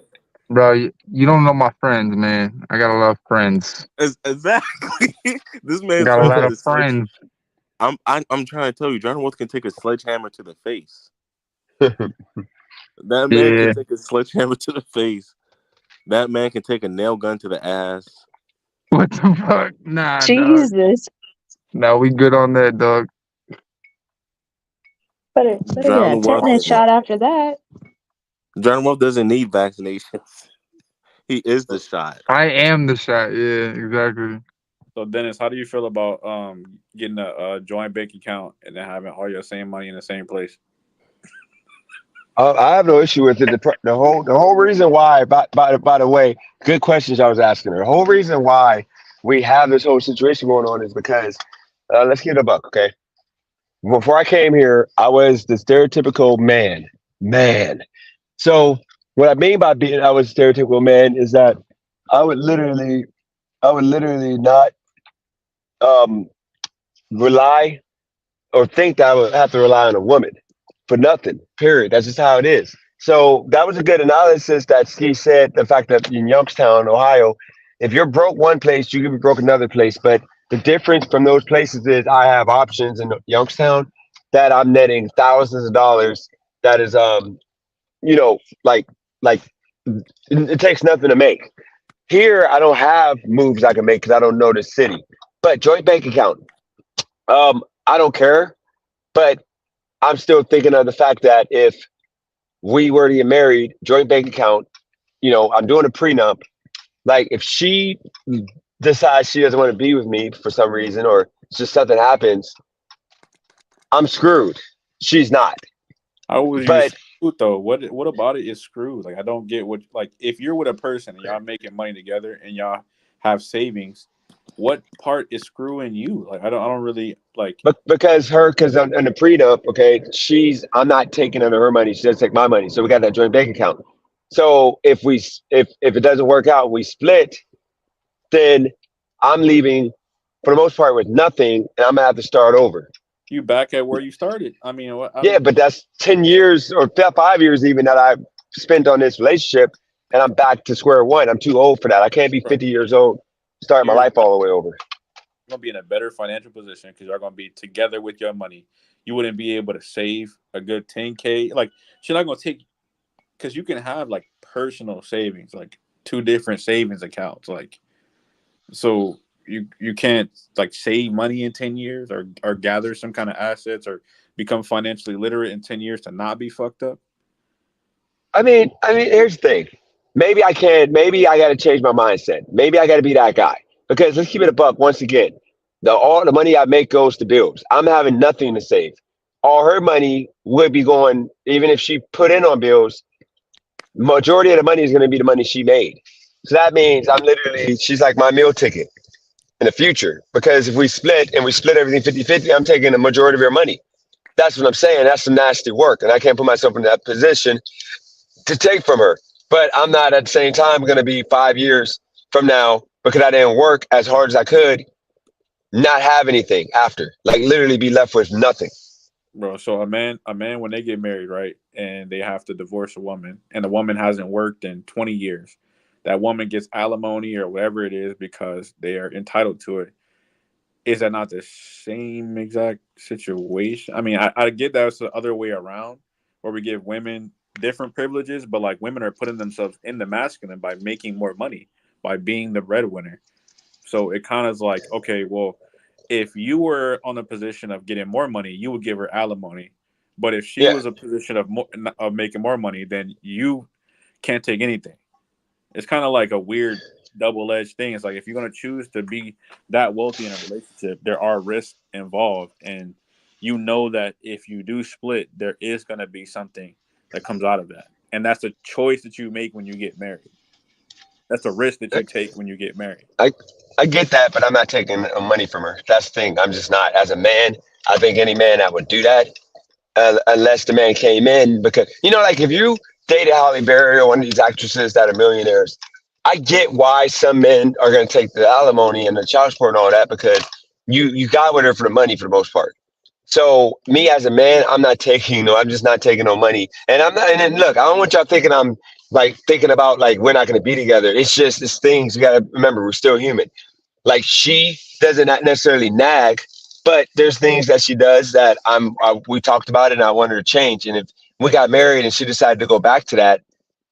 Bro, you don't know my friends, man. I got a lot of friends. Exactly. This man got a lot of friends. I'm trying to tell you, Driving the Wealth can take a sledgehammer to the face. That man can take a sledgehammer to the face. That man can take a nail gun to the ass. What the fuck? Nah, Jesus. No, we good on that, dog. Better get a tetanus shot after that. Driving the Wealth doesn't need vaccinations. He is the shot. I am the shot. Yeah, exactly. So Dennis, how do you feel about getting a joint bank account and then having all your same money in the same place? I have no issue with it. The whole reason why, by the way, good questions I was asking her. The whole reason why we have this whole situation going on is because let's get a buck, okay? Before I came here, I was the stereotypical man. So what I mean by I was a stereotypical man is that I would literally not rely or think that I would have to rely on a woman for nothing. Period. That's just how it is. So that was a good analysis that Ski said. The fact that in Youngstown, Ohio, if you're broke one place, you can be broke another place. But the difference from those places is I have options in Youngstown that I'm netting thousands of dollars. That is, like it takes nothing to make. Here, I don't have moves I can make because I don't know the city. But joint bank account, I don't care. But I'm still thinking of the fact that if we were to get married, joint bank account, I'm doing a prenup. Like if she decides she doesn't want to be with me for some reason, or just something happens, I'm screwed. She's not. How was you But screwed though? What about it is screwed? Like I don't get what, like if you're with a person and y'all making money together and y'all have savings, what part is screwing you? Like I don't really like. But because on the prenup, okay, I'm not taking under her money. She doesn't take my money, so we got that joint bank account. So if it doesn't work out, we split, then I'm leaving for the most part with nothing, and I'm gonna have to start over. You back at where you started. I mean, Yeah, but that's 10 years or 5 years even that I've spent on this relationship, and I'm back to square one. I'm too old for that. I can't be 50 years old, starting my life all the way over. You're gonna be in a better financial position because you're gonna be together with your money. You wouldn't be able to save a good 10K. Like she's not gonna take, because you can have like personal savings, like 2 different savings accounts. Like so you can't like save money in 10 years or gather some kind of assets or become financially literate in 10 years to not be fucked up. I mean, here's the thing. Maybe I can. Maybe I got to change my mindset. Maybe I got to be that guy. Because let's keep it a buck once again. All the money I make goes to bills. I'm having nothing to save. All her money would be going, even if she put in on bills, majority of the money is going to be the money she made. So that means she's like my meal ticket in the future. Because if we split everything 50-50, I'm taking the majority of her money. That's what I'm saying. That's some nasty work. And I can't put myself in that position to take from her. But I'm not at the same time going to be 5 years from now, because I didn't work as hard as I could, not have anything after, like literally be left with nothing. Bro, so a man when they get married, right, and they have to divorce a woman, and the woman hasn't worked in 20 years, that woman gets alimony or whatever it is because they are entitled to it. Is that not the same exact situation? I mean, I get that it's the other way around, where we give women different privileges, but like women are putting themselves in the masculine by making more money, by being the breadwinner. So it kind of is like, okay, well, if you were on a position of getting more money, you would give her alimony. But if she was a position of making more money, then you can't take anything. It's kind of like a weird double-edged thing. It's like if you're going to choose to be that wealthy in a relationship, there are risks involved. And you know that if you do split, there is going to be something that comes out of that. And that's a choice that you make when you get married. That's a risk that you take when you get married. I get that, but I'm not taking money from her. That's the thing. I'm just not. As a man, I think any man that would do that, unless the man came in, because, like if you dated Halle Berry or one of these actresses that are millionaires, I get why some men are going to take the alimony and the child support and all that, because you got with her for the money for the most part. So me as a man, I'm just not taking no money. And I'm not, and then look, I don't want y'all thinking I'm like thinking about like we're not going to be together. It's things you got to remember. We're still human. Like she doesn't necessarily nag, but there's things that she does that we talked about it and I want her to change. And if we got married and she decided to go back to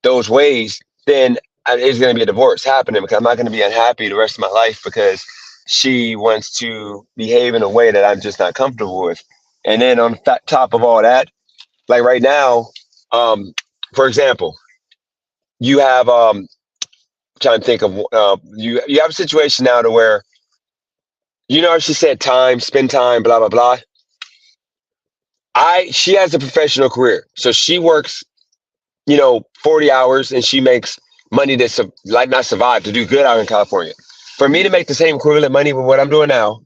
those ways, then it's going to be a divorce happening, because I'm not going to be unhappy the rest of my life because she wants to behave in a way that I'm just not comfortable with. And then on top of all that, like right now, for example, you have trying to think of you have a situation now to where she said spend time, blah blah blah. She has a professional career, so she works 40 hours and she makes money to not survive, to do good out in California. For me to make the same equivalent money with what I'm doing now,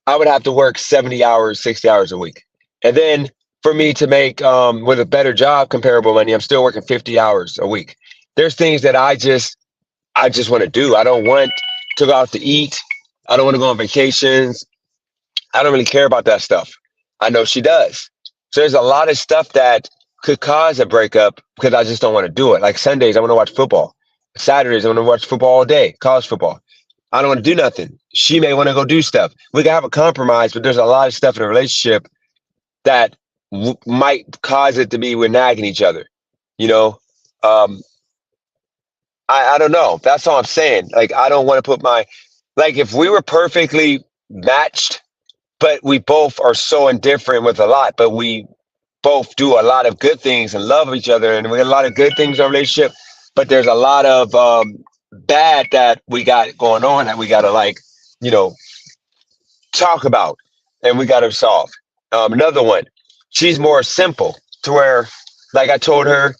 I would have to work 70 hours, 60 hours a week. And then for me to make with a better job comparable money, I'm still working 50 hours a week. There's things that I just want to do. I don't want to go out to eat I don't want to go on vacations. I don't really care about that stuff. I know she does. So there's a lot of stuff that could cause a breakup because I just don't want to do it. Like Sundays, I want to watch football. Saturdays, I want to watch football all day, college football. I don't want to do nothing. She may want to go do stuff. We can have a compromise, but there's a lot of stuff in a relationship that might cause it to be we're nagging each other. You know, I don't know. That's all I'm saying. Like, I don't want to put like, if we were perfectly matched, but we both are so indifferent with a lot, but we both do a lot of good things and love each other, and we got a lot of good things in our relationship, but there's a lot of bad that we got going on that we got to, like, you know, talk about and we got to solve. Another one, she's more simple to where, like I told her,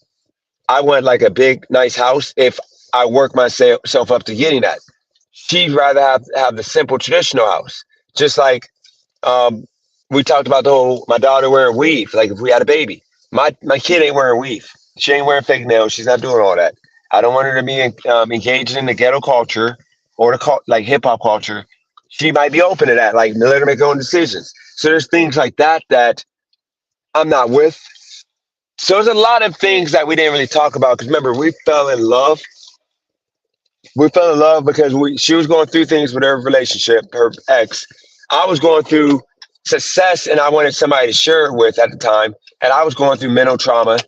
I want like a big, nice house if I work myself up to getting that. She'd rather have the simple, traditional house. Just like we talked about my daughter wearing weave. Like if we had a baby, my kid ain't wearing weave. She ain't wearing fake nails. She's not doing all that. I don't want her to be engaged in the ghetto culture or like hip hop culture. She might be open to that. Like let her make her own decisions. So there's things like that I'm not with. So there's a lot of things that we didn't really talk about because remember, we fell in love. We fell in love because she was going through things with her relationship, her ex. I was going through success and I wanted somebody to share it with at the time. And I was going through mental trauma.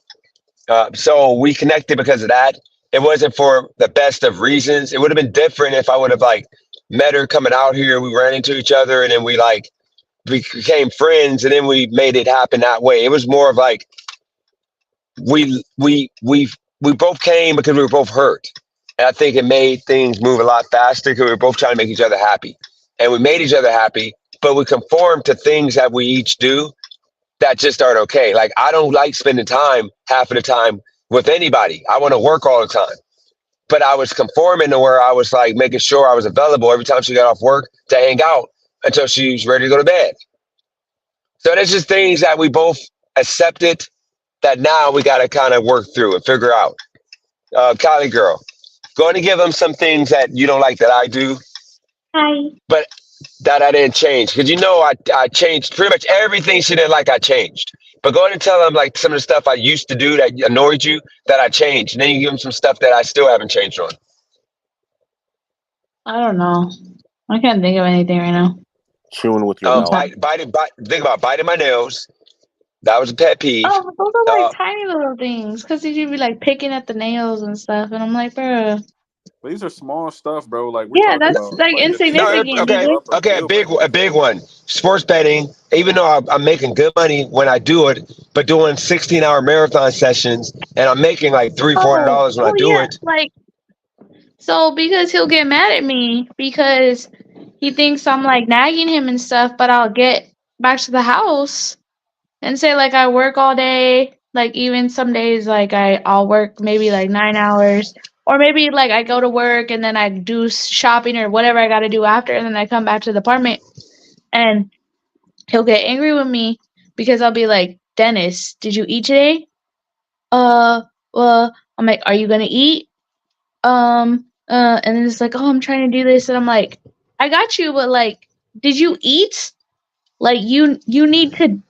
So we connected because of that. It wasn't for the best of reasons. It would have been different if I would have like met her coming out here. We ran into each other and then we became friends and then we made it happen that way. It was more of like, we both came because we were both hurt. And I think it made things move a lot faster because we were both trying to make each other happy. And we made each other happy, but we conformed to things that we each do that just aren't okay. Like, I don't like spending time half of the time with anybody. I want to work all the time. But I was conforming to where I was like making sure I was available every time she got off work to hang out until she was ready to go to bed. So there's just things that we both accepted that now we got to kind of work through and figure out. Kylie girl, going to give them some things that you don't like that I do. Hi. But that I didn't change. Because I changed pretty much everything she didn't like, I changed. But go ahead and tell them like some of the stuff I used to do that annoyed you that I changed. And then you give them some stuff that I still haven't changed on. I don't know. I can't think of anything right now. Chewing with your mouth. Think about biting my nails. That was a pet peeve. Oh, those are like tiny little things. Because you'd be like picking at the nails and stuff. And I'm like, bro. These are small stuff, bro. Like that's about, like insignificant. Okay, a big one. Sports betting. Even though I'm making good money when I do it, but doing 16-hour marathon sessions, and I'm making like $300-$400 when I do it. Like, so because he'll get mad at me because he thinks I'm like nagging him and stuff, but I'll get back to the house and say like I work all day. Like even some days like I'll work maybe like 9 hours. Or maybe like I go to work and then I do shopping or whatever I got to do after, and then I come back to the apartment and he'll get angry with me because I'll be like, Dennis, did you eat today? Well, I'm like, are you going to eat? And then it's like, oh, I'm trying to do this. And I'm like, I got you, but like, did you eat? Like you need to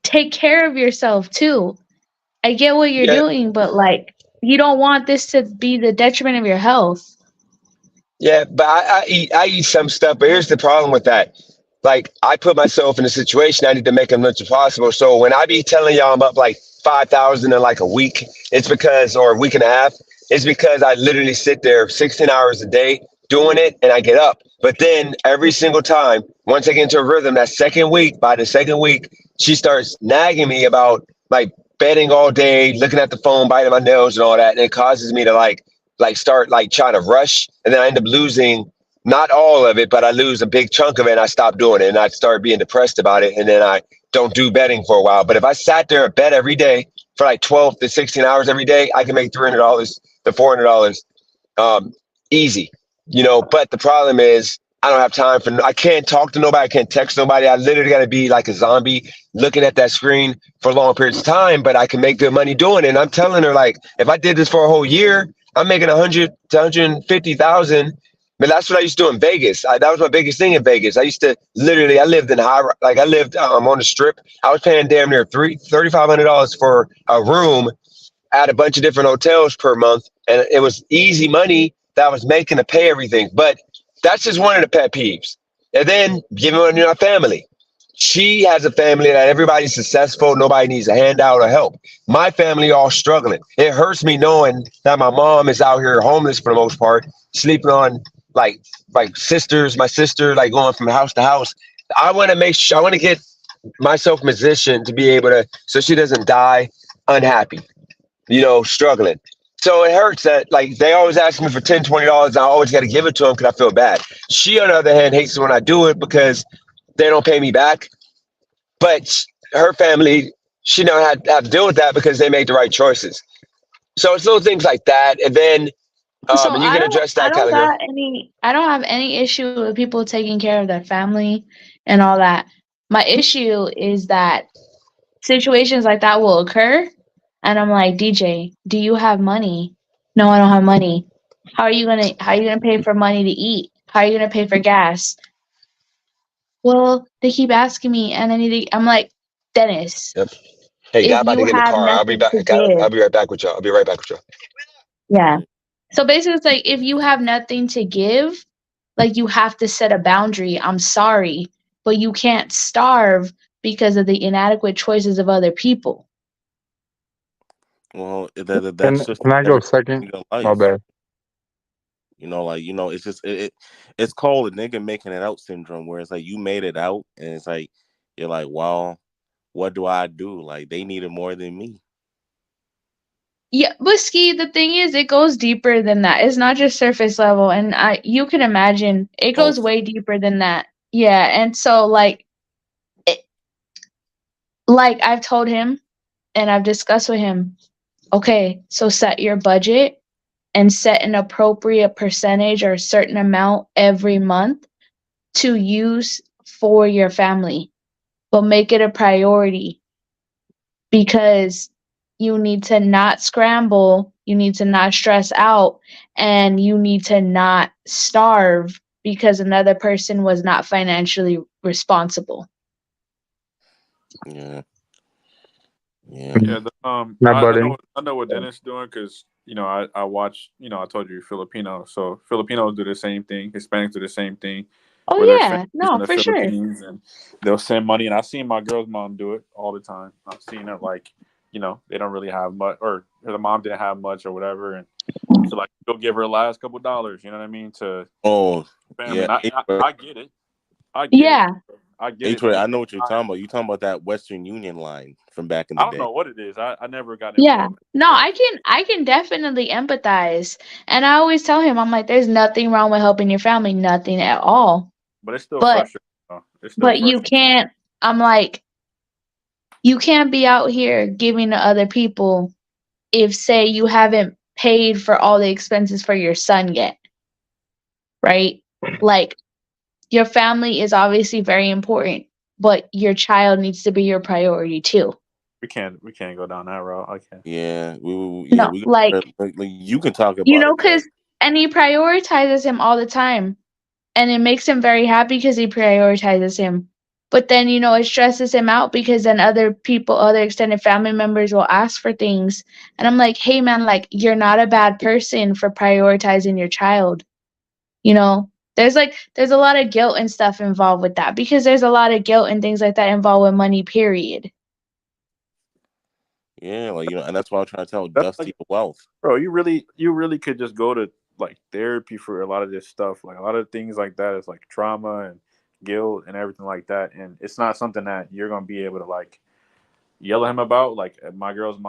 take care of yourself too. I get what you're doing, but like, you don't want this to be the detriment of your health. Yeah, but I eat some stuff, but here's the problem with that. Like, I put myself in a situation I need to make as much as possible. So when I be telling y'all I'm up like 5,000 in like a week, it's because, or a week and a half, it's because I literally sit there 16 hours a day doing it and I get up. But then every single time, once I get into a rhythm, by the second week, she starts nagging me about like betting all day, looking at the phone, biting my nails and all that. And it causes me to like start like trying to rush. And then I end up losing not all of it, but I lose a big chunk of it and I stop doing it and I start being depressed about it. And then I don't do betting for a while. But if I sat there and bet every day for like 12 to 16 hours every day, I can make $300 to $400 easy, you know. But the problem is I don't have time I can't talk to nobody. I can't text nobody. I literally got to be like a zombie looking at that screen for long periods of time, but I can make good money doing it. And I'm telling her, like, if I did this for a whole year, I'm making 100 to 150,000 But that's what I used to do in Vegas. That was my biggest thing in Vegas. I lived in I lived on the strip. I was paying damn near $3,500 for a room at a bunch of different hotels per month. And it was easy money that I was making to pay everything. But that's just one of the pet peeves. And then giving money to my family. She has a family that everybody's successful. Nobody needs a handout or help. My family all struggling. It hurts me knowing that my mom is out here homeless for the most part, sleeping on like my sister, like going from house to house. I want to get myself in position to be able to, so she doesn't die unhappy, struggling. So it hurts that like they always ask me for $10, $20. And I always got to give it to them because I feel bad. She, on the other hand, hates it when I do it because they don't pay me back. But her family, she don't have to deal with that because they make the right choices. So it's little things like that. And then and you can address that, Calico. I don't have any issue with people taking care of their family and all that. My issue is that situations like that will occur, and I'm like, DJ, do you have money? No, I don't have money. How are you gonna pay for money to eat? How are you gonna pay for gas? Well, they keep asking me, and I'm like, Dennis. Yep. Hey, I'm about to get in the car. I'll be back. I'll be right back with y'all. Yeah. So basically, it's like if you have nothing to give, like you have to set a boundary. I'm sorry, but you can't starve because of the inadequate choices of other people. Well, that's just. Can I go second? My bad. It's just it's called a nigga making it out syndrome, where it's like you made it out, and it's like you're like, well, what do I do? Like they need it more than me. Yeah, but Ski, the thing is, it goes deeper than that. It's not just surface level, and you can imagine it goes way deeper than that. Yeah, and so like I've told him, and I've discussed with him. Okay, so set your budget and set an appropriate percentage or a certain amount every month to use for your family, but make it a priority because you need to not scramble, you need to not stress out, and you need to not starve because another person was not financially responsible. Yeah. I know what Dennis is doing because I watch. I told you Filipino, so Filipinos do the same thing. Hispanics do the same thing. Oh yeah, no, for sure. And they'll send money, and I've seen my girl's mom do it all the time. I've seen her they don't really have much, or the mom didn't have much or whatever, and so like go give her the last couple $. You know what I mean? To family. Yeah, I get it. I get it. I know what you're talking about. You're talking about that Western Union line from back in the day. I don't know what it is. I never got it. Yeah. No, I can definitely empathize. And I always tell him, I'm like, there's nothing wrong with helping your family, nothing at all. But it's still frustrating. You can't, I'm like, you can't be out here giving to other people if, say, you haven't paid for all the expenses for your son yet. Right? Like, your family is obviously very important, but your child needs to be your priority too. We can't go down that route. Okay. Yeah, you can talk about it. Because and he prioritizes him all the time, and it makes him very happy because he prioritizes him. But then it stresses him out because then other people, other extended family members will ask for things, and I'm like, hey man, like you're not a bad person for prioritizing your child. There's a lot of guilt and stuff involved with that because there's a lot of guilt and things like that involved with money, period. Yeah, and that's why I'm trying to tell Dusty wealth. Bro, you really could just go to like therapy for a lot of this stuff. Like a lot of things like that is like trauma and guilt and everything like that. And it's not something that you're gonna be able to like yell at him about. Like my girls,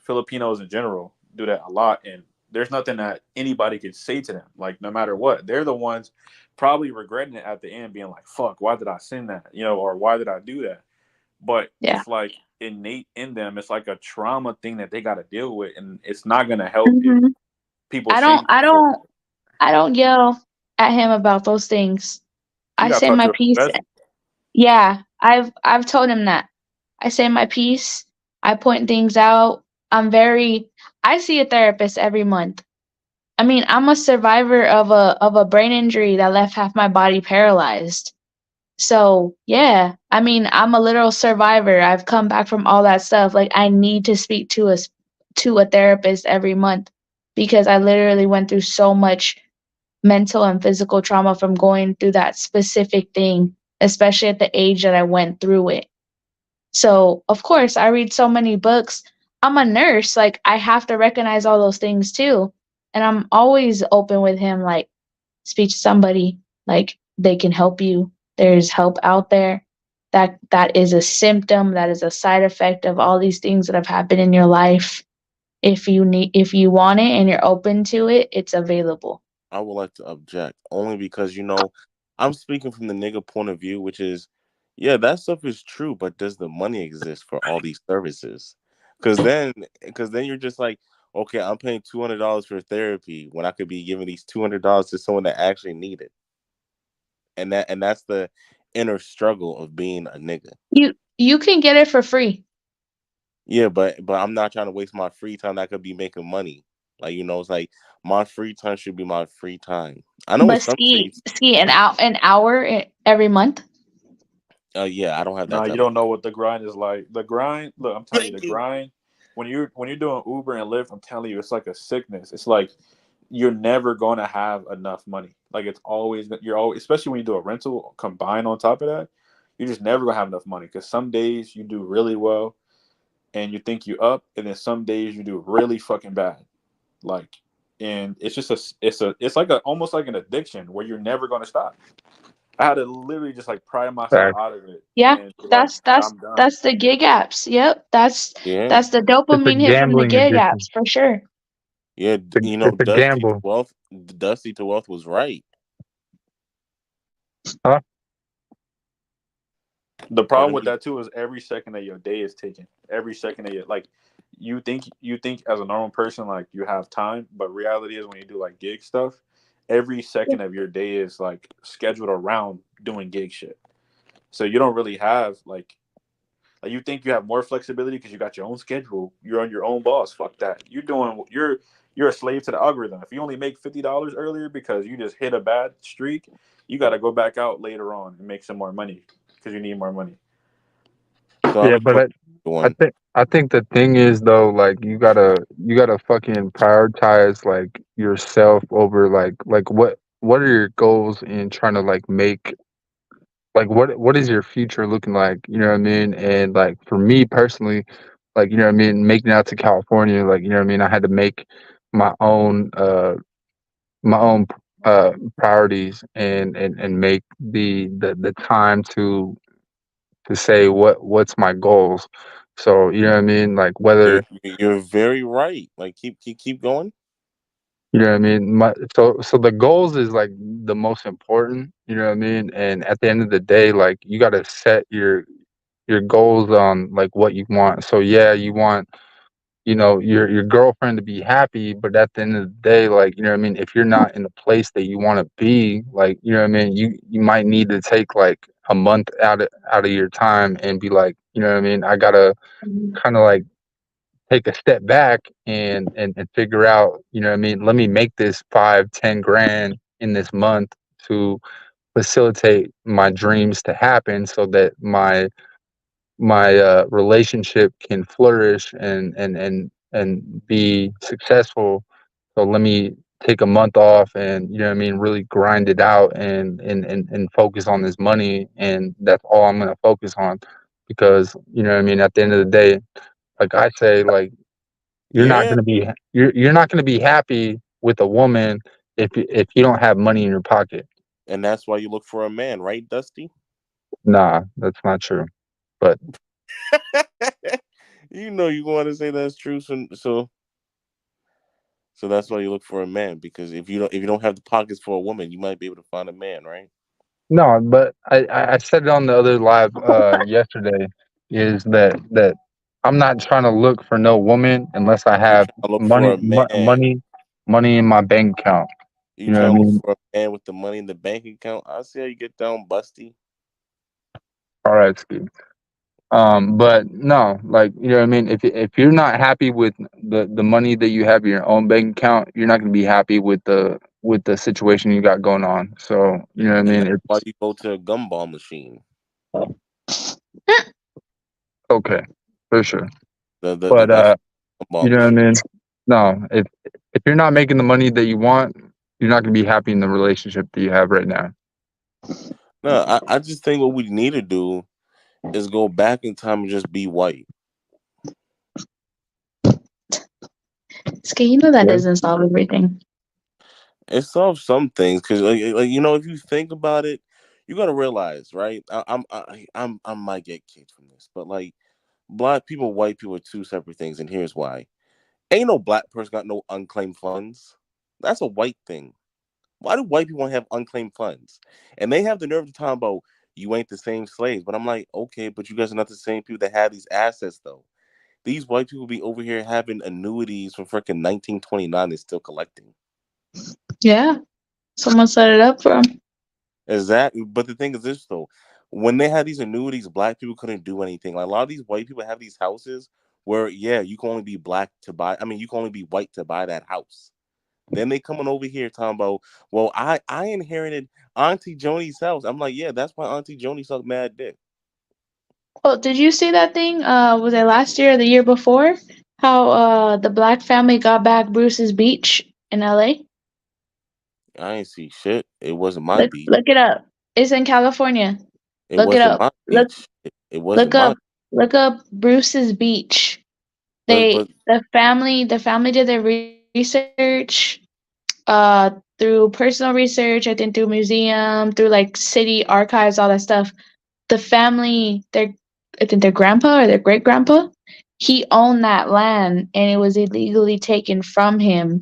Filipinos in general do that a lot, and there's nothing that anybody could say to them. Like no matter what, they're the ones probably regretting it at the end, being like, "Fuck, why did I send that?" Or why did I do that? But it's like innate in them. It's like a trauma thing that they got to deal with, and it's not gonna help if people. I don't yell at him about those things. I say my piece. Yeah, I've told him that. I say my piece. I point things out. I see a therapist every month. I mean, I'm a survivor of a brain injury that left half my body paralyzed. So, yeah, I mean, I'm a literal survivor. I've come back from all that stuff. Like, I need to speak to a therapist every month because I literally went through so much mental and physical trauma from going through that specific thing, especially at the age that I went through it. So, of course, I read so many books. I'm a nurse, like I have to recognize all those things too. And I'm always open with him, like, speak to somebody, like they can help you. There's help out there. That is a symptom, that is a side effect of all these things that have happened in your life. If you want it and you're open to it, it's available. I would like to object only because I'm speaking from the nigga point of view, which is, yeah, that stuff is true, but does the money exist for all these services? Because then you're just like, okay, I'm paying $200 for therapy when I could be giving these $200 to someone that actually need it, and that's the inner struggle of being a nigga. You can get it for free. Yeah, but I'm not trying to waste my free time that I could be making money. Like, it's like my free time should be my free time. I know But some states. an hour every month. Yeah, I don't have that. No, you don't know what the grind is like. The grind, look, I'm telling you, the grind. When you're doing Uber and Lyft, I'm telling you, it's like a sickness. It's like you're never going to have enough money. Like you're always, especially when you do a rental combined on top of that, you're just never gonna have enough money. Because some days you do really well, and you think you up, and then some days you do really fucking bad. Like, and it's just it's like almost like an addiction where you're never gonna stop. I had to literally just like pry myself out of it. Yeah, and be like, that's I'm done. that's the gig apps. Yep, that's the It's a dopamine hit from the gambling gig addiction. apps for sure. Yeah, It's a gamble. Dusty to Wealth was right. Huh? The problem with that too is every second of your day is taken. Every second of your, like, you think as a normal person like you have time, but reality is when you do like gig stuff, every second of your day is like scheduled around doing gig shit. So you don't really have like you think you have more flexibility because you got your own schedule. You're on your own boss. Fuck that. You're a slave to the algorithm. If you only make $50 earlier because you just hit a bad streak, you got to go back out later on and make some more money because you need more money. So Yeah, but I think the thing is though, like you gotta fucking prioritize like yourself over like what are your goals in trying to like make, like what is your future looking like, you know what I mean? And like for me personally, like, you know what I mean, making it out to California, like, you know what I mean, I had to make my own my own priorities and make the time to say what's my goals. So you know what I mean, like whether you're very right. Like keep going. you know what I mean. So the goals is like the most important. You know what I mean. And at the end of the day, like you got to set your goals on like what you want. So yeah, you want, you know, your girlfriend to be happy, but at the end of the day, like, you know what I mean, if you're not in the place that you want to be, like, you know what I mean, you might need to take like a month out of your time and be like, you know what I mean, I gotta kind of like take a step back and figure out, you know what I mean, let me make this 5-10 grand in this month to facilitate my dreams to happen so that my relationship can flourish and be successful. So let me take a month off and, you know what I mean, really grind it out and focus on this money, and that's all I'm gonna focus on. Because, you know what I mean, at the end of the day, like I say, like you're not gonna be you're not gonna be happy with a woman if you don't have money in your pocket. And that's why you look for a man, right, Dusty? Nah, that's not true. But you want to say that's true, so that's why you look for a man, because if you don't have the pockets for a woman, you might be able to find a man, right? no, but I said it on the other live yesterday, is that I'm not trying to look for no woman unless I have money in my bank account. You know what I trying to mean? look for a man with the money in the bank account? I see how you get down, Busty. All right, Steve. But no, like, you know what I mean? If you're not happy with the money that you have in your own bank account, you're not gonna be happy with the situation you got going on. So, you know what I And mean? that's why It's you go to a gumball machine. okay, for sure. That's But a gumball you know what I machine. mean? No, if you're not making the money that you want, you're not gonna be happy in the relationship that you have right now. No, I just think what we need to do is go back in time and just be white. Ski, you know that Yeah. doesn't solve everything. It solves some things because, like, you know, if you think about it, you got to realize, right? I might get kicked from this, but like, black people, white people are two separate things, and here's why: ain't no black person got no unclaimed funds. That's a white thing. Why do white people have unclaimed funds? And they have the nerve to talk about you ain't the same slaves. But I'm like, okay, but you guys are not the same people that have these assets, though. These white people be over here having annuities from freaking 1929 and still collecting. Yeah, someone set it up for them. Exactly. But the thing is this, though. When they had these annuities, black people couldn't do anything. Like, a lot of these white people have these houses where, yeah, you can only be black to buy. I mean, you can only be white to buy that house. Then they coming over here talking about, well, I inherited Auntie Joni's house. I'm like, yeah, that's why Auntie Joni sucked mad dick. Oh, did you see that thing? Was it last year or the year before? How the black family got back Bruce's beach in LA? I ain't see shit. It wasn't my Look beach. look it up. It's in California. It Look it wasn't up. my Look beach. It wasn't look my. up look up Bruce's beach. But The family did their research through personal research, I think through museum, through like city archives, all that stuff. The family, I think their grandpa or their great grandpa, he owned that land and it was illegally taken from him,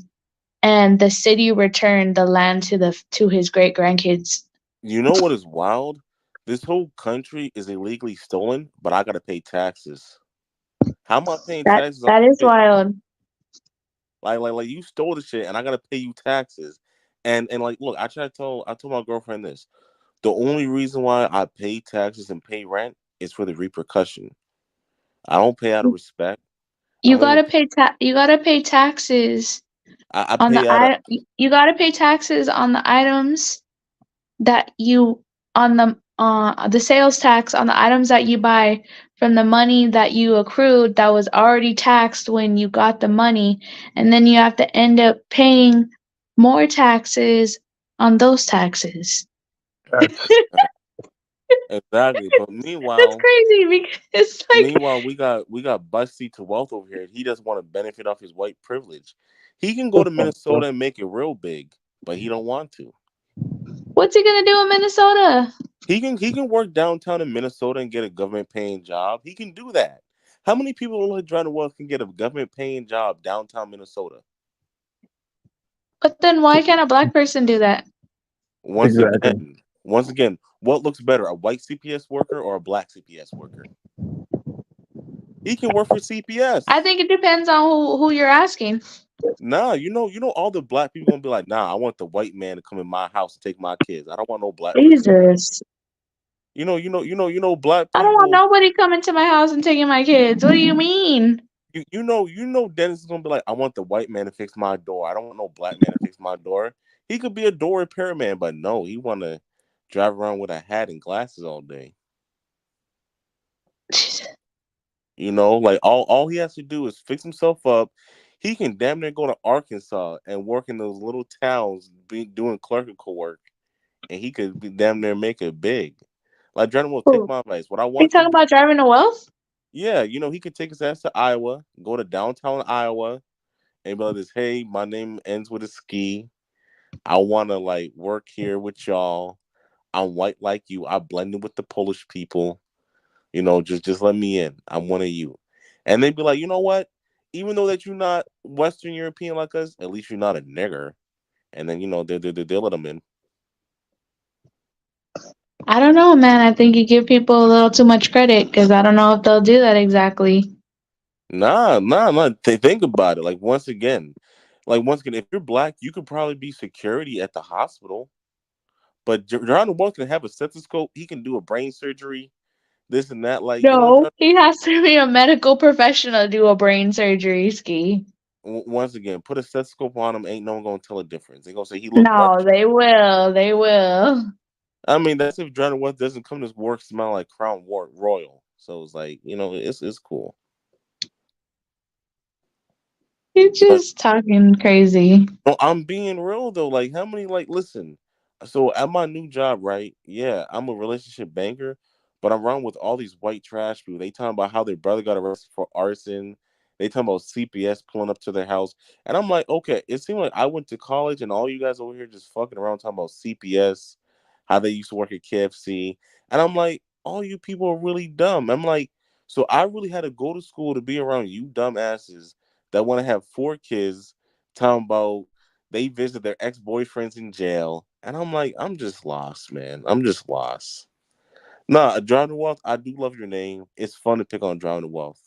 and the city returned the land to his great grandkids. you know what is wild? This whole country is illegally stolen, but I gotta pay taxes. How am I paying That taxes on that is shit? wild. Like you stole the shit, and I gotta pay you taxes. And like, look, I told my girlfriend this. The only reason why I pay taxes and pay rent is for the repercussion. I don't pay out of respect. I You only gotta pay taxes I on pay out of you gotta pay taxes on the items that you on the sales tax on the items that you buy from the money that you accrued that was already taxed when you got the money, and then you have to end up paying more taxes on those taxes. That's exactly. But That's crazy because like meanwhile, we got Busty to wealth over here. He doesn't want to benefit off his white privilege. He can go to Minnesota and make it real big, but he don't want to. what's he gonna do in Minnesota? He can work downtown in Minnesota and get a government paying job. He can do that. How many people in Driving Wealth can get a government paying job downtown Minnesota? But then why can't a black person do that? exactly. Once again, what looks better, a white CPS worker or a black CPS worker? He can work for CPS. I think it depends on who you're asking. Nah, you know, all the black people gonna be like, nah, I want the white man to come in my house and take my kids. I don't want no black person. Jesus. You know, black I don't want people. nobody coming to my house and taking my kids. What do you mean? You know, Dennis is gonna be like, I want the white man to fix my door. I don't want no black man to fix my door. He could be a door repairman, but no, he wanna drive around with a hat and glasses all day. You know, like all he has to do is fix himself up. He can damn near go to Arkansas and work in those little towns, doing clerical work, and he could be damn near make it big. Like Jordan will take Who? my advice. What I Are you want you talking to do, about driving to wealth? yeah, you know, he could take his ass to Iowa, go to downtown Iowa, and be like this, hey, my name ends with a ski. I wanna like work here with y'all. I'm white like you. I blended with the Polish people. You know, just let me in. I'm one of you. And they'd be like, you know what? Even though that you're not Western European like us, at least you're not a nigger. And then, you know, they'll let them in. I don't know, man. I think you give people a little too much credit because I don't know if they'll do that exactly. Nah. Think about it. Once again, if you're black, you could probably be security at the hospital. But John Wall can have a stethoscope. He can do a brain surgery. this and that. Like, No, he has to be a medical professional to do a brain surgery, Ski. Once again, put a stethoscope on him. Ain't no one gonna tell a difference. They gonna say he look. No, they will. They will. I mean, that's if Jordan West doesn't come to work smell like Crown Royal. So it's like, it's cool. He's just talking crazy. No, I'm being real though. Like, how many? Like, listen. So at my new job, right? Yeah, I'm a relationship banker, but I'm around with all these white trash people. They talking about how their brother got arrested for arson. They talking about CPS pulling up to their house, and I'm like, okay. It seemed like I went to college, and all you guys over here just fucking around talking about CPS, how they used to work at KFC, and I'm like, all you people are really dumb. I'm like, so I really had to go to school to be around you dumbasses that want to have 4 kids, talking about they visit their ex-boyfriends in jail. And I'm like, I'm just lost, man. I'm just lost. Nah, Drowning Wealth, I do love your name. It's fun to pick on Drowning Wealth.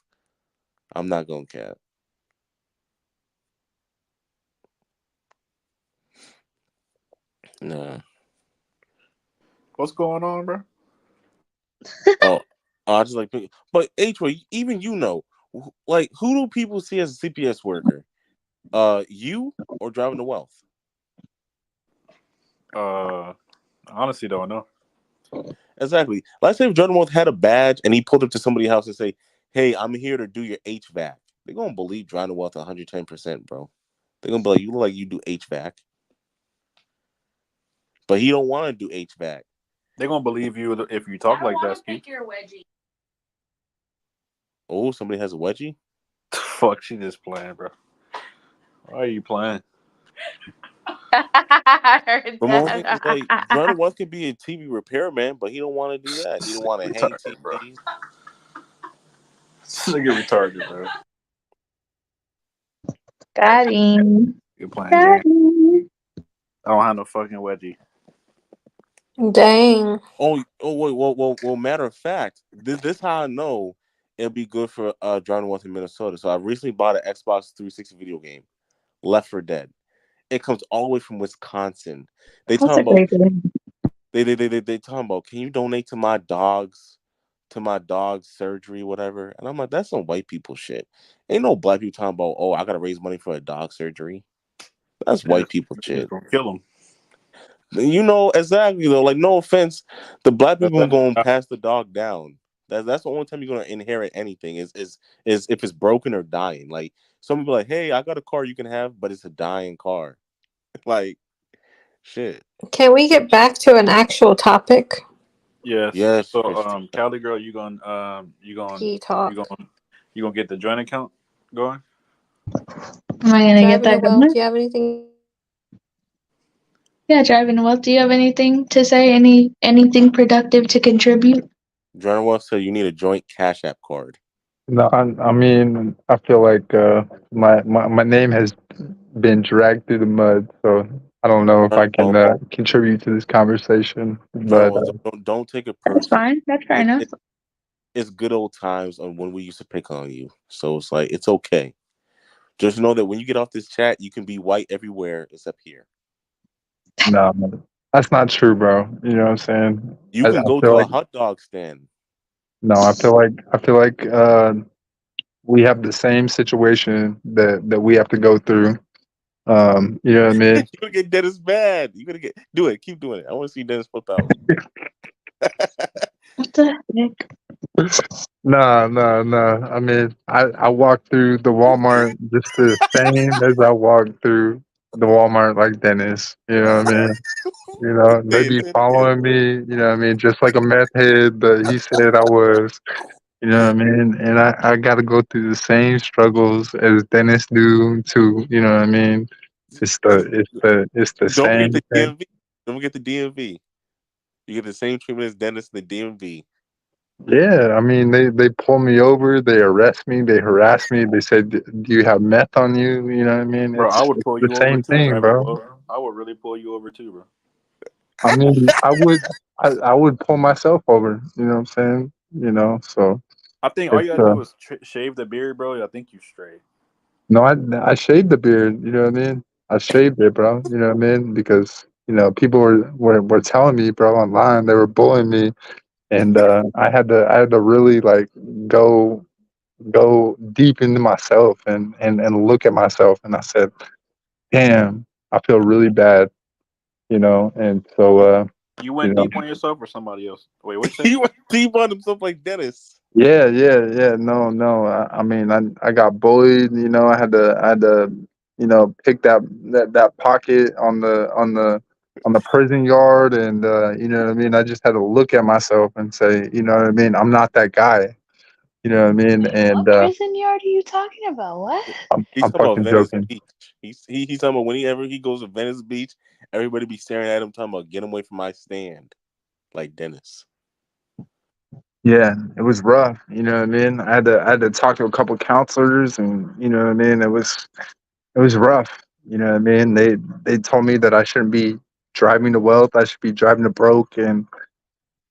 I'm not gonna cap. Nah. What's going on, bro? I just like, but H-Way, even like, who do people see as a CPS worker? You or Driving the Wealth? Honestly, don't know. Exactly. Let's say if Jordan Wealth had a badge and he pulled up to somebody's house and say, "Hey, I'm here to do your HVAC." They're gonna believe Jordan Wealth 110%, bro. They're gonna be like, "You look like you do HVAC," but he don't want to do HVAC. They're gonna believe you if you talk like that. Take your wedgie. Oh, somebody has a wedgie. Fuck, she just playing, bro. Why are you playing? Like, Jordan Wealth could be a TV repairman, but he don't want to do that. He don't want to hang TVs. This nigga retarded, bro. Got him. You're playing games. I don't have no fucking wedgie. Dang. Oh, wait, well, matter of fact, this how I know it'll be good for Jordan Wealth in Minnesota. So I recently bought an Xbox 360 video game, Left 4 Dead. It comes all the way from Wisconsin. They talking about they talking about, can you donate to my dog's surgery, whatever? And I'm like, that's some white people shit. Ain't no black people talking about, oh, I gotta raise money for a dog surgery. That's white people shit. Kill them. Exactly though. Like, no offense, the black people gonna pass the dog down. That's the only time you're gonna inherit anything is if it's broken or dying. Like, some people are like, hey, I got a car you can have, but it's a dying car. Like, shit. Can we get back to an actual topic? Yes. So, Cali girl, you gonna get the joint account going? Am I gonna get that going? Do you have anything? Yeah, Driving Wealth. Do you have anything to say? Anything productive to contribute? Driving Wealth said you need a joint Cash App card. No, I mean, I feel like my name has been dragged through the mud, so I don't know if I can contribute to this conversation. But don't take it personally. That's fine. That's fair enough. It's good old times on when we used to pick on you, so it's like, it's okay. Just know that when you get off this chat, you can be white everywhere except here. No, that's not true, bro. You know what I'm saying? You can go to a hot dog stand. No, I feel like we have the same situation that we have to go through. You know what I mean? You're gonna get Dennis bad. You're gonna do it. Keep doing it. I want to see Dennis flip out. What the heck? No. I mean, I walked through the Walmart just the same as I walked through the Walmart like Dennis. You know what I mean? You know, they be following me, you know what I mean, just like a meth head that he said I was. You know what I mean? And I gotta go through the same struggles as Dennis do too, you know what I mean? It's the same thing. Don't forget the DMV. You get the same treatment as Dennis in the DMV. Yeah, I mean, they pull me over, they arrest me, they harass me, they said, "Do you have meth on you?" You know what I mean? Bro, I would pull you the over same too, thing, bro. I would really pull you over too, bro. I mean, I would pull myself over. You know what I'm saying? You know, so I think all you gotta do is shave the beard, bro. I think you straight. No, I shaved the beard. You know what I mean? I shaved it, bro. You know what I mean? Because people were telling me, bro, online. They were bullying me, and I had to really like go deep into myself and look at myself, and I said, damn, I feel really bad, and so You went deep on yourself or somebody else? Wait, what you say? He went deep on himself like Dennis. yeah, no, I mean, I got bullied, I had to pick that pocket on the prison yard, and you know what I mean, I just had to look at myself and say, you know what I mean, I'm not that guy, you know what I mean. Wait, And what prison yard are you talking about? What? He's I'm talking about fucking Venice joking. Beach. He's talking about whenever he goes to Venice Beach, everybody be staring at him, talking about get him away from my stand, like Dennis. Yeah, it was rough. You know what I mean? I had to talk to a couple counselors, and you know what I mean. It was rough. You know what I mean? They told me that I shouldn't be driving to wealth. I should be driving to broke, and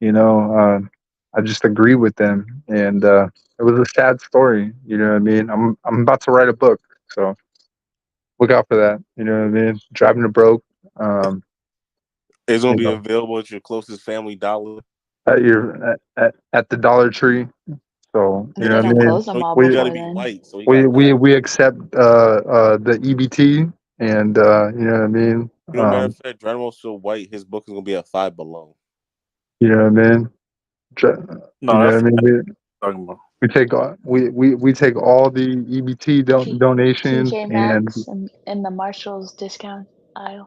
I just agree with them. And it was a sad story. You know what I mean? I'm about to write a book, so look out for that. You know what I mean? Driving to broke. It's gonna be available at your closest Family Dollar. At the Dollar Tree. So They don't close them all We gotta before be then. white, so we accept the EBT, and you know what I mean. matter of fact, Geronimo's so white, his book is gonna be at Five Below. You know what I mean. No, you know that's what I mean. talking about. We take all the EBT donations, TJ and Maxx and the Marshalls discount aisle.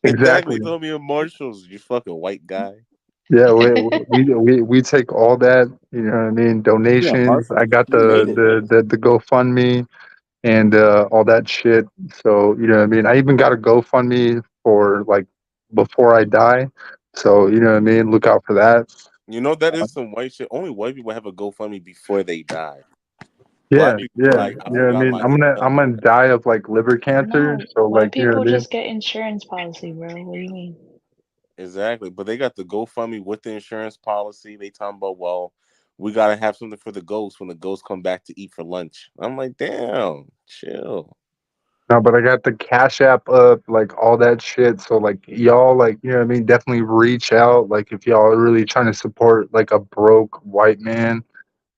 exactly. It's gonna be in Marshalls, you fucking white guy. Yeah, we take all that. You know what I mean. Donations. I got the GoFundMe and all that shit. So you know what I mean. I even got a GoFundMe for like before I die. So you know what I mean. Look out for that. You know that is some white shit. Only white people have a GoFundMe before they die. Yeah, Black people yeah. like, I You know what I forgot mean. my I'm gonna die of like liver cancer. No, So white like you know people what I mean. just get insurance policy, bro. What do you mean? Exactly, but they got the GoFundMe with the insurance policy. They talking about, well, we gotta have something for the ghosts when the ghosts come back to eat for lunch. I'm like, damn, chill. No, but I got the Cash App up, like all that shit. So like y'all, like you know what I mean. Definitely reach out, like if y'all are really trying to support like a broke white man.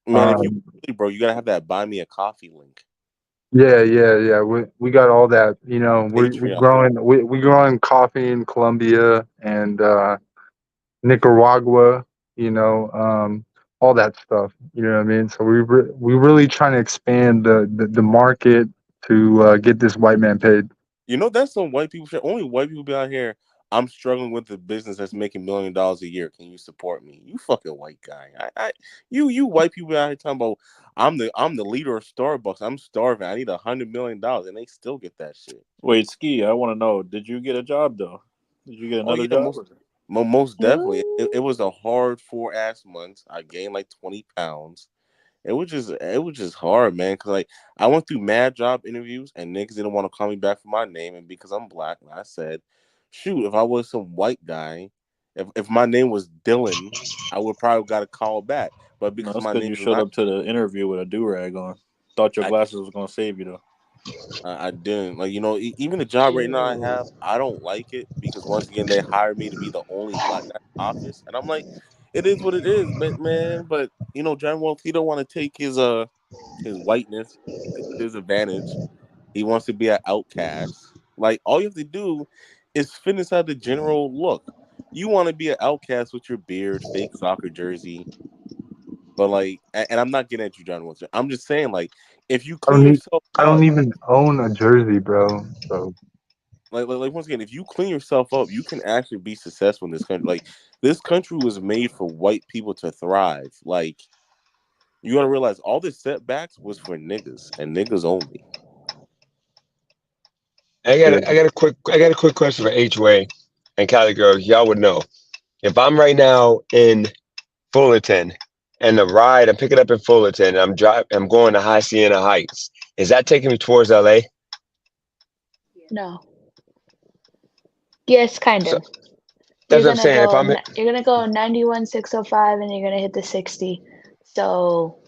Man, if you really, bro, you gotta have that buy me a coffee link. Yeah. We got all that. You know, we Patreon. we growing coffee in Colombia and Nicaragua. You know, all that stuff. You know what I mean. So we really trying to expand the market to get this white man paid. You know, that's some white people shit. Only white people be out here. I'm struggling with the business that's making $1 million a year. Can you support me? You fucking white guy. You white people out here talking about I'm the leader of Starbucks. I'm starving. I need $100 million, and they still get that shit. Wait, Ski, I want to know. Did you get a job though? Did you get another job? Most definitely. It was a hard 4 ass months. I gained like 20 pounds. It was just hard, man. Cause like I went through mad job interviews and niggas didn't want to call me back for my name, and because I'm black, and I said, shoot, if I was some white guy, if my name was Dylan, I would probably got a call back. But because that's my because name you is showed not, up to the interview with a do-rag on. Thought your glasses was gonna save you though. I didn't. Like, you know, even the job right now I have, I don't like it because once again they hired me to be the only black guy in the office, and I'm like, it is what it is, man. But you know, John Wolf, he don't want to take his whiteness to his advantage. He wants to be an outcast. Like, all you have to do is fit inside the general look. You want to be an outcast with your beard, fake soccer jersey. But like, and I'm not getting at you, John Wilson. I'm just saying, like, if you clean yourself I don't even own a jersey, bro. So like once again, if you clean yourself up, you can actually be successful in this country. Like, this country was made for white people to thrive. Like, you gotta realize all the setbacks was for niggas and niggas only. I got a quick question for H-Way and Cali Girl. Y'all would know. If I'm right now in Fullerton and the ride I'm picking up in Fullerton and I'm going to Hacienda Heights, is that taking me towards LA? No. Yes, kind of. That's what I'm saying. You're gonna go 91 605 and you're gonna hit the 60. So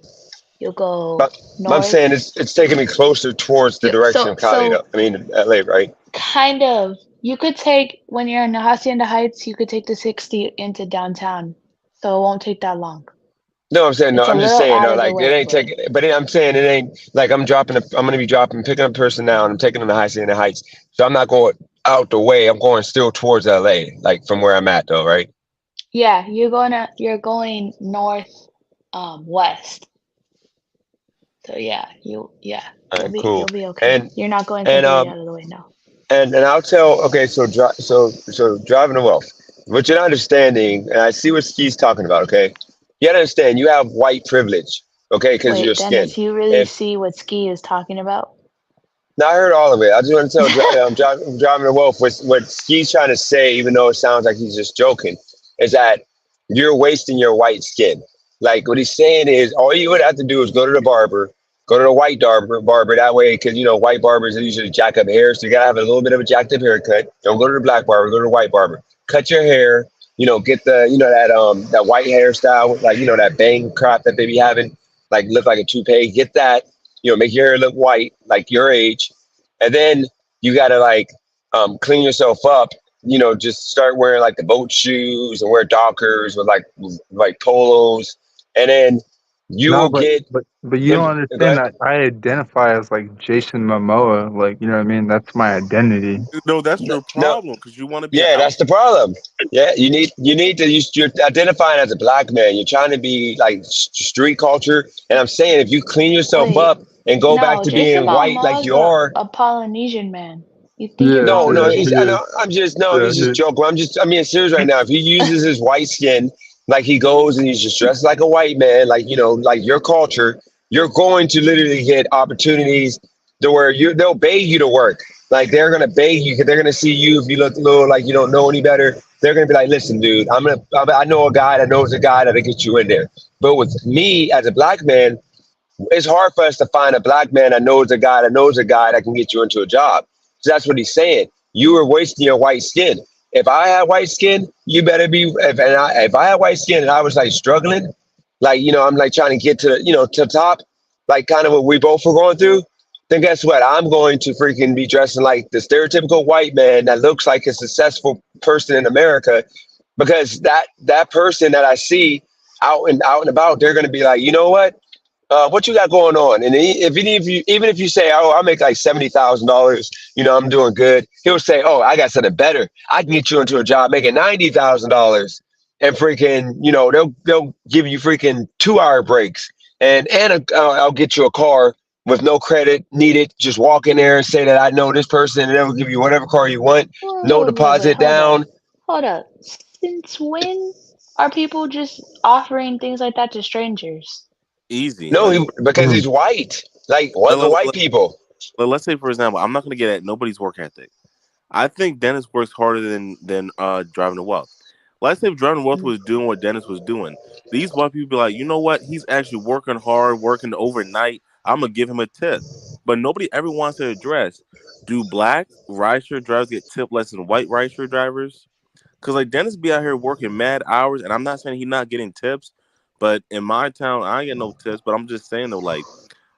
you'll go north. I'm saying it's taking me closer towards the direction of Cali, though. I mean LA, right? Kind of. You could take, when you're in Hacienda Heights, you could take the 60 into downtown. so it won't take that long. No, I'm saying no. It's a I'm just little saying out no. of the Like it way, ain't taking. But I'm saying it ain't like I'm gonna be picking up a person now, and I'm taking them to Hacienda Heights. So I'm not going out the way. I'm going still towards LA, like from where I'm at, though, right? Yeah, you're going north, west. So yeah, All you'll right, cool. you'll be okay. And You're not going and completely out of the way, no. and I'll tell. Okay, so driving to wealth. What you're not understanding, and I see what Ski's talking about. Okay, you gotta understand. You have white privilege. Okay, because of your Wait, skin. Dennis, you really If see what Ski is talking about? No, I heard all of it. I just want to tell driving to wealth. What Ski's trying to say, even though it sounds like he's just joking, is that you're wasting your white skin. Like what he's saying is, all you would have to do is go to the barber, go to the white barber. That way, because white barbers they usually jack up hair, so you gotta have a little bit of a jacked up haircut. Don't go to the black barber, go to the white barber. Cut your hair. Get the that white hairstyle, like that bang crop that they be having, like look like a toupee. Get that. Make your hair look white, like your age, and then you gotta clean yourself up. Just start wearing like the boat shoes and wear Dockers with like polos, and then you No, will but get. but you don't Go understand ahead. that I identify as like Jason Momoa. Like, you know what I mean? That's my identity. No, that's your No, problem because you want to be an yeah, out. that's the problem. Yeah, you need to. You're identifying as a black man. You're trying to be like street culture, and I'm saying if you clean yourself Wait, up and go back no, to Jason being white like Momoa is you are. a Polynesian man. You think you're Yeah, No, calling no, him yeah, he's. he I Jason? is. know. I'm just. No, Yeah, he's just joking. I'm being serious right now. If he uses his white skin, like he goes and he's just dressed like a white man, like like your culture, you're going to literally get opportunities to where they'll beg you to work. Like they're gonna beg you because they're gonna see you if you look a little like you don't know any better. They're gonna be like, listen, dude, I know a guy that knows a guy that'll get you in there. But with me as a black man, it's hard for us to find a black man that knows a guy that knows a guy that can get you into a job. So that's what he's saying. You were wasting your white skin. If I had white skin, you better be. If I had white skin and I was like struggling, like I'm like trying to get to to the top, like kind of what we both were going through. Then guess what? I'm going to freaking be dressing like the stereotypical white man that looks like a successful person in America, because that person that I see out and about, they're going to be like, you know what you got going on? And even if you say, oh, I make like $70,000, I'm doing good. He'll say, oh, I got something better. I can get you into a job making $90,000, and freaking, they'll give you freaking 2-hour breaks, and I'll get you a car with no credit needed. Just walk in there and say that I know this person, and they'll give you whatever car you want, no deposit down. Hold up. Since when are people just offering things like that to strangers? Easy. No, because he's white. Like the white people. Let's say, for example, I'm not going to get at nobody's work ethic. I think Dennis works harder than driving to wealth. Let's say if driving to wealth was doing what Dennis was doing, these white people be like, you know what? He's actually working hard, working overnight. I'm gonna give him a tip. But nobody ever wants to address: do black rideshare drivers get tipped less than white rideshare drivers? Because like Dennis be out here working mad hours, and I'm not saying he's not getting tips, but in my town I ain't get no tips. But I'm just saying though, like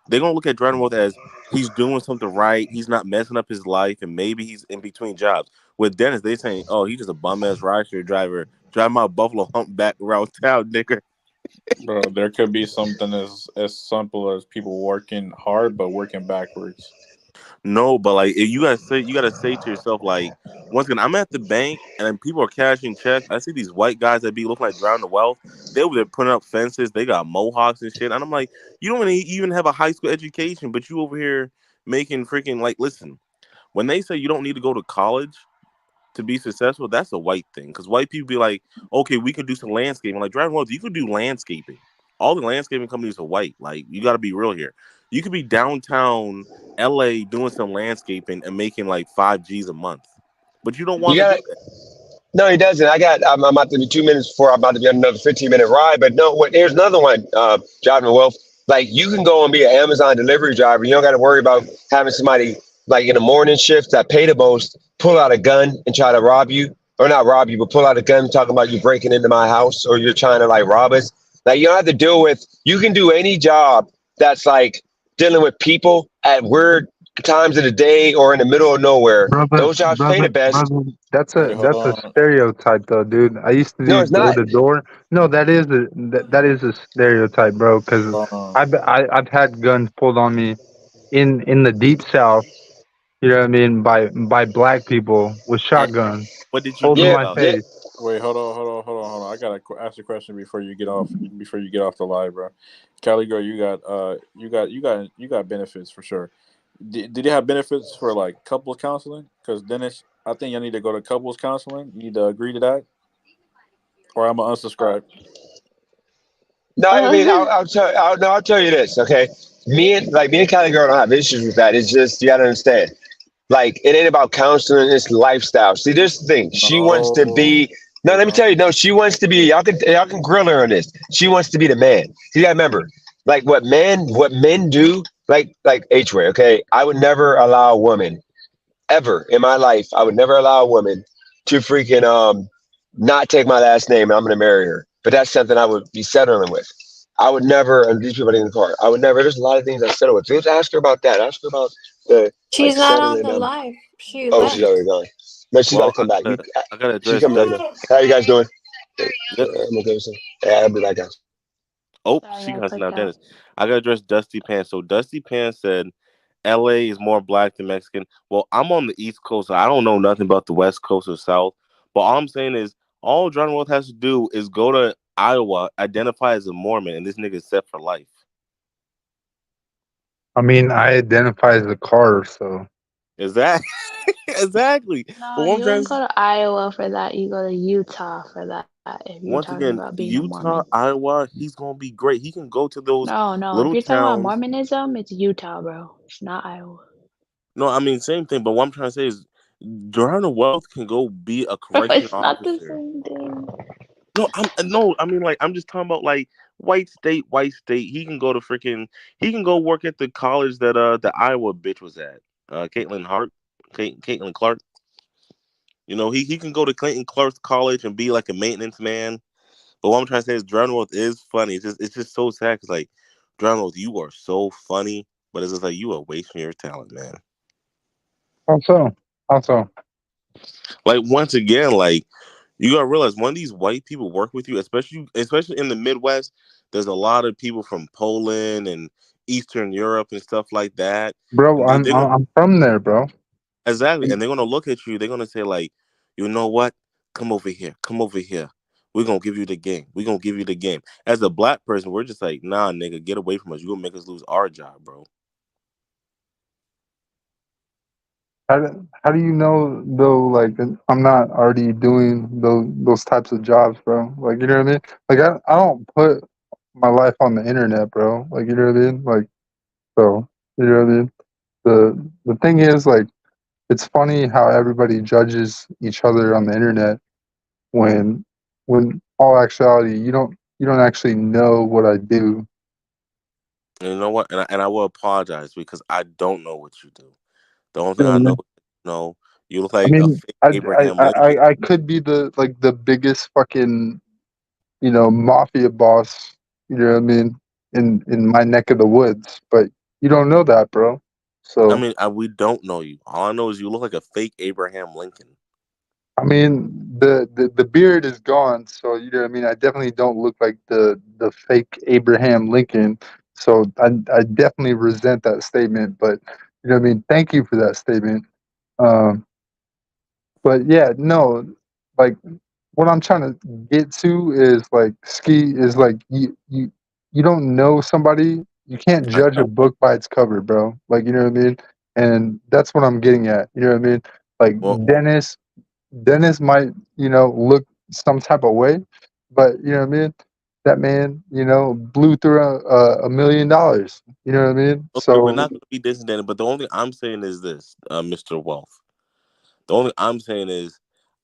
they're gonna look at driving wealth as he's doing something right, he's not messing up his life, and maybe he's in between jobs. With Dennis, they saying, oh, he's just a bum ass rideshare driver driving my Buffalo humpback around town, nigga. Bro, there could be something as simple as people working hard but working backwards. No, but like if you gotta say to yourself, like, once again, I'm at the bank and people are cashing checks. I see these white guys that be looking like drowning the wealth. They were there putting up fences. They got mohawks and shit. And I'm like, you don't even have a high school education, but you over here making freaking like. Listen, when they say you don't need to go to college to be successful, that's a white thing. Because white people be like, okay, we can do some landscaping. Like driving wealth, you could do landscaping. All the landscaping companies are white. Like you got to be real here. You could be downtown LA doing some landscaping and making like 5 G's a month, but you don't want to do that. No, he doesn't. I'm about to be 2 minutes before I'm about to be on another 15-minute ride. But no, here's another one. Driving to wealth. Like you can go and be an Amazon delivery driver. You don't got to worry about having somebody like in the morning shift that pay the most pull out a gun and try to rob you, or not rob you, but pull out a gun talking about you breaking into my house or you're trying to like rob us. Like you don't have to deal with. You can do any job that's like dealing with people at weird times of the day or in the middle of nowhere, Brother, those jobs pay brother, the best. brother, that's Wait, hold a on. stereotype though, dude. I used to No, do it's door not. to door. No, that is a stereotype, bro. Because Hold on. I've had guns pulled on me in the deep south. You know what I mean? By black people with And shotguns, what did you pulled do in Yeah, my about yeah. it? face. Wait, hold on. I gotta ask a question before you get off. Before you get off the live, bro. Cali girl, you got benefits for sure. Did you have benefits for like couples counseling? Because Dennis, I think you need to go to couples counseling. You need to agree to that, or I'm gonna unsubscribe. No, I mean, I'll tell you this, okay? Me and Cali girl don't have issues with that. It's just you gotta understand. Like, it ain't about counseling, it's lifestyle. See, this is the thing. She wants to No, be. No, let me tell you. No, she wants to be. Y'all can grill her on this. She wants to be the man. You gotta remember, like what men do. Like H-way. Okay, I would never allow a woman ever in my life. I would never allow a woman to freaking not take my last name and I'm gonna marry her. But that's something I would be settling with. I would never, and these people in the car, I would never, there's a lot of things I settle with. Just ask her about that. Ask her about the, She's like, not on settling. the live. She Oh, she's left. already gone. No, she's about to Well, come back. I gotta She's address coming back Dusty. now. How you guys doing? Yep. I'm okay with some. Yeah, I'll be back, guys. Oh, Sorry, she I cussing clicked out out. Dennis. I gotta address Dusty Pants. So Dusty Pants said LA is more black than Mexican. Well, I'm on the East Coast, so I don't know nothing about the West Coast or South. But all I'm saying is all John World has to do is go to Iowa, identify as a Mormon, and this nigga's set for life. I mean, I identify as a car, so Exactly. Exactly. But No, what I'm you trying don't to go to Iowa for that. You go to Utah for that. If you're once talking again, about being a Utah, Mormon. Iowa, he's gonna be great. He can go to those No. If little you're talking about towns. Mormonism, it's Utah, bro. It's not Iowa. No, I mean same thing. But what I'm trying to say is, Joanna Wealth can go be a Bro, correction it's not the officer. same thing. No. I mean, like, I'm just talking about like white state, white state. He can go to freaking. He can go work at the college that the Iowa bitch was at. Caitlin Hart, Caitlin Clark. You know, he can go to Clayton Clark's college and be like a maintenance man. But what I'm trying to say is, Drownworth is funny. It's just so sad because like, Drownworth, you are so funny, but it's just like you are wasting your talent, man. also, Like once again, like you gotta realize when these white people work with you, especially in the Midwest, there's a lot of people from Poland and Eastern Europe and stuff like that, bro, and they're gonna I'm from there, bro. exactly, and they're gonna look at you. They're gonna say like, you know what? Come over here. Come over here. We're gonna give you the game. We're gonna give you the game. As a black person, we're just like, nah, nigga, get away from us. You're gonna make us lose our job, bro. How do you know though? Like, I'm not already doing those types of jobs, bro. Like, you know what I mean? Like, I don't put my life on the internet, bro. Like, you know what I mean? Like, so you know what I mean? The thing is, like, it's funny how everybody judges each other on the internet when all actuality you don't actually know what I do. And you know what? And I will apologize because I don't know what you do. The only You thing know I what I know, mean? you look like a I fake Abraham Lincoln. I could be the biggest fucking mafia boss, you know what I mean, in my neck of the woods, but you don't know that, bro. I So mean, we don't know you. All I know is you look like a fake Abraham Lincoln. I mean, the beard is gone, so you know what I mean. I definitely don't look like the fake Abraham Lincoln. So I definitely resent that statement, but you know what I mean. Thank you for that statement. Um, but yeah, no, like what I'm trying to get to is like ski is like you don't know somebody, you can't I judge a don't. book by its cover, bro. Like you know what I mean? And that's what I'm getting at. You know what I mean? Like Well, Dennis might, look some type of way, but you know what I mean? That man, blew through $1 million. You know what I mean? okay, we're So not going to be dissident, but the only thing I'm saying is this, Mr. Wealth. The only thing I'm saying is,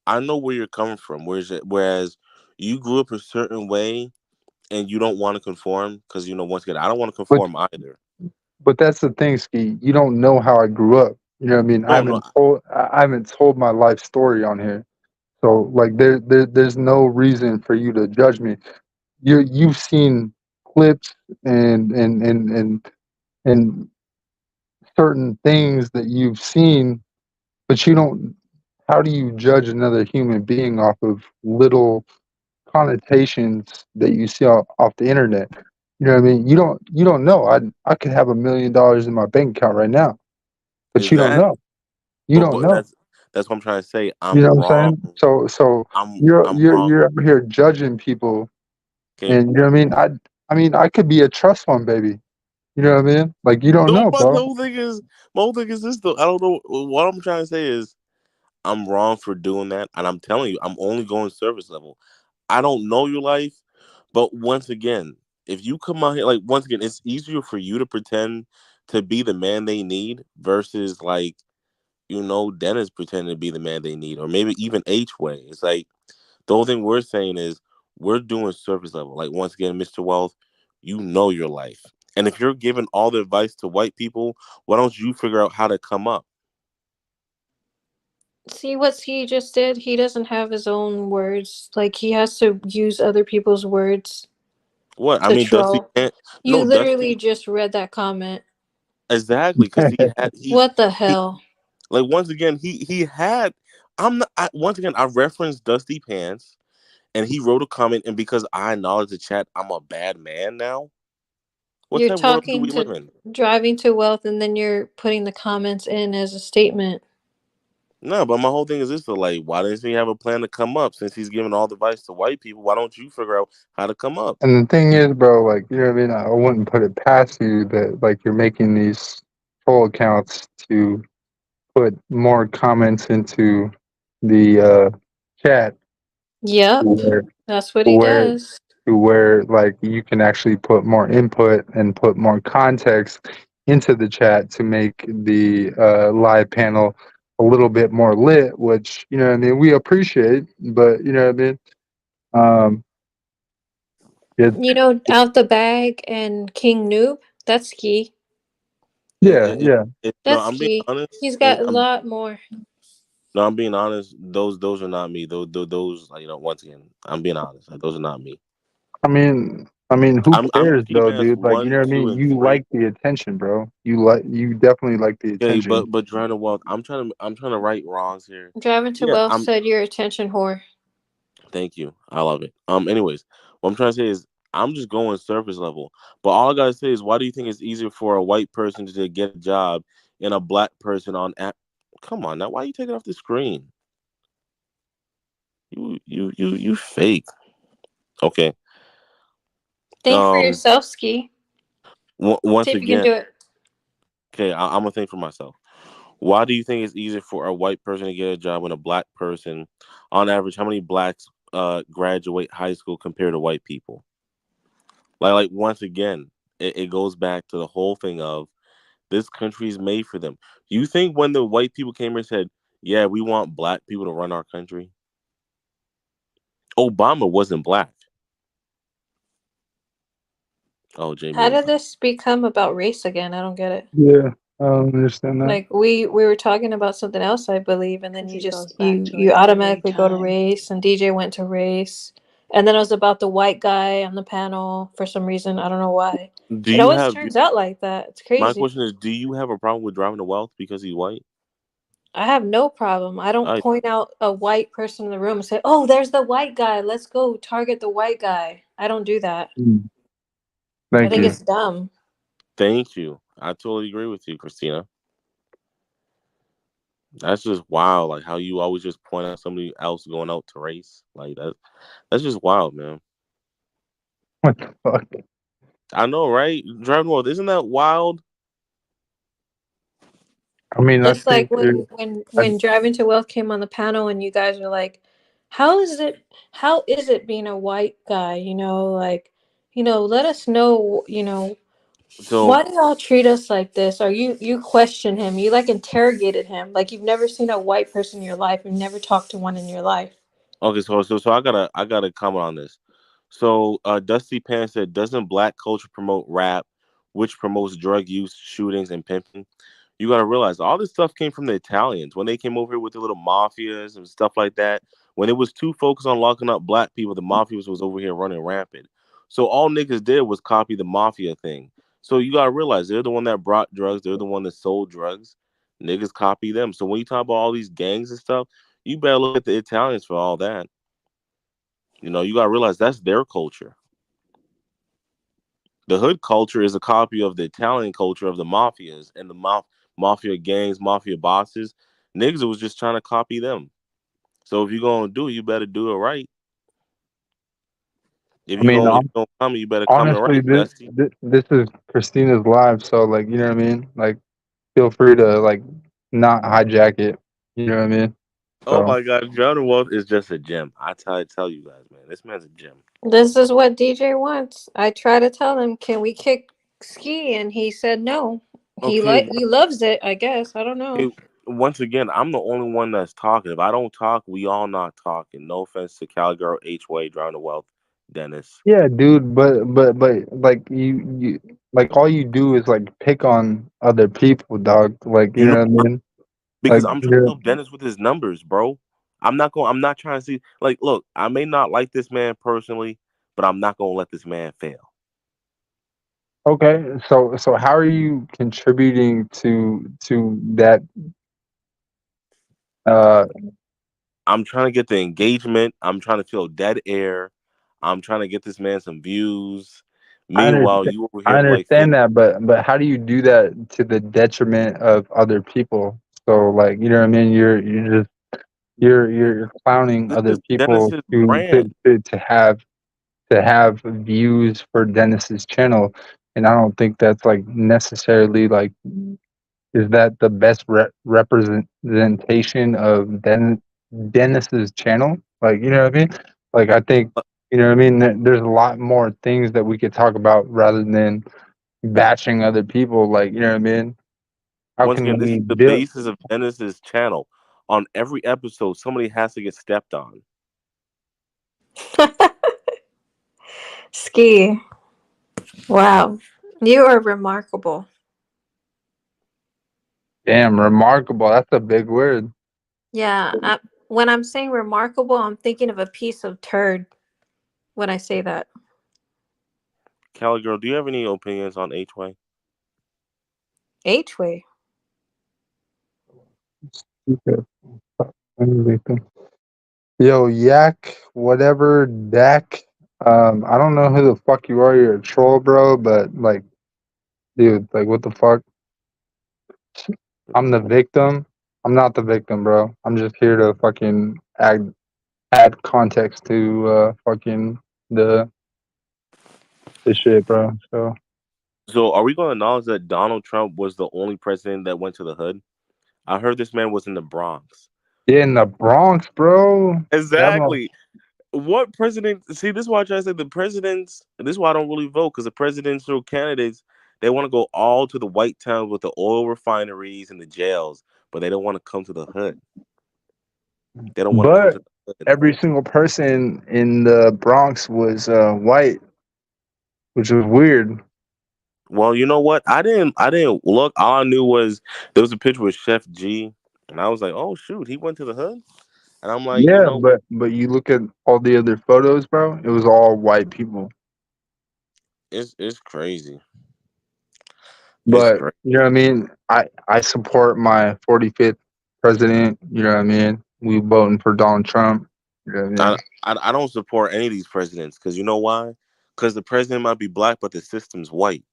I know where you're coming from. Whereas you grew up a certain way and you don't want to conform because, once again, I don't want to but conform either. but that's the thing, Ski. You don't know how I grew up. You know what I mean? No, no. I haven't told my life story on here. So like there's no reason for you to judge me. You've seen clips and certain things that you've seen, but you don't. How do you judge another human being off of little connotations that you see off the internet? You know what I mean? You don't know. I could have $1 million in my bank account right now, but you don't Exactly. know. You don't But know. that's what I'm trying to say. You I'm know what I'm wrong. saying? So I'm wrong. you're over here judging people, Okay. and you know what I mean I could be a trust fund baby. You know what I mean? Like you don't No, know, but the bro. whole thing is, my whole thing is this though. I don't know what I'm trying to say is I'm wrong for doing that, and I'm telling you, I'm only going service level. I don't know your life, but once again, if you come out here, like once again, it's easier for you to pretend to be the man they need versus like Dennis pretending to be the man they need, or maybe even H-Way. It's like the whole thing we're saying is we're doing surface level. Like once again, Mr. Wealth, you know your life. And if you're giving all the advice to white people, why don't you figure out how to come up? See what he just did? He doesn't have his own words. Like he has to use other people's words What? I to mean, Dusty troll. can't. You No, literally Dusty. just read that comment. Exactly, because What the he hell? like once again he had. I'm not. Once again, I referenced Dusty Pants, and he wrote a comment, and because I acknowledge the chat, I'm a bad man now. What You're type of world do talking we live to in? driving to wealth and then you're putting the comments in as a statement. No, but my whole thing is this: though, like, why doesn't he have a plan to come up? Since he's giving all the advice to white people, why don't you figure out how to come up? And the thing is, bro, like you know what I mean. I wouldn't put it past you that like you're making these troll accounts to put more comments into the chat Yep, where that's what he where does. where like you can actually put more input and put more context into the chat to make the live panel a little bit more lit, which you know what I mean we appreciate, but you know what I mean. Um, it, Out the bag and King Noob, that's key. yeah, yeah. No, That's I'm being key. honest. He's got a lot more. No, I'm being honest. Those are not me. Those like, once again, I'm being honest. Like, those are not me. I mean, who I'm cares though, T-Man's dude? Like, you know 1, what I 2, mean? and You 3. like the attention, bro. You definitely like the Okay, attention. but trying to wealth. I'm trying to right wrongs here. Driving to Yeah, wealth said you're attention whore. Thank you. I love it. Anyways, what I'm trying to say is I'm just going surface level. But all I gotta say is, why do you think it's easier for a white person to get a job and a black person on app? Come on now, why are you taking off the screen? You fake. Okay. Think for yourself, Ski. Once See if you can again, do it. okay, I'm gonna think for myself. Why do you think it's easier for a white person to get a job when a black person, on average, how many blacks graduate high school compared to white people? Like once again, it goes back to the whole thing of this country is made for them. You think when the white people came here and said, "Yeah, we want black people to run our country," Obama wasn't black. Oh, Jamie How was. did this become about race again? I don't get it. Yeah, I don't understand that. Like we were talking about something else, I believe, and then 'Cause you he just goes back to you it every automatically go to time. race, and DJ went to race, and then it was about the white guy on the panel for some reason. I don't know why. Do It you always have? turns out like that. It's My crazy. question is, do you have a problem with driving to wealth because he's white? I have no problem. I don't I point out a white person in the room and say, "Oh, there's the white guy. Let's go target the white guy." I don't do that. I Thank think you. it's dumb. Thank you. I totally agree with you, Christina. That's just wild. Like how you always just point out somebody else going out to race. Like that. That's just wild, man. What the fuck? I know, right? Driving wealth, isn't that wild? I mean, I It's like think when Driving to Wealth came on the panel and you guys were like, how is it being a white guy, let us know, So why do y'all treat us like this? Or you question him, you like interrogated him, like you've never seen a white person in your life, you've never talked to one in your life. okay, so I gotta comment on this. So Dusty Pan said, doesn't black culture promote rap, which promotes drug use, shootings, and pimping? You gotta realize all this stuff came from the Italians when they came over here with the little mafias and stuff like that. When it was too focused on locking up black people, the mafias was over here running rampant. So all niggas did was copy the mafia thing. So you gotta realize they're the one that brought drugs. They're the one that sold drugs. Niggas copy them. So when you talk about all these gangs and stuff, you better look at the Italians for all that. You know, you gotta realize that's their culture. The hood culture is a copy of the Italian culture of the mafias and the mafia gangs, mafia bosses. Niggas was just trying to copy them. So if you're gonna do it, you better do it right. If I mean, you're gonna come, you better come it honestly, right, Dusty. this is Christina's live, so like, you know what I mean? Like, feel free to like not hijack it. You know what I mean? Oh So my God, John Wolf is just a gem. I tell you guys, man, this man's a gem. This is what DJ wants. I try to tell him, can we kick Ski? And he said no. He loves it, I guess. I don't know. Once again, I'm the only one that's talking. If I don't talk, we all not talking. No offense to Cowgirl, H-Way, Drown the Wealth, Dennis. yeah, dude, but like you like all you do is like pick on other people, dog. Like, you know what I mean? Because Like, I'm trying to help Dennis with his numbers, bro. I'm not trying to see, like, look, I may not like this man personally, but I'm not gonna let this man fail. okay, so how are you contributing to that? I'm trying to get the engagement. I'm trying to fill dead air. I'm trying to get this man some views. Meanwhile, you over here I like understand that, but how do you do that to the detriment of other people? So like, you know what I mean? You're clowning other people Dennis's brand. to have views for Dennis's channel, and I don't think that's like necessarily like, is that the best representation of Dennis's channel? Like, you know what I mean? Like, I think, you know what I mean? There's a lot more things that we could talk about rather than bashing other people. Like, you know what I mean? Once again, this is the basis of Dennis's channel. On every episode, somebody has to get stepped on. Ski. Wow. You are remarkable. Damn, remarkable. That's a big word. Yeah. When I'm saying remarkable, I'm thinking of a piece of turd when I say that. Cali girl, do you have any opinions on H-Way? H-Way? Yo, Yak, whatever, Dak. I don't know who the fuck you are. You're a troll, bro. But like, dude, like, what the fuck? I'm the victim. I'm not the victim, bro. I'm just here to fucking add context to fucking the shit, bro. So are we going to acknowledge that Donald Trump was the only president that went to the hood? I heard this man was in the Bronx. Yeah, in the Bronx, bro. Exactly. What president? See, this is why I try to say the presidents. This is why I don't really vote, because the presidential candidates, they want to go all to the white towns with the oil refineries and the jails, but they don't want to come to the hood. They don't want to come to the hood. Every single person in the Bronx was white, which was weird. Well, you know what? I didn't look. All I knew was there was a picture with Chef G, and I was like, oh shoot, he went to the hood. And I'm like, yeah, you know, but you look at all the other photos, bro. It was all white people. It's crazy. But you know what I mean? I support my 45th president. You know what I mean? We voting for Donald Trump. You know what I mean? I don't support any of these presidents, because you know why? Because the president might be black, but the system's white.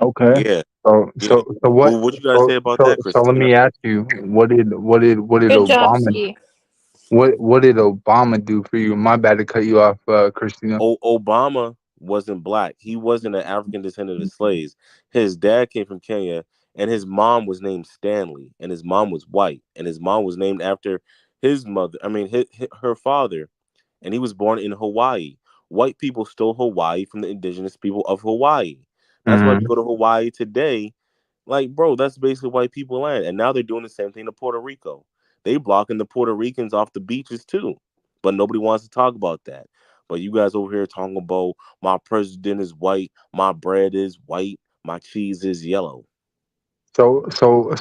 Okay. Yeah. So what? What you gotta say about that, Christina? So let me ask you, what did Good job, Ski. What did Obama do for you? My bad to cut you off, Christina. Obama wasn't black. He wasn't an African descendant of slaves. His dad came from Kenya, and his mom was named Stanley, and his mom was white, and his mom was named after his mother. I mean, her father, and he was born in Hawaii. White people stole Hawaii from the indigenous people of Hawaii. That's why if you go to Hawaii today, like, bro, that's basically white people land. And now they're doing the same thing to Puerto Rico. They blocking the Puerto Ricans off the beaches too. But nobody wants to talk about that. But you guys over here talking about my president is white, my bread is white, my cheese is yellow. So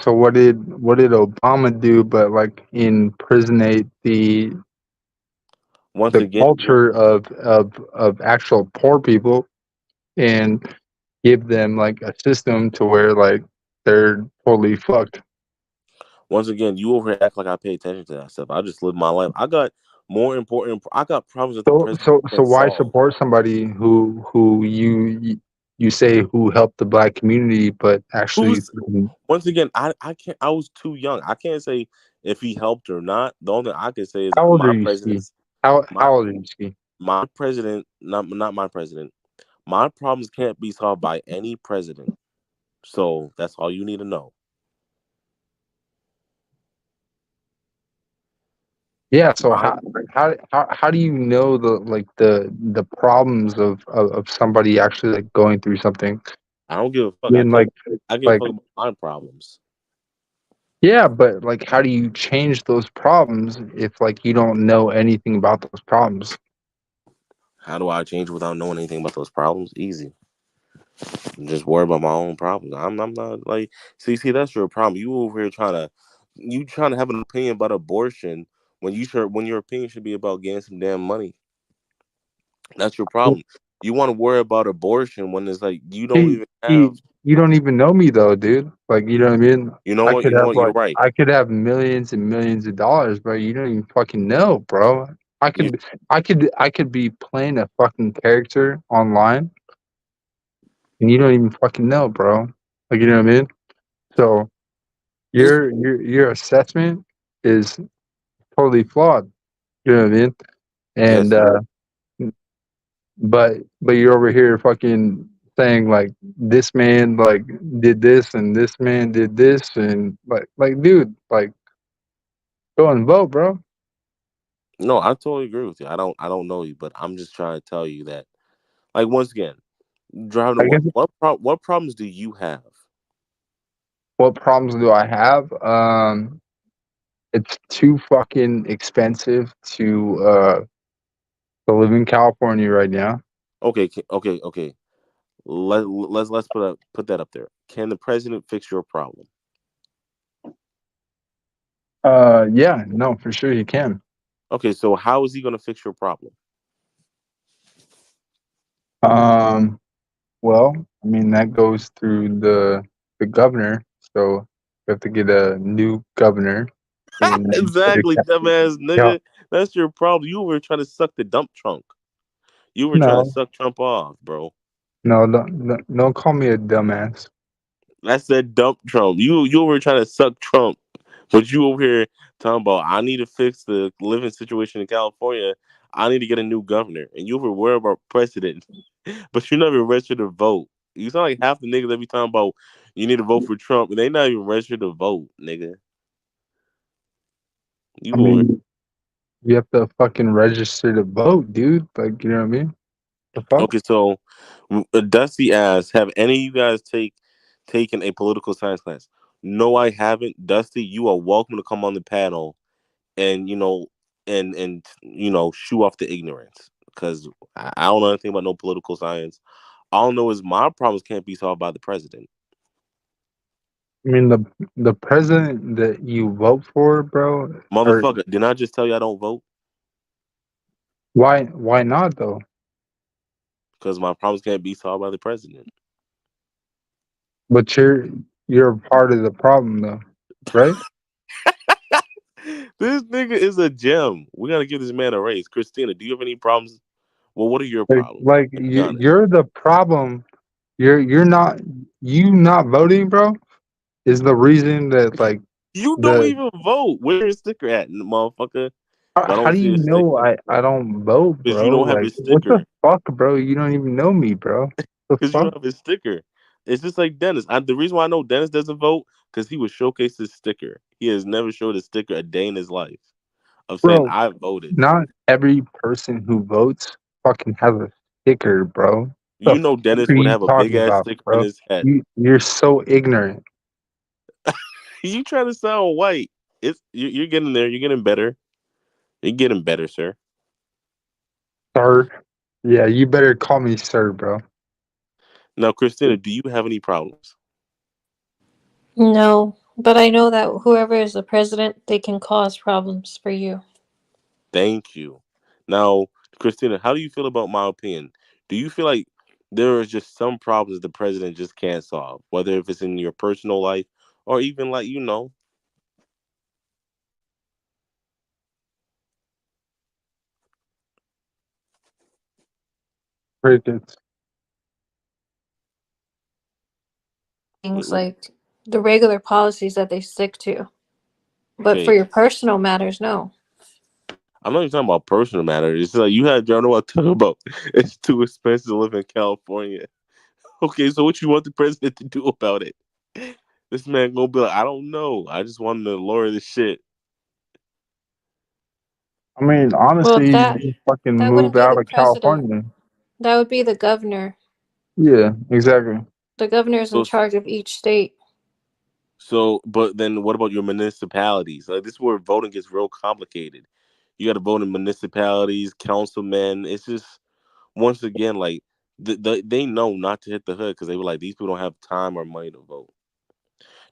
what did Obama do but like imprisonate the culture of actual poor people? and give them like a system to where like they're totally fucked. Once again, you over here act like I pay attention to that stuff. I just live my life. I got more important. I got problems that the president So can't why solve. support somebody who you say who helped the black community, but actually once again, I can't. I was too young. I can't say if he helped or not. The only thing I can say is how old are my you, president. Ski? How old are you, Ski? My president, not my president. My problems can't be solved by any president. So that's all you need to know. Yeah. So how do you know the problems of somebody actually like going through something? I don't give a fuck. I mean, I give a fuck about my problems. Yeah, but like, how do you change those problems if like you don't know anything about those problems? How do I change without knowing anything about those problems? Easy. Just worry about my own problems. I'm not like see that's your problem. You over here trying to have an opinion about abortion when your opinion should be about getting some damn money. That's your problem. You want to worry about abortion when it's like you don't even have. You don't even know me though, dude. Like, you know what I mean? You know what? You're right. I could have millions and millions of dollars, but you don't even fucking know, bro. I could be playing a fucking character online, and you don't even fucking know, bro. Like, you know what I mean? So your assessment is totally flawed. You know what I mean? And but you're over here fucking saying like this man like did this and this man did this and like dude, like go and vote, bro. No, I totally agree with you. I don't know you, but I'm just trying to tell you that, like, once again, driving to work. What problems do you have? What problems do I have? It's too fucking expensive to live in California right now. Okay. Let's put that up there. Can the president fix your problem? Yeah, no, for sure he can. Okay, so how is he going to fix your problem? Well, I mean that goes through the governor, so we have to get a new governor. Exactly, dumbass nigga. Yeah. That's your problem. You were trying to suck the dump trunk. You were trying to suck Trump off, bro. No, don't call me a dumbass. I said dump Trump. You were trying to suck Trump, but you over here talking about I need to fix the living situation in California. I need to get a new governor, and you were worried about president, but you're not even registered to vote. You sound like half the niggas that be talking about you need to vote for Trump, and they not even registered to vote, nigga. You have to fucking register to vote, dude. Like, you know what I mean? The fuck? Okay, so Dusty asks, have any of you guys taken a political science class? No, I haven't. Dusty, you are welcome to come on the panel and shoo off the ignorance, because I don't know anything about no political science. All I know is my problems can't be solved by the president. I mean, the president that you vote for, bro. Motherfucker, didn't I just tell you I don't vote? Why not though? Because my problems can't be solved by the president. But you're part of the problem though, right? This nigga is a gem. We gotta give this man a raise. Christina, do you have any problems? Well, what are your problems? Like you're the problem. You're not voting, bro, is the reason that like you don't even vote. Where's your sticker at, motherfucker? How do you know I don't vote, bro? Because you don't have his sticker. What the fuck, bro? You don't even know me, bro. Because you don't have his sticker. It's just like Dennis. The reason why I know Dennis doesn't vote, because he would showcase his sticker. He has never showed a sticker a day in his life of saying, I voted. Not every person who votes fucking has a sticker, bro. You know Dennis would have a big ass sticker in his head. You're so ignorant. You trying to sound white. You're getting there. You're getting better. You're getting better, sir. Sir? Yeah, you better call me sir, bro. Now, Christina, do you have any problems? No, but I know that whoever is the president, they can cause problems for you. Thank you. Now, Christina, how do you feel about my opinion? Do you feel like there are just some problems the president just can't solve, whether if it's in your personal life or even like Crickets. Things like the regular policies that they stick to. But for Okay. your personal matters, no. I'm not even talking about personal matters. It's like you had Journal talking about it's too expensive to live in California. Okay, so what you want the president to do about it? This man gonna be like, I don't know. I just wanted to lower this shit. I mean, Well, honestly, you that just fucking that wouldn't move be out the of president. California. That would be the governor. Yeah, exactly. The governor is in So, charge of each state. but then what about your municipalities? Like this is where voting gets real complicated. You got to vote in municipalities, councilmen. It's just once again like they know not to hit the hood because they were like these people don't have time or money to vote.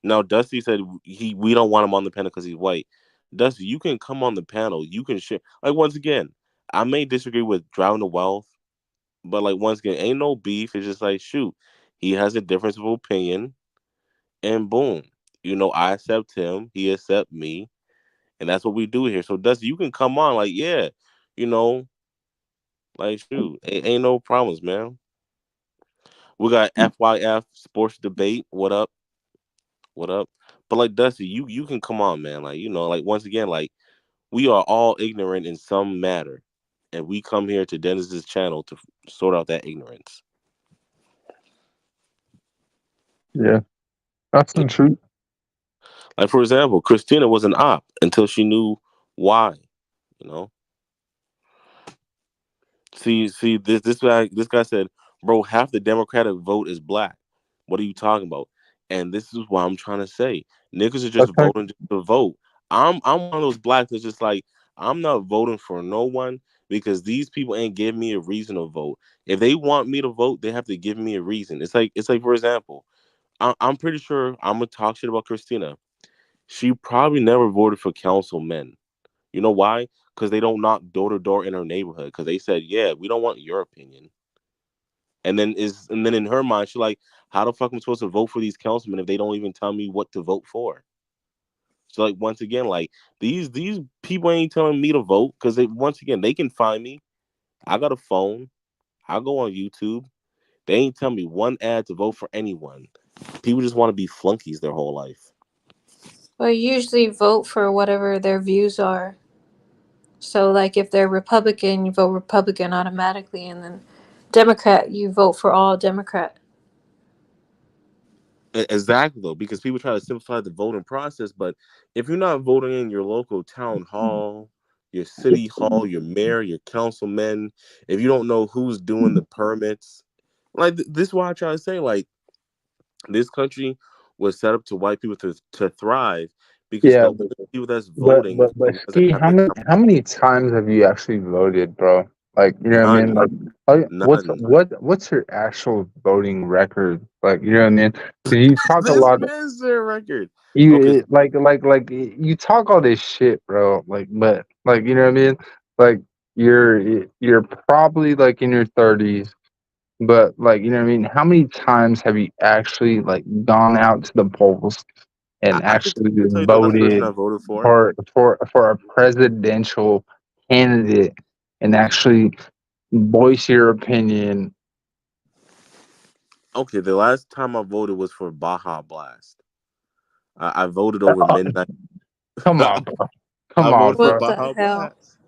Now Dusty said we don't want him on the panel because he's white. Dusty, you can come on the panel. You can share. Like once again, I may disagree with driving the wealth, but like once again, ain't no beef. It's just like shoot, he has a difference of opinion, and boom, I accept him. He accept me, and that's what we do here. So Dusty, you can come on. Like yeah, you know, like shoot, ain't no problems, man. We got FYF Sports Debate. What up? What up? But like Dusty, you can come on, man. Like like once again, like we are all ignorant in some matter, and we come here to Dennis's channel to sort out that ignorance. Yeah, that's the truth. Like for example, Christina was an op until she knew why. You know. See, this guy said, bro, half the Democratic vote is black. What are you talking about? And this is what I'm trying to say. Niggas are just Okay. voting just to vote. I'm one of those blacks that's just like I'm not voting for no one because these people ain't giving me a reason to vote. If they want me to vote, they have to give me a reason. It's like for example, I'm pretty sure I'm gonna talk shit about Christina. She probably never voted for councilmen. You know why? Because they don't knock door to door in her neighborhood. Because they said, "Yeah, we don't want your opinion." And then in her mind, she's like, "How the fuck am I supposed to vote for these councilmen if they don't even tell me what to vote for?" So like once again, like these people ain't telling me to vote because once again they can find me. I got a phone. I go on YouTube. They ain't tell me one ad to vote for anyone. People just want to be flunkies their whole life. Well, you usually vote for whatever their views are. So, like, if they're Republican, you vote Republican automatically, and then Democrat, you vote for all Democrat. Exactly though, because people try to simplify the voting process, but if you're not voting in your local town hall, your city hall, your mayor, your councilmen, if you don't know who's doing the permits, like this is why I try to say, like this country was set up to white people to thrive because Yeah, the only people that's voting is but the ones that Ski, have how the many times have you actually voted, bro? Like, you know what I mean? none, Like, none. what's your actual voting record? Like, you know what I mean? 'Cause you talk a This lot. is their record. You Okay, like you talk all this shit, bro. Like, but like, you know what I mean? Like, you're probably like in your 30s, but like, you know what I mean? How many times have you actually like gone out to the polls and I can actually tell you the last person I voted voted for. for a presidential candidate and actually voice your opinion? Okay, the last time I voted was for Baja Blast. I voted over midnight. Come on, bro. I Come on, voted for bro. What the Baja hell? Blast.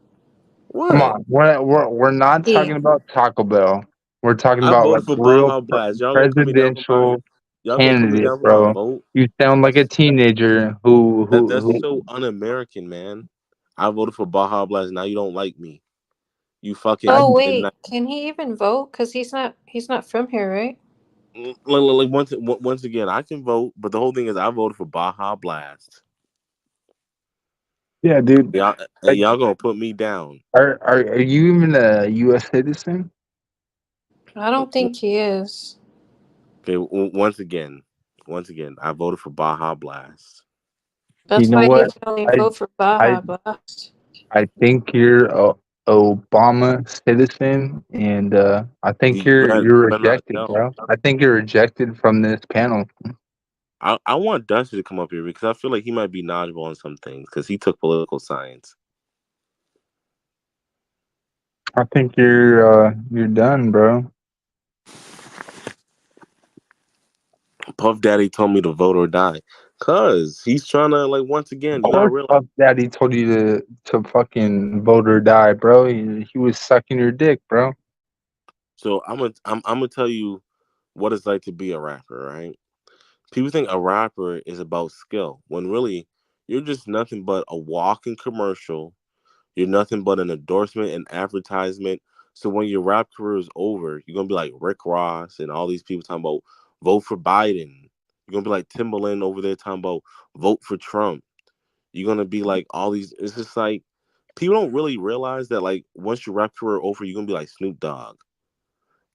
Come What? on. We're not talking about Taco Bell. We're talking I about like voted for real Baja Blast. Y'all gonna cut me down for my presidential y'all gonna cut me candidate, down for my bro. vote? You sound like a That's teenager who that's who so un-American, man. I voted for Baja Blast. Now you don't like me. You I, Oh fucking wait, midnight. can he even vote? Cause he's not from here, right? Like once again, I can vote, but the whole thing is I voted for Baja Blast. yeah, dude. And Like, y'all gonna put me down. are you even a U.S. citizen? I don't think he is. Okay, once again, I voted for Baja Blast. You That's know why he what? can only I vote for I Baja Blast. I think you're Obama citizen, and I think You you're better not rejected, know. bro. I think you're rejected from this panel. I want Dusty to come up here because I feel like he might be knowledgeable on some things because he took political science. I think you're done, bro. Puff Daddy told me to vote or die, cause he's trying to like once again. Of You gotta course, realize. Puff Daddy told you to fucking vote or die, bro. He was sucking your dick, bro. So I'm gonna tell you what it's like to be a rapper, right? People think a rapper is about skill when really you're just nothing but a walking commercial. You're nothing but an endorsement and advertisement. So when your rap career is over, you're gonna be like Rick Ross and all these people talking about vote for Biden. You're gonna be like Timbaland over there talking about vote for Trump. You're gonna be like all these. It's just like people don't really realize that like once your rap career over, you're gonna be like Snoop Dogg,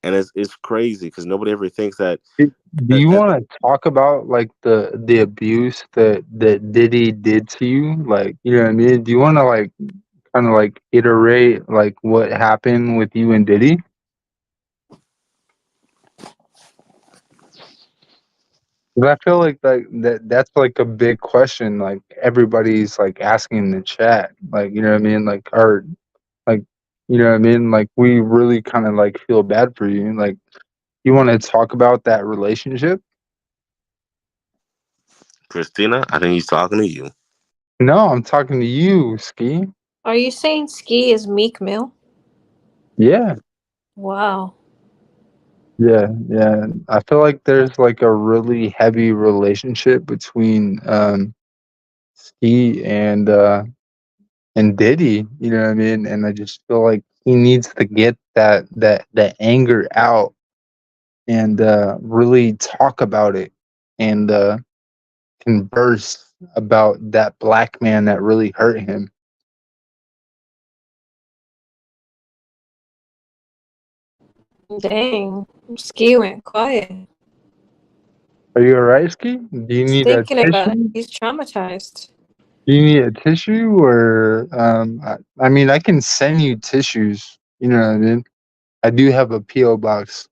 and it's crazy because nobody ever thinks that. Do you want to talk about like the abuse that Diddy did to you? Like, you know what I mean? Do you want to like kind of like iterate like what happened with you and Diddy? Because I feel like that's like a big question. Like everybody's like asking in the chat. Like, you know what I mean? Like, or like, you know what I mean? Like, we really kind of like feel bad for you. Like, you want to talk about that relationship? Christina, I think he's talking to you. No, I'm talking to you, Ski. Are you saying Ski is Meek Mill? Yeah. Wow. Yeah, yeah. I feel like there's like a really heavy relationship between Ski and Diddy, you know what I mean? And I just feel like he needs to get that anger out and really talk about it and converse about that black man that really hurt him. Dang. Ski went quiet. Are you alright, Ski? Do you He's need a thinking about it. tissue? He's traumatized. Do you need a tissue or I mean I can send you tissues, you know what I mean? I do have a PO box.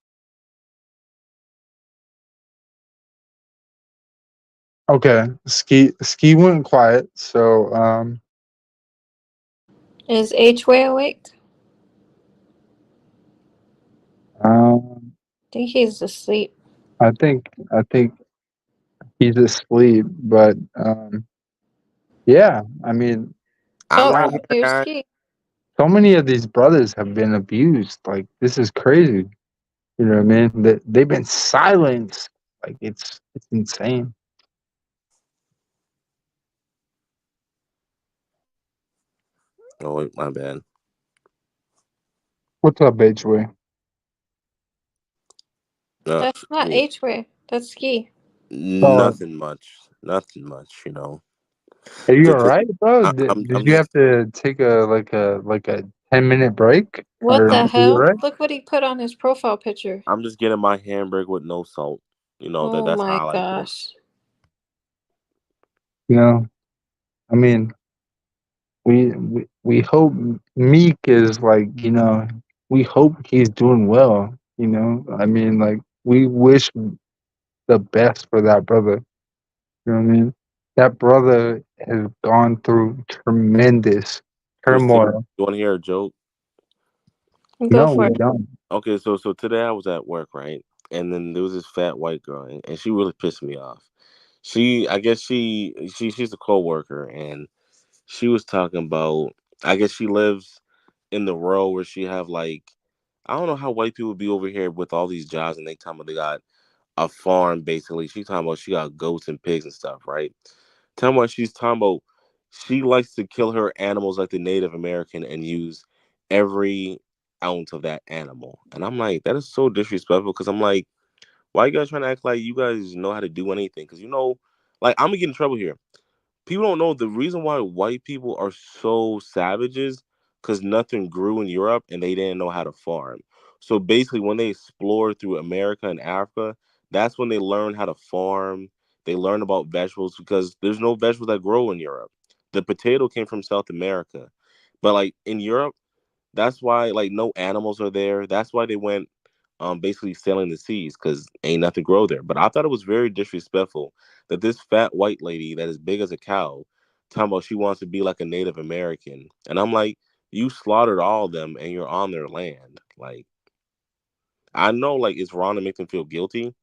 Okay, ski went quiet, so Is H-Way awake? I think he's asleep. I think he's asleep, but yeah, I mean, Here's Ski. so many of these brothers have been abused. Like this is crazy. You know what I mean? They've been silenced. Like it's insane. Oh wait, my bad. What's up, H-Way? That's not H-Way. That's Ski. Nothing much. Nothing much, you know. Are you alright, bro? I'm Did you have to take a 10-minute break? What the hell? Right? Look what he put on his profile picture. I'm just getting my hamburger with no salt. You know, Oh that's my how I like it. gosh. You know, I mean, we hope Meek is like, you know, we hope he's doing well. You know, I mean, like we wish the best for that brother. You know what I mean? That brother has gone through tremendous turmoil. You want to hear a joke? Go for it. Don't. Okay, so today I was at work, right? And then there was this fat white girl, and she really pissed me off. I guess she's a coworker, and she was talking about. I guess she lives in the row where she have like, I don't know how white people be over here with all these jobs, and they talking about they got a farm basically. She talking about she got goats and pigs and stuff, right? Tell me what she's talking about. She likes to kill her animals like the Native American and use every ounce of that animal. And I'm like, that is so disrespectful because I'm like, why you guys trying to act like you guys know how to do anything? Because, you know, like, I'm going to get in trouble here. People don't know the reason why white people are so savages because nothing grew in Europe and they didn't know how to farm. So basically, when they explored through America and Africa, that's when they learned how to farm. They learned about vegetables because there's no vegetables that grow in Europe. The potato came from South America. But like in Europe, That's why like no animals are there. That's why they went basically sailing the seas because ain't nothing grow there. But I thought it was very disrespectful that this fat white lady that is big as a cow talking about she wants to be like a Native American. And I'm like, you slaughtered all of them and you're on their land. Like, I know like it's wrong to make them feel guilty,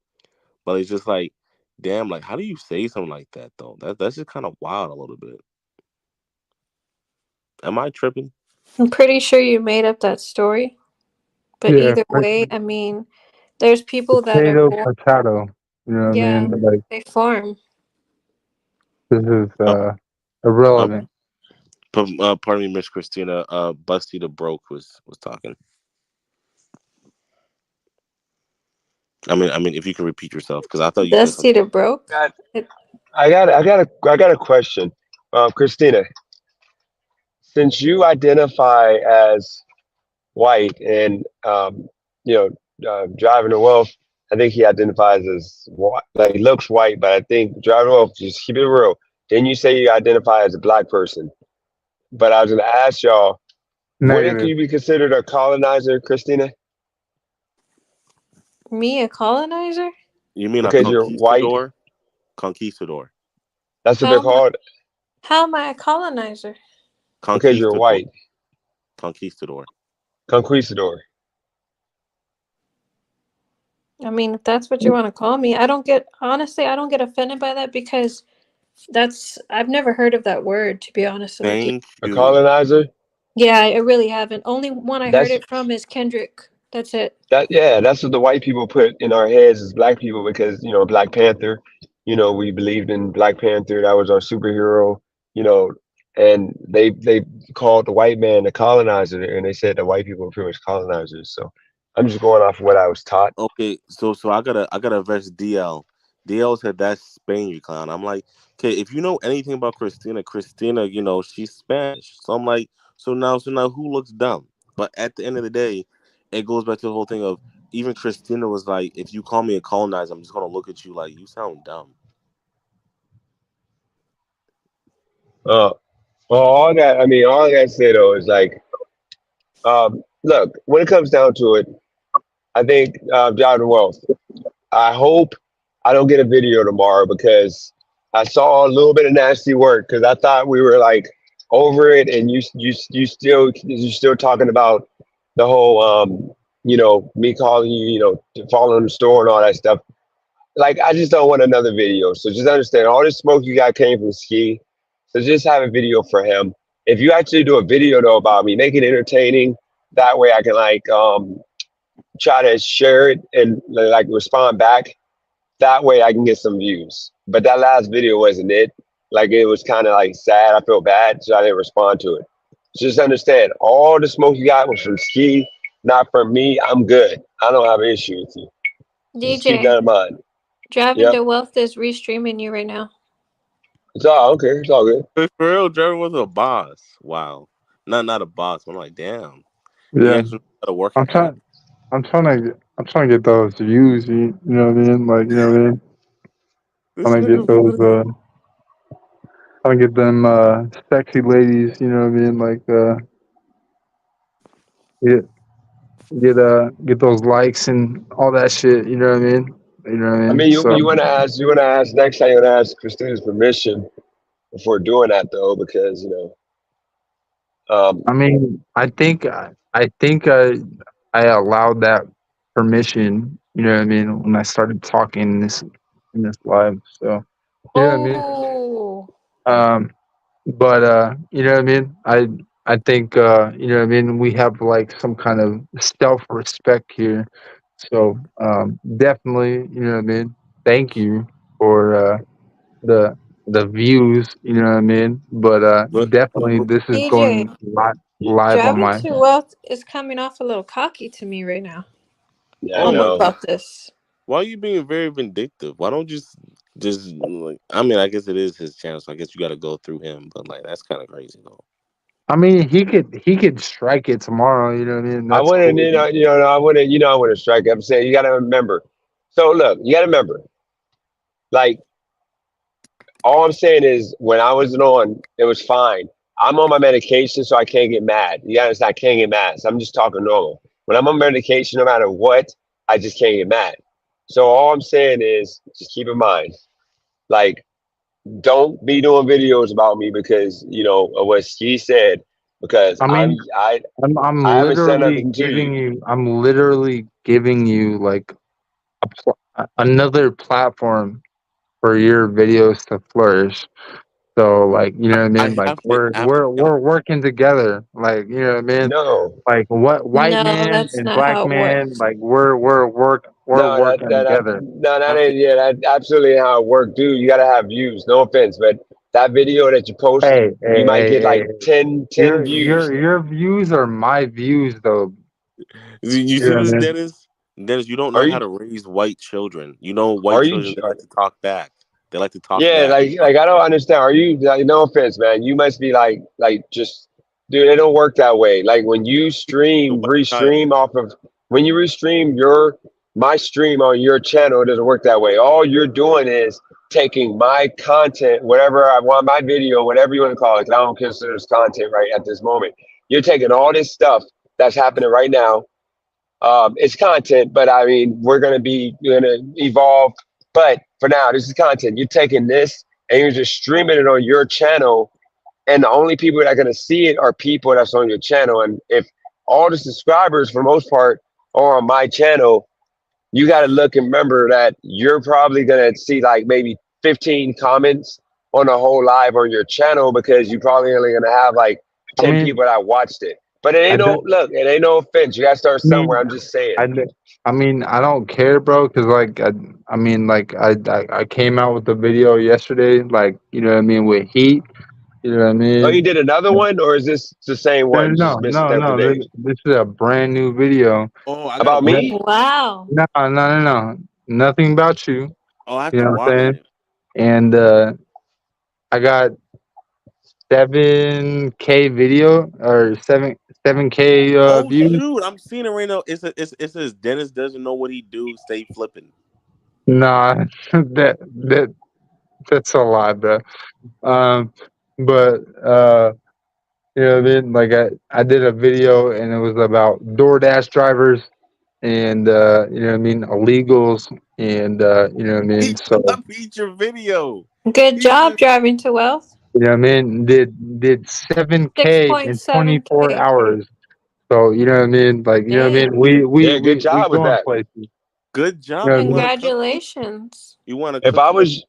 but it's just like, damn, like how do you say something like that though? That's just kind of wild a little bit. Am I tripping? I'm pretty sure you made up that story. But Yeah, either way, I mean, there's people that are potato, born, potato. You know what I yeah, mean? Like they farm. this is Oh, irrelevant. pardon me, Miss Christina. Busty the Broke was talking. I mean, if you can repeat yourself, because I thought you said Dusty something. the Broke. Got- It- I got a question, Christina. Since you identify as white and driving the wealth, I think he identifies as white, like he looks white, but I think driving the wealth, just keep it real. Then you say you identify as a black person, but I was gonna ask y'all, wouldn't Negative. you be considered a colonizer, Christina? Me, a colonizer? You mean a Because you're white. conquistador? Conquistador. That's what How they're am I, called. how am I a colonizer? Because you're Conquistador. white. Conquistador. Conquistador. I mean, if that's what you want to call me, honestly, I don't get offended by that because I've never heard of that word, to be honest with you. Thank A you. colonizer. Yeah, I really haven't. Only one I heard That's it from is Kendrick. That's it. that's what the white people put in our heads as black people because Black Panther, we believed in Black Panther. That was our superhero, you know, and they called the white man a colonizer, and they said the white people were pretty much colonizers. So I'm just going off of what I was taught. Okay, so I gotta verse DL. DL said that's Spain, you clown. I'm like, okay, if you know anything about Christina, she's Spanish. So I'm like, so now who looks dumb? But at the end of the day, it goes back to the whole thing of even Christina was like, if you call me a colonizer, I'm just gonna look at you like you sound dumb. Well, all I gotta say though is like, look, when it comes down to it, I think John Wealth. I hope I don't get a video tomorrow because I saw a little bit of nasty work because I thought we were like over it, and you're still talking about the whole me calling you to follow in the store and all that stuff. Like I just don't want another video. So just understand all this smoke you got came from Ski. So just have a video for him. If you actually do a video though about me, make it entertaining. That way I can like try to share it and like respond back. That way I can get some views. But that last video wasn't it. Like it was kind of like sad. I felt bad, so I didn't respond to it. Just understand, all the smoke you got was from Ski, not from me. I'm good. I don't have an issue with you. Just keep that in mind. Driving Yep. the Wealth is restreaming you right now. It's all okay. It's all good. For real, Jeremy was a boss. Wow, not a boss. I'm like, damn. He Yeah. actually got to work. I'm trying to get those views. You know what I mean? Like you know what I mean? Trying to get those. Trying to get them sexy ladies. You know what I mean? Like get those likes and all that shit. You know what I mean? You know what I mean? I mean, you want to ask next time. You want to ask Christina's permission before doing that, though, because I mean, I think I allowed that permission. You know what I mean? When I started talking in this live, so you know what I mean. Oh, But you know what I mean. I think you know what I mean. We have like some kind of self-respect here, so definitely you know what I mean. Thank you for the views. You know what I mean. But definitely this is going DJ, live on Driving my. to Wealth is coming off a little cocky to me right now. Yeah, Oh my no. About this. Why are you being very vindictive? Why don't you just like? I mean, I guess it is his channel, so I guess you got to go through him. But like, that's kind of crazy though. I mean, he could strike it tomorrow. You know what I mean? I That's wouldn't, cool. I wouldn't strike. I'm saying you got to remember. So look, you got to remember, like, all I'm saying is when I wasn't on, it was fine. I'm on my medication, so I can't get mad. You understand? I can't get mad. So I'm just talking normal. When I'm on medication, no matter what, I just can't get mad. So all I'm saying is, just keep in mind, like, don't be doing videos about me because of what she said. Because I mean, I I'm haven't said literally nothing to giving you. you. I'm literally giving you like another platform for your videos to flourish. So like, you know what I mean? Like we're working together. Like, you know what I mean? No, Like what white No, man that's and not black how it man, works. like we're no, working together. that ain't. Yeah, that absolutely ain't how it works, dude. You gotta have views. No offense, but that video that you post, Hey, you hey, might hey, get hey. like 10 views. Your views are my views though. You see You know what this, I mean? Dennis? Dennis, you don't Are know how you? to raise white children. You know, white Are you? children, they like to talk back. They like to talk Yeah, back. like I don't understand. Are you? Like, no offense, man. You must be like just, dude. It don't work that way. Like when you The stream, white child. restream off of when you restream my stream on your channel, it doesn't work that way. All you're doing is taking my content, whatever I want, my video, whatever you want to call it. 'Cause I don't consider this content right at this moment. You're taking all this stuff that's happening right now. It's content, but I mean, we're gonna evolve. But for now, this is content. You're taking this and you're just streaming it on your channel, and the only people that are gonna see it are people that's on your channel. And if all the subscribers, for the most part, are on my channel, you got to look and remember that you're probably gonna see like maybe 15 comments on the whole live on your channel because you probably only gonna have like I 10 mean, people that watched it. But it I ain't do, no look. It ain't no offense. You gotta start I somewhere. mean, I'm just saying. I mean, I don't care, bro, because like, I mean, like, I came out with the video yesterday, like, you know what I mean, with heat, you know what I Oh, you mean? did another one, or is this the same No, one? no, Just no, different no. days. This is a brand new video. Oh, I gotta About watch me? it. Wow. No. Nothing about you. Oh, I have You to know what I'm watch saying? it. And I got 7K video or 7K Oh views. shoot, I'm seeing it right now. It says Dennis doesn't know what he do. Stay flipping. Nah, that's a lie, bro. But you know what I mean? Like I did a video and it was about DoorDash drivers and you know what I mean, illegals and you know what I mean. He So copied your video. Good He job just driving to wealth. you know what I mean. Did 7K in 24 6.7K. hours. So you know what I mean. Like you know what I Damn. mean. We Yeah, good we job with going that. places. good You job. know You what I want a mean? cookie? Congratulations. You want a If I cookie? was,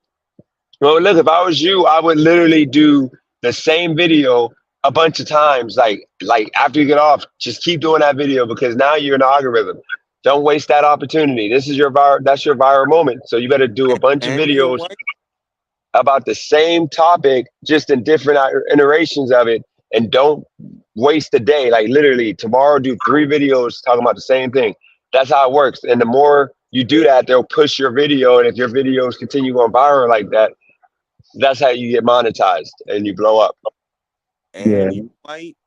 well, look, if I was you, I would literally do the same video a bunch of times. Like after you get off, just keep doing that video because now you're in the algorithm. Don't waste that opportunity. This is that's your viral moment. So you better do a bunch of And you're videos white. about the same topic, just in different iterations of it, and don't waste a day. Like literally, tomorrow do 3 videos talking about the same thing. That's how it works. And the more you do that, they'll push your video. And if your videos continue going viral like that, that's how you get monetized and you blow up. Yeah. And you white.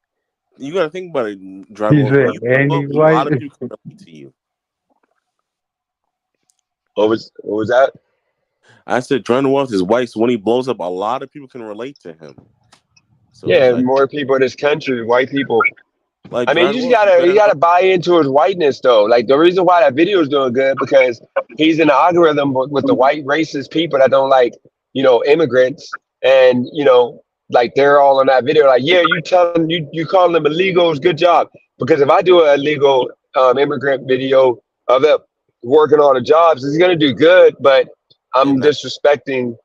You gotta think about it, driver. He's When right. you And blow he's up, a lot of white. people can relate to you. What was that? I said Jordan Wealth is white, so when he blows up, a lot of people can relate to him. So it's Yeah, like more people in this country, white people. I mean, Jordan you just Wealth, you you better gotta not. buy into his whiteness though. Like the reason why that video is doing good because he's in the algorithm with the white racist people that don't like, immigrants, and like they're all on that video. Like, yeah, you calling them illegals, good job. Because if I do an illegal immigrant video of them working on the jobs, it's gonna do good, but It's I'm not. disrespecting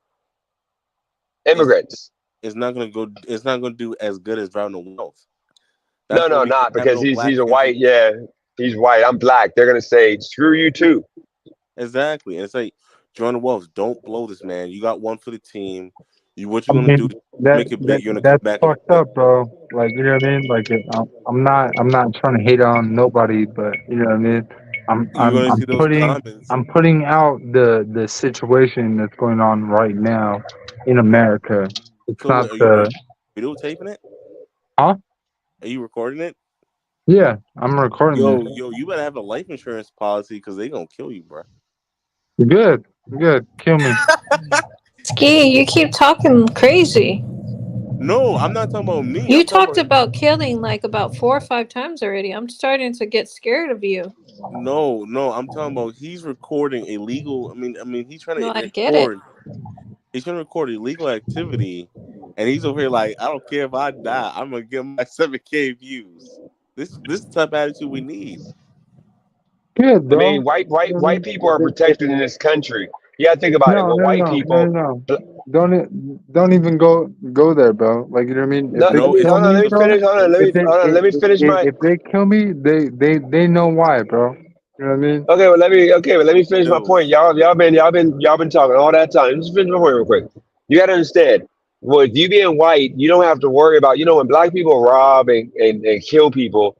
It's immigrants. it's not gonna go. It's not gonna do as good as Jordan Wealth. No, That's why no, we can't not have because no he's black a white. influence. Yeah, he's white. I'm black. They're gonna say screw you too. Exactly, and it's like Jordan Wealth, don't blow this, man. You got one for the team. What I you gonna do? mean, Make it big. You're gonna come that's back and fucked up, bro. Like you know what I mean. Like I'm not trying to hate on nobody, but you know what I mean. you're gonna see those comments. I'm putting out the situation that's going on right now in America. It's So not are you the videotaping it? huh? Are you recording it? Yeah, I'm recording Yo, this. you better have a life insurance policy because they gonna kill you, bro. Good. Kill me. Ski, you keep talking crazy. No, I'm not talking about me. You I'm talking talked about killing like about 4 or 5 times already. I'm starting to get scared of you. No, I'm talking about he's recording illegal. I mean, he's trying No, to I get it. record. He's trying to record illegal activity, and he's over here like, I don't care if I die. I'm gonna get my 7K views. This is the type of attitude we need. Good, I bro. mean, white people are protected in this country. You gotta think about it. Well, white people. No. Don't even go there, bro. Like, you know what I mean? If No, they No, it's kill hold on. me, Let me bro, finish. Hold on. Let me finish my. if they kill me, they know why, bro. You know what I mean? Okay, well let me finish my Yo, point. Y'all been talking all that time. Just finish my point real quick. You gotta understand. With you being white, you don't have to worry about. You know, when black people rob and kill people,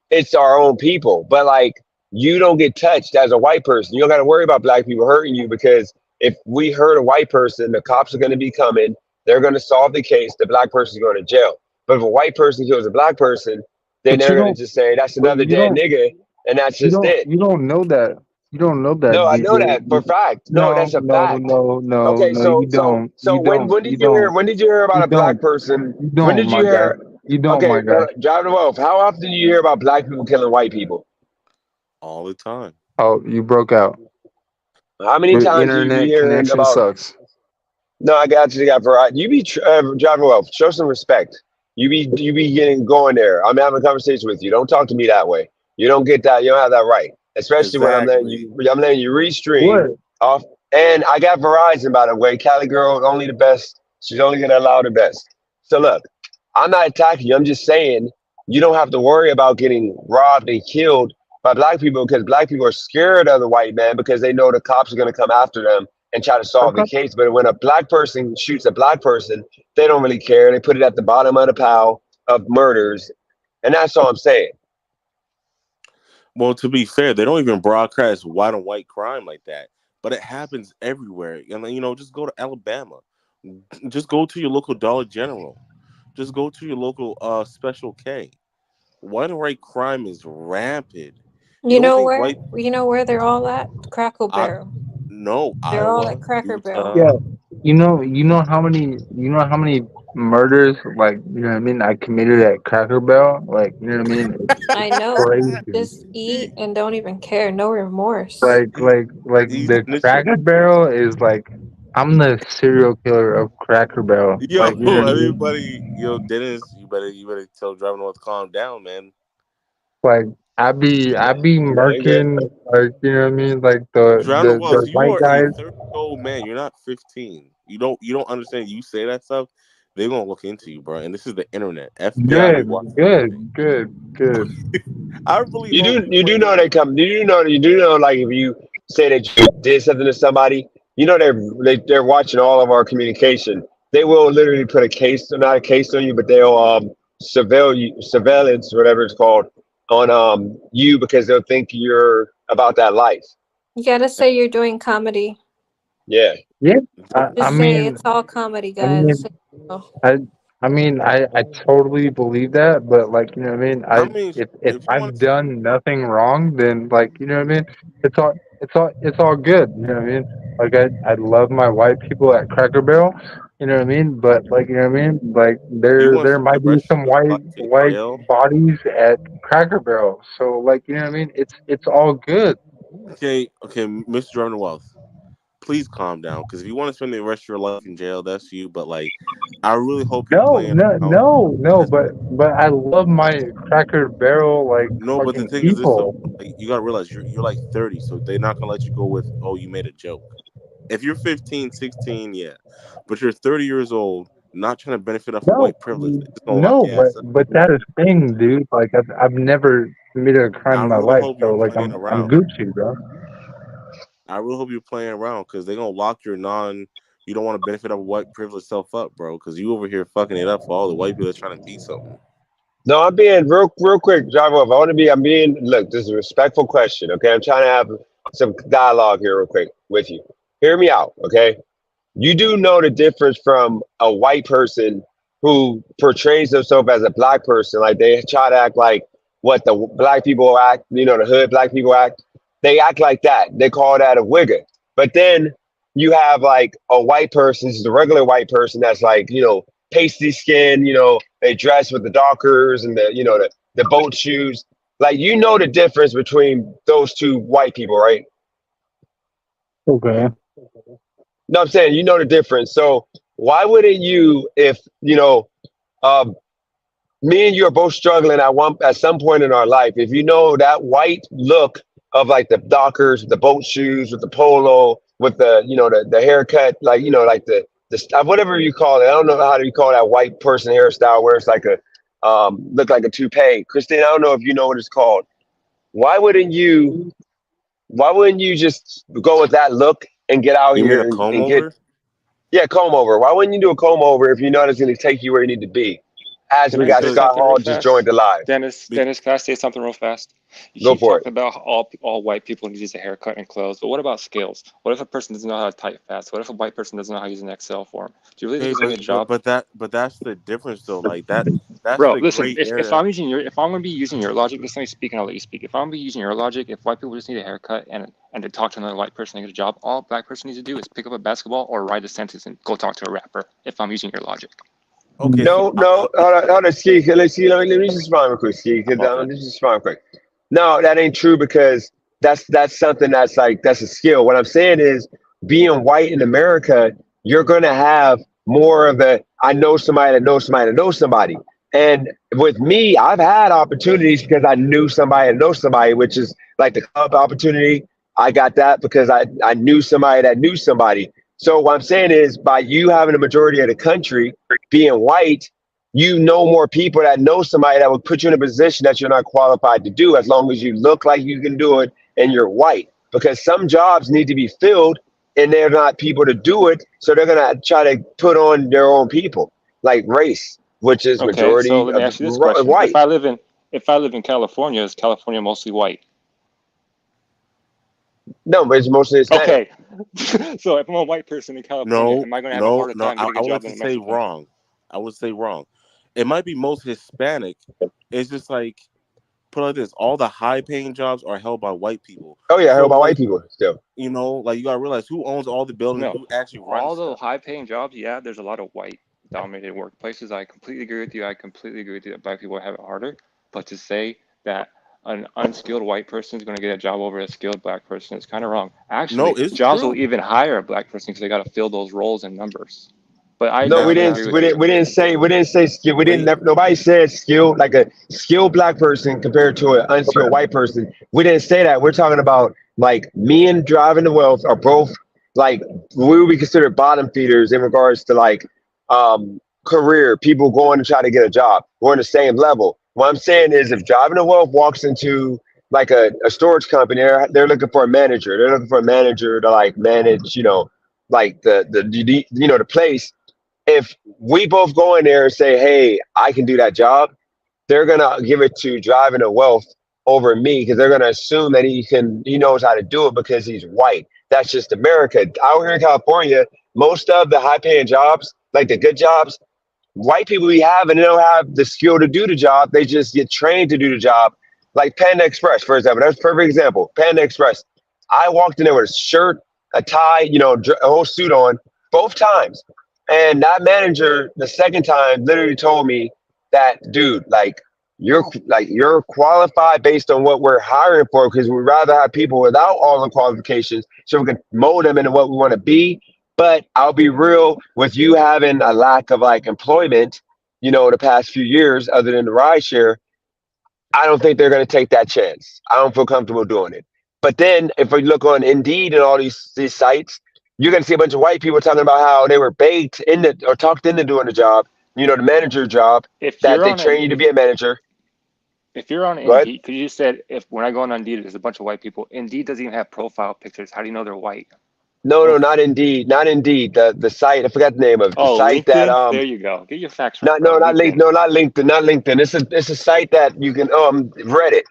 it's our own people. But like, you don't get touched as a white person. You don't got to worry about black people hurting you, because if we hurt a white person, the cops are going to be coming. They're going to solve the case. The black person's going to jail. But if a white person kills a black person, then But they're going to just say that's another dead nigga, and that's just it. you don't know that. You don't know that. No, I know that for a fact. No, that's a fact. Okay, You don't. when did you hear about a black person? You When don't, did my you guy. hear? You don't, Okay, my guy. Driving Wealth. How often do you hear about black people killing white people? all the time. Oh, you broke out. How many Your times do you be internet hearing connection about? sucks. No, I got you. Got Verizon. You be Driving Wealth. Show some respect. You be getting going there. I'm having a conversation with you. Don't talk to me that way. You don't get that. You don't have that right. Especially when I'm letting you restream What? off. And I got Verizon, by the way. Cali girl, only the best. She's only gonna allow the best. So look, I'm not attacking you. I'm just saying you don't have to worry about getting robbed and killed by black people, because black people are scared of the white man because they know the cops are gonna come after them and try to solve the case. But when a black person shoots a black person, they don't really care. They put it at the bottom of the pile of murders, and that's all I'm saying. Well, to be fair, they don't even broadcast white on white crime like that, but it happens everywhere. And you know, just go to Alabama, just go to your local Dollar General, just go to your local Special K. White and white crime is rampant. You know where? You know where they're all at? Cracker Barrel. No, they're Iowa, all at Cracker Barrel. Yeah, you know how many murders, like, you know what I mean, I committed at Cracker Barrel, like, you know what I mean? I know. Crazy. Just eat and don't even care. No remorse. Like the Cracker Barrel is like, I'm the serial killer of Cracker Barrel. Yo, like, you know what I mean? everybody, Dennis, you better tell Driving North to calm down, man. Like, I be murking, like, you know what I mean? Like the you white are guys. a 30-year-old man. You're not 15. You don't understand. You say that stuff, they're gonna look into you, bro. And this is the internet. FBI. Good. I really you do know they come. You do know like if you say that you did something to somebody, you know they're watching all of our communication. They will literally put a case, not a case on you, but they'll surveillance, whatever it's called, on you, because they'll think you're about that life. You gotta say you're doing comedy. Yeah. Just say it's all comedy, guys. I totally believe that, but, like, you know what I mean? If I've done nothing wrong, then, like, you know what I mean? It's all good. You know what I mean? Like, I love my white people at Cracker Barrel. You know what I mean? But, like, you know what I mean? Like, there might be some white bodies at Cracker Barrel. So, like, you know what I mean? It's all good. Okay, Mr. Driving Wealth, please calm down. Because if you want to spend the rest of your life in jail, that's you. But, like, I really hope you're playing. No, but I love my Cracker Barrel, like, no, but the thing people. is this, you gotta realize you're like 30, so they're not gonna let you go with, oh, you made a joke. If you're 15, 16, yeah, but you're 30 years old, not trying to benefit off of white privilege. But that is the thing, dude. Like, I've never committed a crime in my life, so, like, I'm Gucci, bro. I really hope you're playing around, because they're gonna lock your you don't want to benefit off of white privilege self up, bro, because you over here fucking it up for all the white people that's trying to be something. No, I'm being real quick, drive off. Look, this is a respectful question, okay? I'm trying to have some dialogue here real quick with you. Hear me out, okay? You do know the difference from a white person who portrays themselves as a black person. Like, they try to act like what the black people act, the hood black people act. They act like that. They call that a wigger. But then you have, like, a white person, just a regular white person that's, like, pasty skin, they dress with the Dockers and the boat shoes. Like, the difference between those two white people, right? Okay. No, I'm saying the difference. So why wouldn't you, if me and you are both struggling at some point in our life, if you know that white look of like the Dockers, the boat shoes with the polo, with the haircut, like like the whatever you call it. I don't know how do you call that white person hairstyle where it's like a look like a toupee. Christine, I don't know if you know what it's called. Why wouldn't you just go with that look and get out You mean here a comb and get over? comb over? Why wouldn't you do a comb over if you know it's going to take you where you need to be? As Can we I got say Scott something real Hall just fast? joined the live. Dennis, can I say something real fast? You Go keep for it. talking about all white people need to use a haircut and clothes, but what about skills? What if a person doesn't know how to type fast? What if a white person doesn't know how to use an Excel form? Do you really think Hey, he's gonna get a job? but that's the difference though. Like that's Bro, the listen, gray if area. I'm gonna be using your logic, just let me speak and I'll let you speak. If I'm gonna be using your logic, if white people just need a haircut and to talk to another white person and get a job, all a black person needs to do is pick up a basketball or write a sentence and go talk to a rapper. If I'm using your logic. Okay, No, hold on, Ski. Let me just respond real quick, Ski. my Let bad. me just respond quick. No, that ain't true because that's something that's a skill. What I'm saying is, being white in America, you're gonna have more of a I know somebody that knows somebody that knows somebody. And with me, I've had opportunities because I knew somebody that knows somebody, which is like the club opportunity. I got that because I knew somebody that knew somebody. So what I'm saying is, by you having the majority of the country being white, you know more people that know somebody that would put you in a position that you're not qualified to do as long as you look like you can do it and you're white. Because some jobs need to be filled and they're not people to do it. So they're going to try to put on their own people, like race, which is Okay, so majority let me of ask you this question: white. if I live in California, is California mostly white? No, but it's mostly Hispanic. Okay, so if I'm a white person in California, No, am I going to have a no, harder no. time getting I a would job than a say Mexican? wrong. I would say wrong. It might be most Hispanic. It's just like put it like this: all the high-paying jobs are held by white people. Oh yeah, I heard So about white like people still. like you gotta realize who owns all the buildings, No, who actually runs all the stuff. high-paying jobs, yeah, there's a lot of white-dominated workplaces. I completely agree with you. I completely agree with you that black people have it harder. But to say that an unskilled white person is going to get a job over a skilled black person is kind of wrong. No, Actually, it's jobs will true. even hire a black person because they got to fill those roles and numbers. But I No, we definitely Now, didn't. agree with We you. didn't. We didn't say skill. We didn't. wait. Nobody said skill like a skilled black person compared to an unskilled white person. We didn't say that. We're talking about like men driving the wealth are both like we would be considered bottom feeders in regards to like career people going to try to get a job. We're on the same level. What I'm saying is, if driving the wealth walks into like a storage company, they're looking for a manager. They're looking for a manager to like manage, like the place. If we both go in there and say, "Hey, I can do that job," they're gonna give it to driving a wealth over me because they're gonna assume that he knows how to do it because he's white. That's just America. Out here in California, most of the high paying jobs, like the good jobs, white people we have and they don't have the skill to do the job. They just get trained to do the job. Like Panda Express, for example. That's a perfect example. Panda Express. I walked in there with a shirt, a tie, a whole suit on both times. And that manager, the second time, literally told me that, dude, you're qualified based on what we're hiring for because we'd rather have people without all the qualifications so we can mold them into what we want to be. But I'll be real with you having a lack of like employment, the past few years, other than the ride share, I don't think they're going to take that chance. I don't feel comfortable doing it. But then if we look on Indeed and all these sites, you're going to see a bunch of white people talking about how they were baked into or talked into doing the job, the manager job, If that you're they on train you to be a manager. if you're on Right? Indeed, because you said if when I go on Indeed, there's a bunch of white people. Indeed doesn't even have profile pictures. How do you know they're white? No, Okay. not Indeed. Not Indeed. The site, I forgot the name of it. The Oh, site that LinkedIn. There you go. Get your facts right, not bro. no not link LinkedIn. no not LinkedIn, not LinkedIn. It's a site that you can Reddit.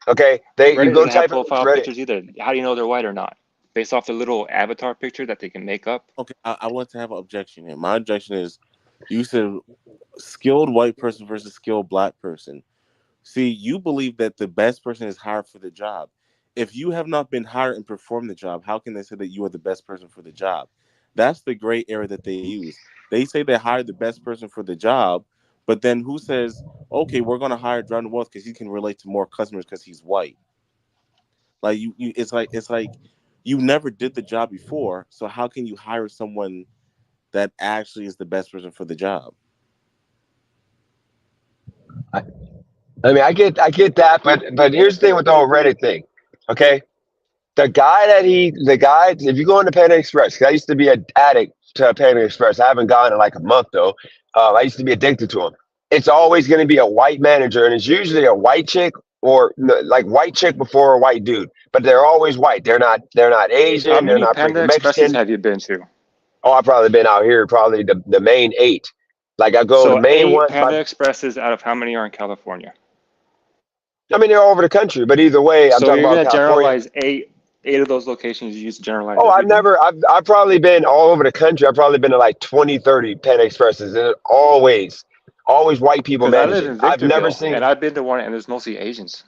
Okay. You Reddit go doesn't have type it profile Reddit. pictures either. How do you know they're white or not? Based off the little avatar picture that they can make up. Okay, I want to have an objection here. My objection is, you said skilled white person versus skilled black person. See, you believe that the best person is hired for the job. If you have not been hired and performed the job, how can they say that you are the best person for the job? That's the gray area that they use. They say they hired the best person for the job, but then who says, okay, we're going to hire Jordan Wolf because he can relate to more customers because he's white? Like it's like you never did the job before, so how can you hire someone that actually is the best person for the job? I mean, I get that, but here's the thing with the whole Reddit thing. Okay, the guy, if you go into Panda Express, 'cause I used to be an addict to Panda Express. I haven't gone in like a month though. I used to be addicted to them. It's always going to be a white manager, and it's usually a white chick or like white chick before a white dude. But they're always white. They're not Asian. How They're many not Panda freaking Expresses Mexican. have you been to? Oh, I've probably been out here, probably the main 8. Like I go So the main 8 one. Panda Expresses out of how many are in California? I mean, they're all over the country, but either way, I'm So talking you're about gonna California. generalize eight of those locations. You use generalize. Oh, everything? I've probably been all over the country. I've probably been to like 20, 30 Panda Expresses, and it's always white people Because I live managing. in I've never Victorville, seen. and I've been to one, and there's mostly Asians.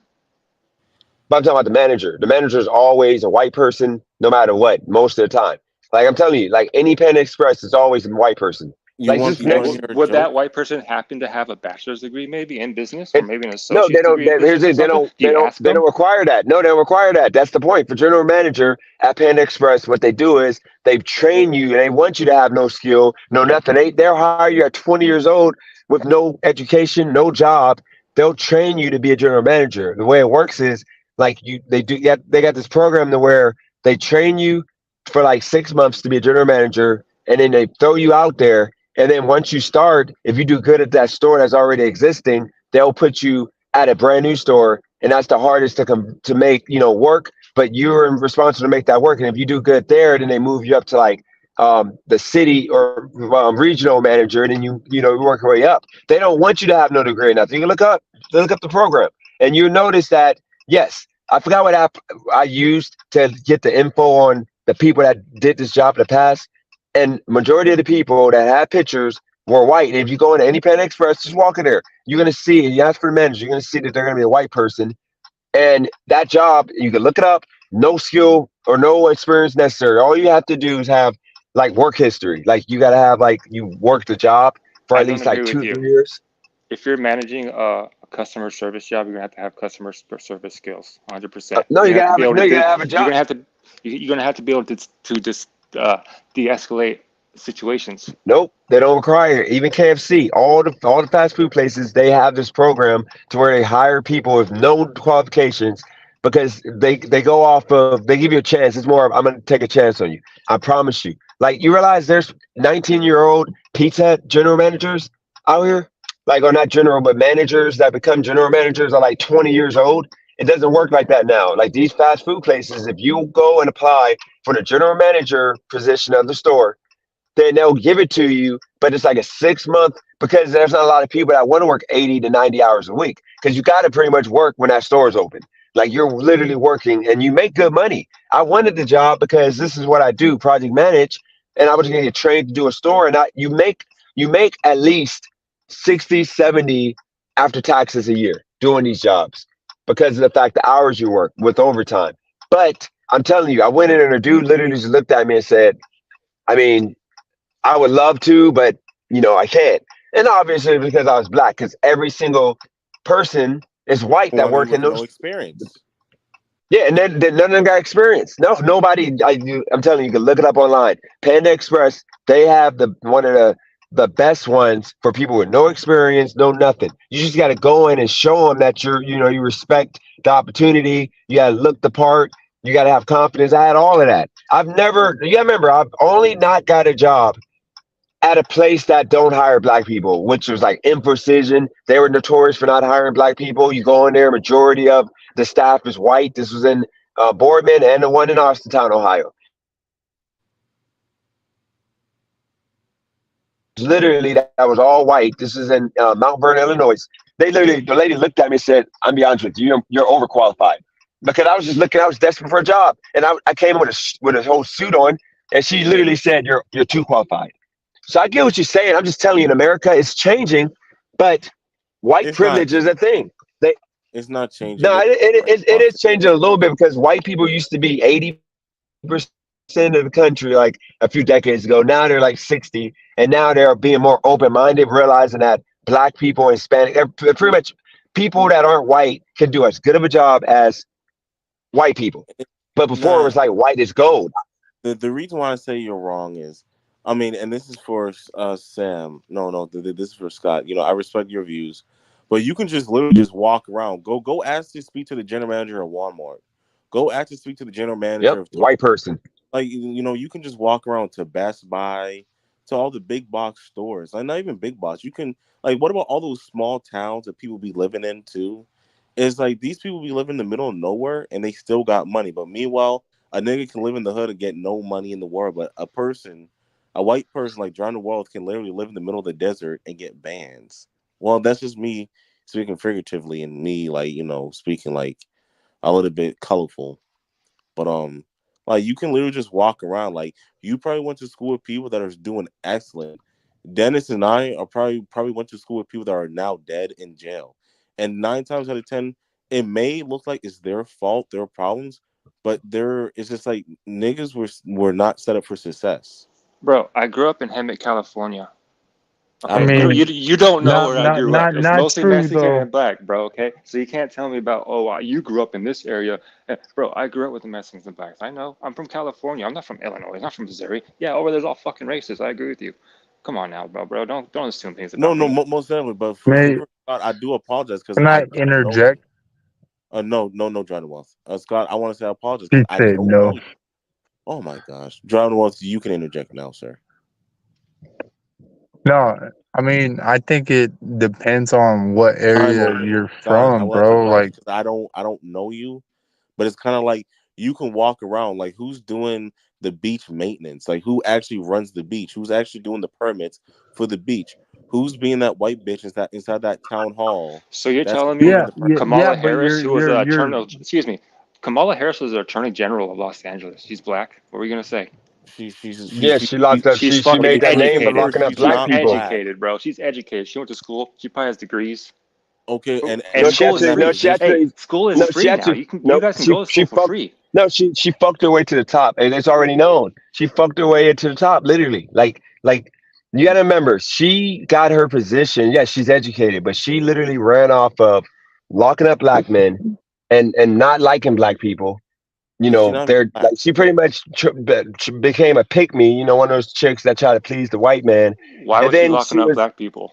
But I'm talking about the manager. The manager is always a white person, no matter what, most of the time. Like I'm telling you, like any Panda Express is always a white person. You Like want just to next. hear a Would joke? that white person happen to have a bachelor's degree, maybe in business, or maybe an No, associate's they don't. degree in Here's business? it. Do you ask They them? don't require that. No, they don't require that. That's the point. For general manager at Panda Express, what they do is they train you, and they want you to have no skill, no nothing. They'll hire you at 20 years old with no education, no job. They'll train you to be a general manager. The way it works is like they got this program to where they train you for like 6 months to be a general manager, and then they throw you out there. And then once you start, if you do good at that store that's already existing, they'll put you at a brand new store, and that's the hardest to make, work. But you're responsible to make that work. And if you do good there, then they move you up to like the city or regional manager, and then you work your way up. They don't want you to have no degree or nothing. You can look up the program, and you notice that yes, I forgot what app I used to get the info on the people that did this job in the past. And majority of the people that had pictures were white. And if you go into any Panda Express, just walk in there, you're gonna see, and you ask for the manager, you're gonna see that they're gonna be a white person. And that job, you can look it up, no skill or no experience necessary. All you have to do is have like work history. Like you gotta have like you worked the job for I at don't least like agree 2 with or you. 3 years. If you're managing a customer service job, you're gonna have customer service skills, 100%. No, you gotta have a You're job. gonna have to. You're gonna have to be able to just de-escalate situations. Nope, they don't require it. Even KFC, all the fast food places, they have this program to where they hire people with no qualifications because they go off of, they give you a chance. It's more of, I'm gonna take a chance on you. I promise you. Like you realize there's 19-year-old pizza general managers out here, like, or not general, but managers that become general managers are like 20 years old. It doesn't work like that now. Like these fast food places, if you go and apply for the general manager position of the store, then they'll give it to you, but it's like a 6-month, because there's not a lot of people that want to work 80 to 90 hours a week, because you got to pretty much work when that store is open. Like you're literally working and you make good money. I wanted the job because this is what I do, project manage, and I was going to get trained to do a store, and you make at least 60, 70 after taxes a year doing these jobs because of the fact the hours you work with overtime. But I'm telling you, I went in and a dude literally just looked at me and said, I mean, I would love to, but I can't. And obviously because I was black, because every single person is white that work in those. No experience. Yeah, and then none of them got experience. No, nobody. I'm telling you, you can look it up online. Panda Express, they have one of the best ones for people with no experience, no nothing. You just got to go in and show them that you respect the opportunity. You got to look the part. You got to have confidence. I had all of that. I've only not got a job at a place that don't hire black people, which was like Imprecision. They were notorious for not hiring black people. You go in there, majority of the staff is white. This was in Boardman and the one in Austintown, Ohio. Literally, that was all white. This is in Mount Vernon, Illinois. The lady looked at me and said, "I'm be honest with you, you're overqualified." Because I was just looking, I was desperate for a job, and I came with a whole suit on, and she literally said, "You're too qualified." So I get what you're saying. I'm just telling you, in America, it's changing, but white privilege is a thing. It's not changing. No, it is changing a little bit because white people used to be 80%. of the country like a few decades ago. Now they're like 60, and now they're being more open-minded, realizing that black people, Hispanic, pretty much people that aren't white can do as good of a job as white people. But before it was like white is gold. The reason why I say you're wrong is, I mean, and this is for Sam. No, this is for Scott. You know, I respect your views, but you can just literally just walk around. Go ask to speak to the general manager of Walmart. Go ask to speak to the general manager of white person. Like, you know, you can just walk around to Best Buy, to all the big box stores. Like, not even big box. You can, like, what about all those small towns that people be living in too? It's like these people be living in the middle of nowhere and they still got money. But meanwhile, a nigga can live in the hood and get no money in the world. But a white person like John the World can literally live in the middle of the desert and get bans. Well, that's just me speaking figuratively and me, like, you know, speaking like a little bit colorful. But like, you can literally just walk around. Like, you probably went to school with people that are doing excellent. Dennis and I are probably went to school with people that are now dead in jail. And 9 times out of 10, it may look like it's their fault, their problems, but it's just like niggas were not set up for success. Bro, I grew up in Hemet, California. Okay? I mean, you don't know where I grew up. It's mostly true, Mexican though. and black, bro. Okay, so you can't tell me about you grew up in this area, bro. I grew up with the Mexicans and blacks. I know. I'm from California. I'm not from Illinois. I'm not from Missouri. Yeah, over there's all fucking racist. I agree with you. Come on now, bro. Don't assume things about me. No, most definitely. But for Scott, I do apologize because Can I interject? No, John Wealth. Scott, I want to say I apologize. He said no. Oh my gosh, John Wealth, you can interject now, sir. No, I mean, I think it depends on what area you're from, bro. Like, I don't know you, but it's kind of like you can walk around. Like, who's doing the beach maintenance? Like, who actually runs the beach? Who's actually doing the permits for the beach? Who's being that white bitch inside that town hall? So you're telling me Kamala Harris, who was Kamala Harris was the Attorney General of Los Angeles. She's black. What were you gonna say? She locked up. She made that name by locking up black people. She's educated, bro. She's educated. She went to school. She probably has degrees. Okay, and school is free. School is free now. You guys can go to school for free. No, she fucked her way to the top, and it's already known. She fucked her way to the top, literally. Like you got to remember, she got her position. Yeah, she's educated, but she literally ran off of locking up black men and not liking black people. You know, she pretty much became a pick-me. You know, one of those chicks that try to please the white man. Why was she locking up black people?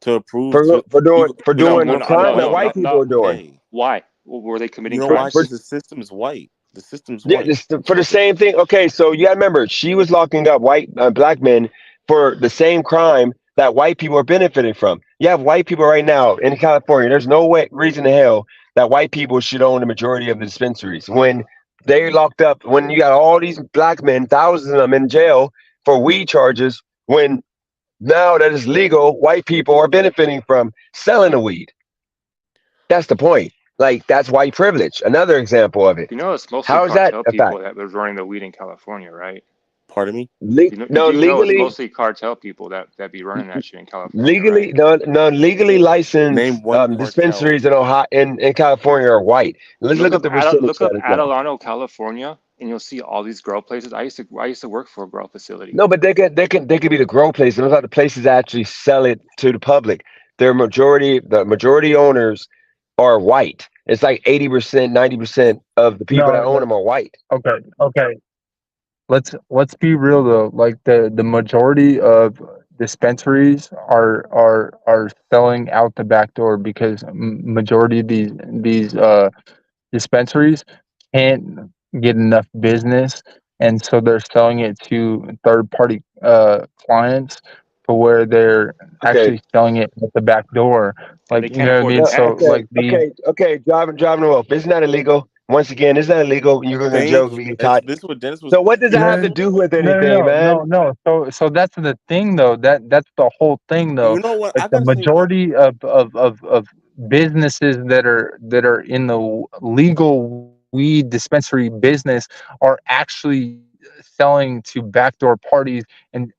To prove for doing the crime that white people are doing. Why? Were they committing crimes? crimes? The system is white. The system's white. Yeah, for the same thing. Okay, so you gotta remember, she was locking up black men for the same crime that white people are benefiting from. You have white people right now in California. There's no reason in hell that white people should own the majority of the dispensaries. When they locked up, when you got all these black men, thousands of them in jail for weed charges, when now that it's legal, white people are benefiting from selling the weed. That's the point. Like, that's white privilege. Another example of it. You know, it's mostly cartel people that was running the weed in California, right? Pardon me? Legally, it's mostly cartel people that be running that shit in California. Legally, right? Legally licensed dispensaries in Ohio in California are white. Let's look up the percentage. Look up Adelanto, California, and you'll see all these grow places. I used to work for a grow facility. No, but they could be the grow places. Those are the places that actually sell it to the public. The majority owners are white. It's like 80%, 90% of the people that own them are white. Okay. Let's be real though. Like the majority of dispensaries are selling out the back door because majority of these dispensaries can't get enough business, and so they're selling it to third party clients to where they're actually selling it at the back door. Like, you know what I mean? So driving the wolf. Isn't that illegal? Once again, isn't that illegal? You're gonna joke if you get caught. So what does that have to do with anything, man? No. So that's the thing though. That's the whole thing though. You know what? Like the majority of businesses that are in the legal weed dispensary business are actually selling to backdoor parties and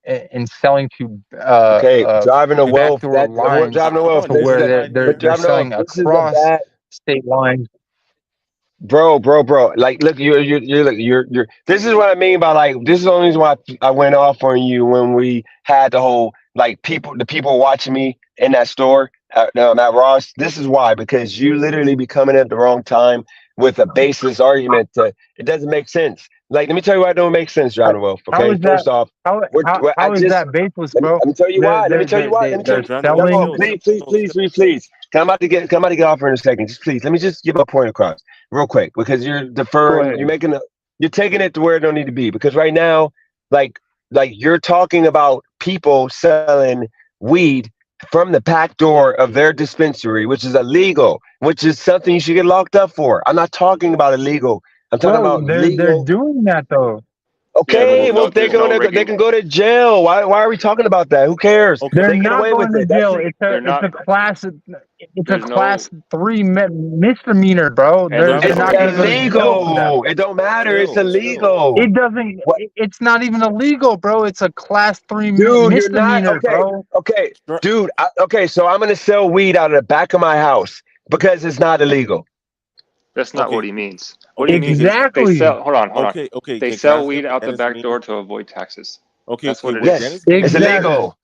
selling to driving a wolf. Driving a wolf to where they're selling across state lines. Bro. Like, look, you're. This is what I mean by like. This is the only reason why I went off on you when we had the whole like the people watching me in that store at Ross. This is why, because you literally be coming at the wrong time with a baseless argument. It doesn't make sense. Like, let me tell you why it don't make sense, John Wolf. How Okay, is that? first off, How is that baseless, bro? let me tell you why. Let me tell you why. Let me tell They're you. No, selling. please. I'm about to get off here in a second. Just please, let me just get my point across real quick, because you're Go deferring. ahead. You're taking it to where it don't need to be. Because right now, like you're talking about people selling weed from the back door of their dispensary, which is illegal, which is something you should get locked up for. I'm not talking about illegal. I'm talking Bro, about they're legal. doing that though. Yeah, but Okay, well there's no they can go to jail. Why are we talking about that? Who cares? Okay. They're They get not away going with to it. jail. they're It's not. a class There's no. 3 misdemeanor, bro. And They're there's It's not no. going to go to jail for that. illegal. It don't matter. It's Chill. illegal. It doesn't. What, It's not even illegal, bro. It's a class 3 dude? You're not misdemeanor, okay. bro. Okay, Str- dude. Okay, so I'm gonna sell weed out of the back of my house because it's not illegal. That's not what Okay. he means. What he Okay. means is they Exactly. sell. Hold on. Okay. They Can I sell say weed what out the Dennis back means? door to avoid taxes. Okay. That's what it What is. Yes, Dennis means it's is Exactly. illegal.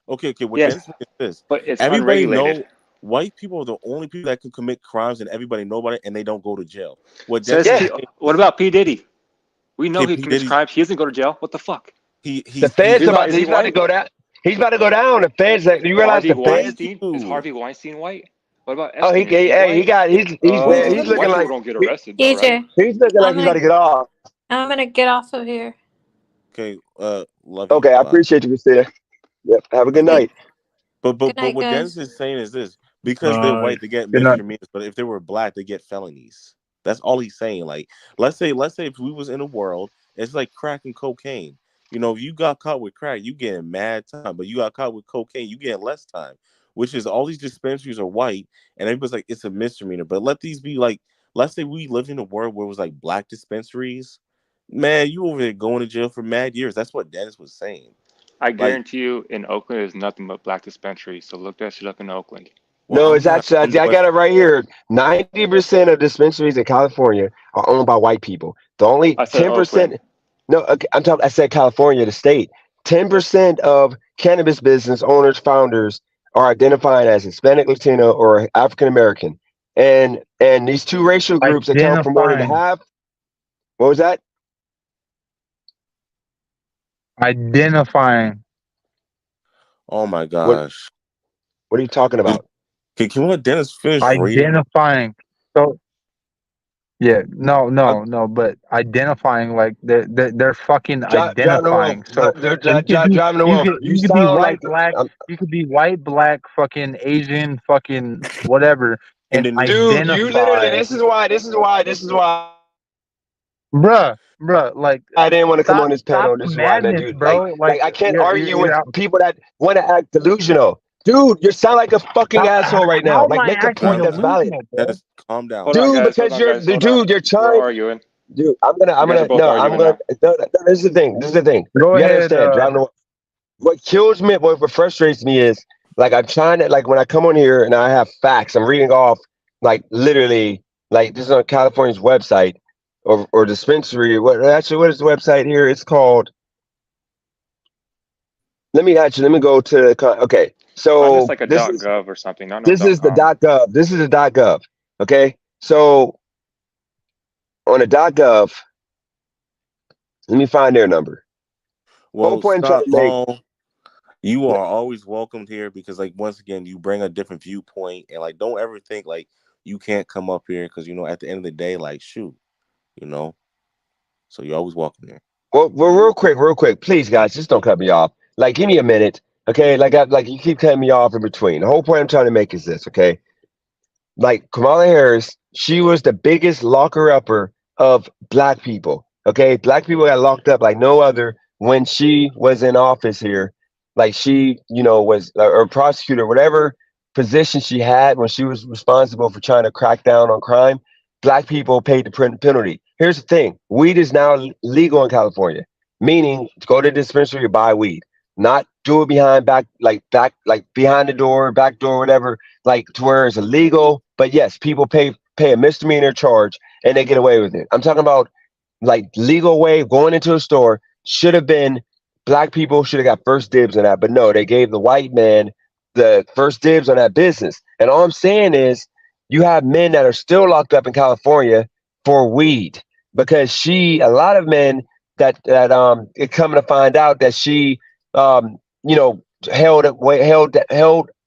okay. What Yes, Dennis means is this: but it's everybody unregulated. know white people are the only people that can commit crimes, and everybody know about it, and they don't go to jail. What Says Dennis Yeah, is saying What is, about P Diddy? We know okay, he P commits Diddy, crimes. He doesn't go to jail. What the fuck? he the he's feds he's about. Is he He's about to white? go down. He's about to go down. The feds. You realize Harvey the feds? thank Weinstein? Is you. Harvey Weinstein white? What about Oh, Epstein? Is he he white? got. Wait, is that Looking White people like don't get arrested though, right? DJ, he's looking like I'm he's about gonna to get off. get off of here. okay? Love you. Okay, I Bye. appreciate you, Christina. Yep. Have a good Okay. night. But Good night, what Dennis guys. is saying is this: because they're white, they get Good night. misdemeanors, but if they were black, they get felonies. That's all he's saying. Like, let's say if we was in a world, it's like crack and cocaine. You know, if you got caught with crack, you getting mad time, but you got caught with cocaine, you getting less time. Which is all these dispensaries are white, and everybody's like it's a misdemeanor. But let these be like, let's say we lived in a world where it was like black dispensaries. Man, you over there going to jail for mad years. That's what Dennis was saying. I Like, guarantee you, in Oakland, there's nothing but black dispensaries. So look that shit up in Oakland. well, No, I'm it's not actually from the I West. got it right here. 90% of dispensaries in California are owned by white people. The only I said 10%. Oakland. No, okay, I said California, the state. 10% of cannabis business owners, founders are identified as Hispanic, Latino, or African American, and these two racial groups account for more than Identifying. half. What was that? Identifying. Oh my What gosh. What are you talking about? Can we let Dennis finish reading? Identifying. So yeah, no, but identifying, like they're fucking Driving the Wolf. identifying. So you could be Driving the Wolf. You you could be sound white, like black, you could be white, black, fucking Asian, fucking whatever, and Indonesian. dude. You literally. identify. This is why. Bruh, like I didn't want to come on this stop panel. the This is why, man, madness, dude. bro. Like I can't argue you're with out. people that want to act delusional. Dude, you sound like a fucking asshole right How now. am Like, I make a acting point that's valid. delusional, bro? Dennis, calm down. Hold on, Dude, guys. because you're the dude, you're We're trying. arguing. Dude, You guys are both arguing now. no, this is the thing. This is the thing. Go You gotta ahead. understand. What kills me, what frustrates me is like I'm trying to like when I come on here and I have facts, I'm reading off like literally like this is on California's website or dispensary. What is the website here? It's called. Let me go to okay. Find So this like a .gov or something. Not no this is the .com. .gov. This is the .gov. Okay, so on the .gov, let me find their number. Well, point I'm stop, trying to make. Paul. You are always welcomed here because, like, once again, you bring a different viewpoint, and like, don't ever think like you can't come up here because at the end of the day, like, shoot, so you're always welcome here. Well, real quick, please, guys, just don't cut me off. Like, give me a minute, okay? Like you keep cutting me off in between. The whole point I'm trying to make is this, okay? Like Kamala Harris, she was the biggest locker upper of black people. Okay, black people got locked up like no other when she was in office here. Like she, was a prosecutor, whatever position she had when she was responsible for trying to crack down on crime. Black people paid the penalty. Here's the thing: weed is now legal in California, meaning to go to the dispensary to buy weed, not do it behind behind the door, back door, whatever, like to where it's illegal. But yes, people pay a misdemeanor charge and they get away with it. I'm talking about like legal way of going into a store. Should have been black people should have got first dibs on that, but no, they gave the white man the first dibs on that business. And all I'm saying is, you have men that are still locked up in California for weed because a lot of men that it coming to find out that she held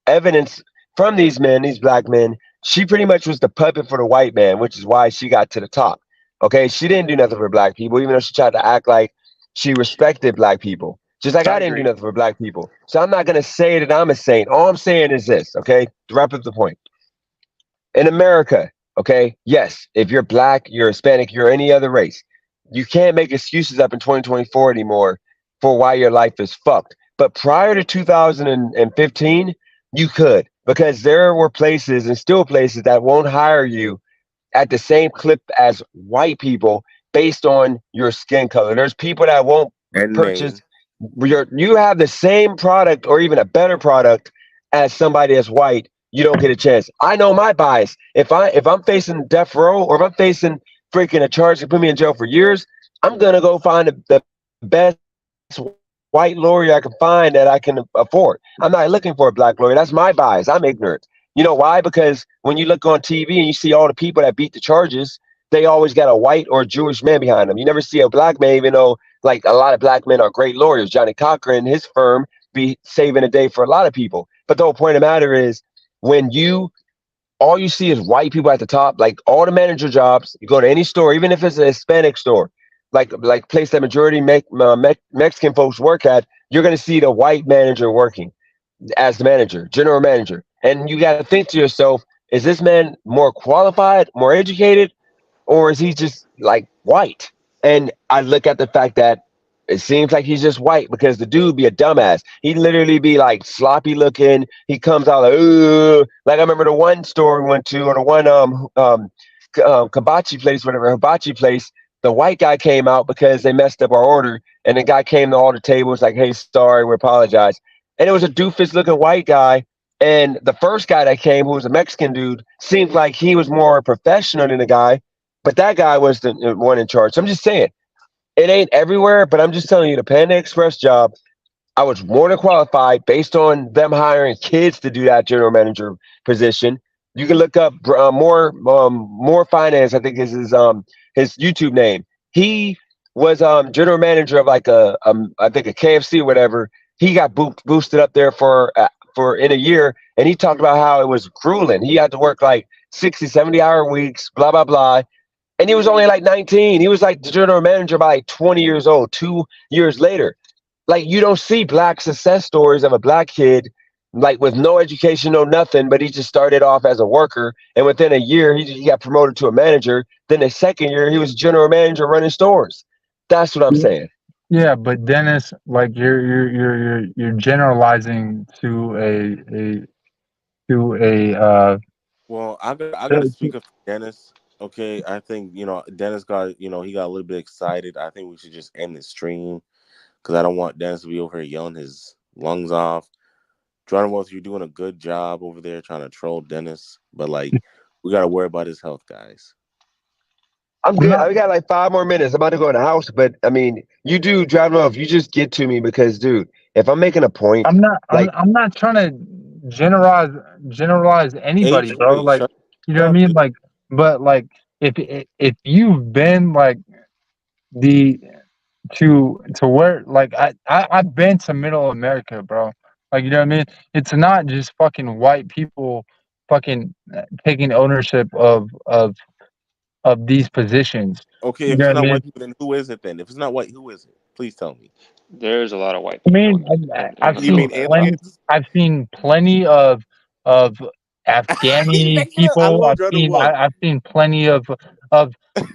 evidence from these men, these black men. She pretty much was the puppet for the white man, which is why she got to the top. Okay, she didn't do nothing for black people, even though she tried to act like she respected black people. Just like I didn't do nothing for black people. So I'm not gonna say that I'm a saint. All I'm saying is this, okay? To wrap up the point. In America, okay, yes, if you're black, you're Hispanic, you're any other race, you can't make excuses up in 2024 anymore for why your life is fucked. But prior to 2015, you could, because there were places and still places that won't hire you at the same clip as white people based on your skin color. There's people that won't purchase you have the same product or even a better product as somebody that's white. You don't get a chance. I know my bias. If I'm facing death row or if I'm facing freaking a charge to put me in jail for years, I'm gonna go find the best white lawyer I can find that I can afford. I'm not looking for a black lawyer. That's my bias. I'm ignorant. You know why? Because when you look on TV and you see all the people that beat the charges, they always got a white or Jewish man behind them. You never see a black man, even though like a lot of black men are great lawyers. Johnny Cochran, his firm, be saving a day for a lot of people. But the whole point of the matter is, when all you see is white people at the top, like all the manager jobs, you go to any store, even if it's a Hispanic store, like place that majority Mexican folks work at, you're going to see the white manager working as the manager, general manager. And you got to think to yourself, is this man more qualified, more educated, or is he just like white? And I look at the fact that it seems like he's just white because the dude be a dumbass. He literally be like sloppy looking. He comes out like, ugh. Like I remember the one store we went to, or the one hibachi place, whatever hibachi place. The white guy came out because they messed up our order, and the guy came to all the tables like, "Hey, sorry, we apologize." And it was a doofus looking white guy. And the first guy that came, who was a Mexican dude, seemed like he was more professional than the guy, but that guy was the one in charge. So I'm just saying, it ain't everywhere, but I'm just telling you, the Panda Express job, I was more than qualified based on them hiring kids to do that general manager position. You can look up more finance. I think is his YouTube name. He was general manager of like I think a KFC or whatever. He got boosted up there for in a year, and he talked about how it was grueling. He had to work like 60, 70-hour weeks, blah blah blah. And he was only like 19. He was like the general manager by like 20 years old, 2 years later. Like, you don't see black success stories of a black kid, like with no education, no nothing, but he just started off as a worker. And within a year, he got promoted to a manager. Then the second year, he was general manager running stores. That's what I'm saying. Yeah, but Dennis, like you're generalizing to a Well, I gotta speak up for Dennis. Okay, I think Dennis got he got a little bit excited. I think we should just end the stream because I don't want Dennis to be over here yelling his lungs off. Jordan Wolf, you're doing a good job over there trying to troll Dennis, but like we gotta worry about his health, guys. I'm good. I got like 5 more minutes. I'm about to go in the house, but I mean, you do drive off. You just get to me because, dude, if I'm making a point, I'm not trying to generalize anybody, bro. Like, you know what I mean? Like, but like, if you've been like to where, like, I've been to Middle America, bro. Like, you know what I mean? It's not just fucking white people fucking taking ownership of these positions. Okay, if it's not white people, then who is it then? If it's not white, who is it? Please tell me. There's a lot of white I people. mean, I've seen plenty of Afghani people. I've seen plenty of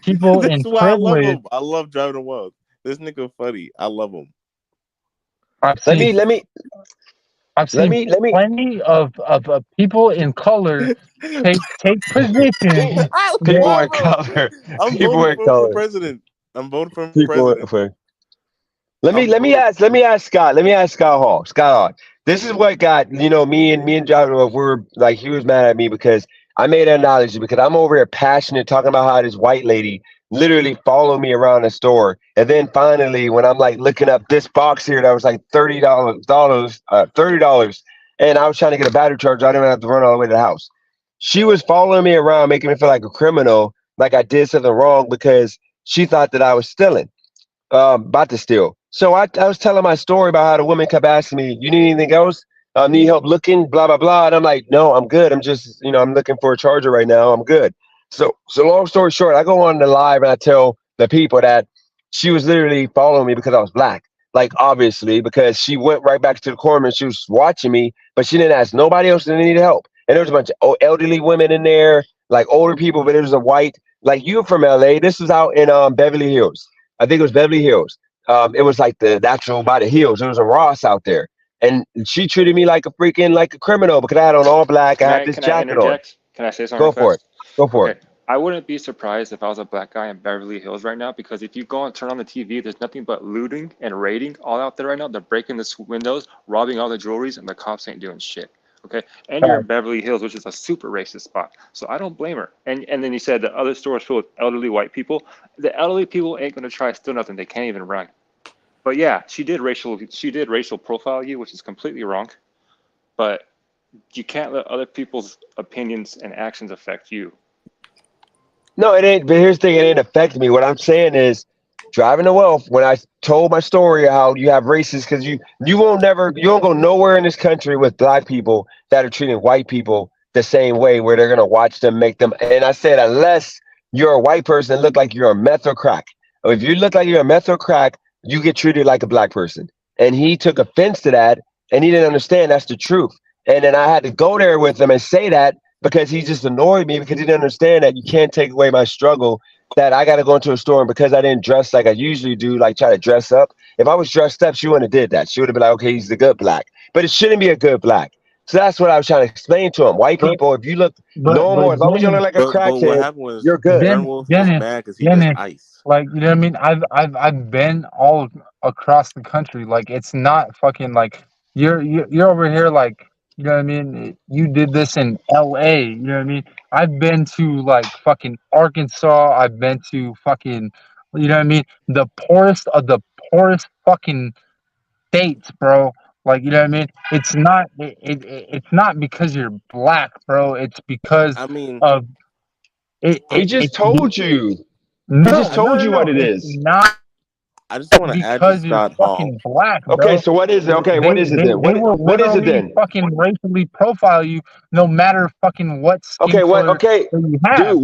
people in That's why I love privilege. him. I love driving the world. This nigga funny. I love him. I've seen plenty of people in color take positions. People in color. I'm voting for president. I'm voting for president. Let me ask Scott. Let me ask Scott Hall. Scott Hall. This is what got me and John. We were like, he was mad at me because I made an analogy because I'm over here passionate talking about how this white lady literally followed me around the store. And then finally, when I'm like looking up this box here that was like $30, and I was trying to get a battery charger, I didn't have to run all the way to the house. She was following me around, making me feel like a criminal, like I did something wrong because she thought that I was stealing, about to steal. So I was telling my story about how the woman kept asking me, "You need anything else? Need help looking? Blah blah blah." And I'm like, "No, I'm good. I'm just, I'm looking for a charger right now. I'm good." So long story short, I go on the live and I tell the people that she was literally following me because I was black. Like, obviously, because she went right back to the corner and she was watching me, but she didn't ask nobody else that needed help. And there was a bunch of elderly women in there, like older people, but there was a white, like, you from LA. This was out in Beverly Hills. I think it was Beverly Hills. It was like the actual by the hills. There was a Ross out there. And she treated me like a criminal because I had on all black. I had this jacket on. Can I say something? Go for it. Go for it. I wouldn't be surprised if I was a black guy in Beverly Hills right now, because if you go and turn on the TV, there's nothing but looting and raiding all out there right now. They're breaking the windows, robbing all the jewelries, and the cops ain't doing shit. Okay, and you're in Beverly Hills, which is a super racist spot. So I don't blame her. And then you said the other store is filled with elderly white people. The elderly people ain't gonna try to steal nothing. They can't even run. But yeah, she did racial profile you, which is completely wrong. But you can't let other people's opinions and actions affect you. No, it ain't. But here's the thing: it ain't affect me. What I'm saying is, driving to wealth. When I told my story how you have racists, because you don't go nowhere in this country with black people that are treating white people the same way, where they're gonna watch them, make them. And I said, unless you're a white person, look like you're a meth or crack. Or if you look like you're a meth or crack, you get treated like a black person. And he took offense to that, and he didn't understand that's the truth. And then I had to go there with him and say that, because he just annoyed me, because he didn't understand that you can't take away my struggle, that I got to go into a store, and because I didn't dress like I usually do, like try to dress up. If I was dressed up, she wouldn't have did that. She would have been like, okay, he's the good black. But it shouldn't be a good black. So that's what I was trying to explain to him. White people, if you look normal, as long as you look like a crackhead, you're good. Dennis, like, you know what I mean? I've been all across the country. Like, it's not fucking like you're over here like, you know what I mean? You did this in LA, you know what I mean? I've been to like fucking Arkansas. I've been to fucking, you know what I mean? The poorest of the poorest fucking states, bro. Like, you know what I mean? It's not it's not because you're black, bro. It's because of it. He just told you. He just told you what it is. Not. I just want to add to Scott Hall. Black, bro. Okay, so what is it? Okay, what is it then? What is it then? Fucking racially profile you, no matter fucking what skin color you have,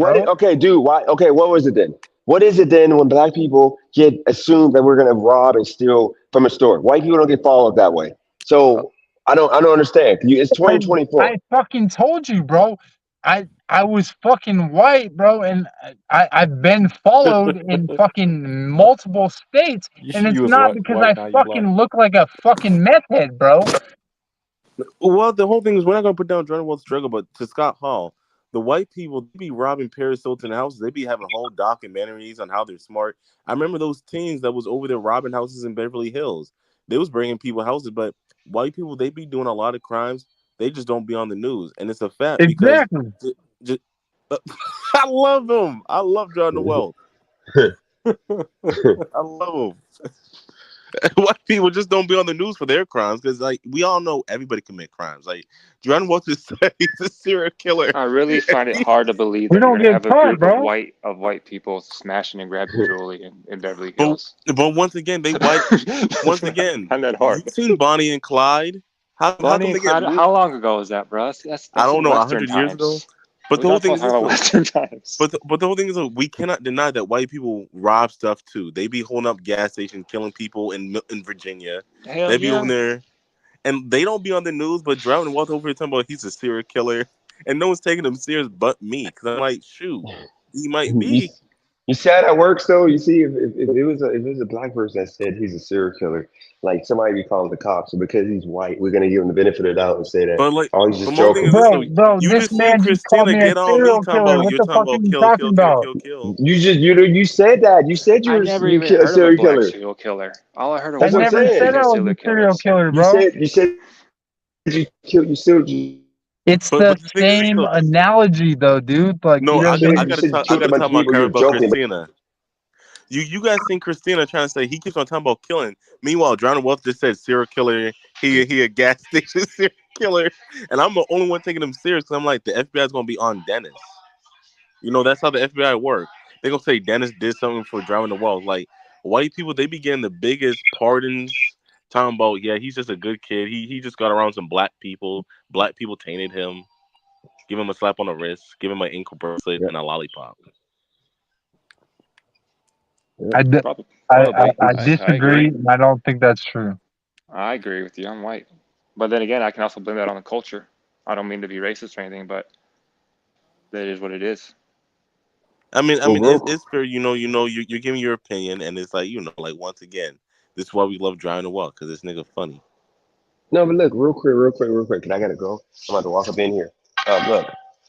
dude. What was it then? What is it then when black people get assumed that we're gonna rob and steal from a store? White people don't get followed that way. So I don't understand. It's 2024. I fucking told you, bro. I was fucking white, bro, and I've been followed in fucking multiple states, and it's not because I fucking look like a fucking meth head, bro. Well, the whole thing is, we're not gonna put down Jordan Well's struggle, but to Scott Hall, the white people, they be robbing Paris Hilton houses. They be having whole documentaries on how they're smart. I remember those teens that was over there robbing houses in Beverly Hills. They was bringing people houses, but white people, they be doing a lot of crimes. They just don't be on the news, and it's a fact. Exactly. I love him. I love Jordan Wells. I love him. White people just don't be on the news for their crimes, because, like, we all know everybody commit crimes. Like, Jordan Wells just said he's a serial killer. I really find it hard to believe that we're gonna have a group of white people smashing and grabbing jewelry in Beverly Hills. But once again, once again, I'm that hard. You've seen Bonnie and Clyde. How long ago was that, bro? That's I don't know, 100 years ago. But the whole thing is, Western times. But the whole thing is, we cannot deny that white people rob stuff too. They be holding up gas stations, killing people in Virginia. They be on there, and they don't be on the news. But Jordan Wells over here talking about he's a serial killer, and no one's taking him serious but me, because I'm like, shoot, he might be. You see how that works, though. You see, if it was a black person that said he's a serial killer, like, somebody be calling the cops, so because he's white, we're gonna give him the benefit of the doubt and say that. But, like, oh, he's just joking. Bro, you this man just called me a serial killer. What the fuck are you talking about? You said that. You said you were a serial killer. All I heard was I never said I was a serial killer, bro. You said you It's But the the thing is, same so, analogy, though, dude. Like, no, you know I what I You mean? gotta said you talk. I killed a gotta bunch talk of about people. You're about joking. Christina. You guys seen Christina trying to say he keeps on talking about killing. Meanwhile, Drowning Wolf just said serial killer. He a gas station serial killer, and I'm the only one taking him serious because I'm like the FBI is gonna be on Dennis. You know that's how the FBI work. They're gonna say Dennis did something for drowning the wells. Like white people, they be getting the biggest pardons. Talking about he's just a good kid. He just got around some black people. Black people tainted him. Give him a slap on the wrist. Give him an ankle bracelet and a lollipop. Probably. I I disagree. agree. I don't think that's true. I agree with you. I'm white. But then again, I can also blame that on the culture. I don't mean to be racist or anything, but that is what it is. I mean, it's fair. You're giving your opinion, and it's like like once again, this is why we love Drowning the Well because this nigga funny. No, but look, real quick, and I gotta go. I'm about to walk up in here. Look,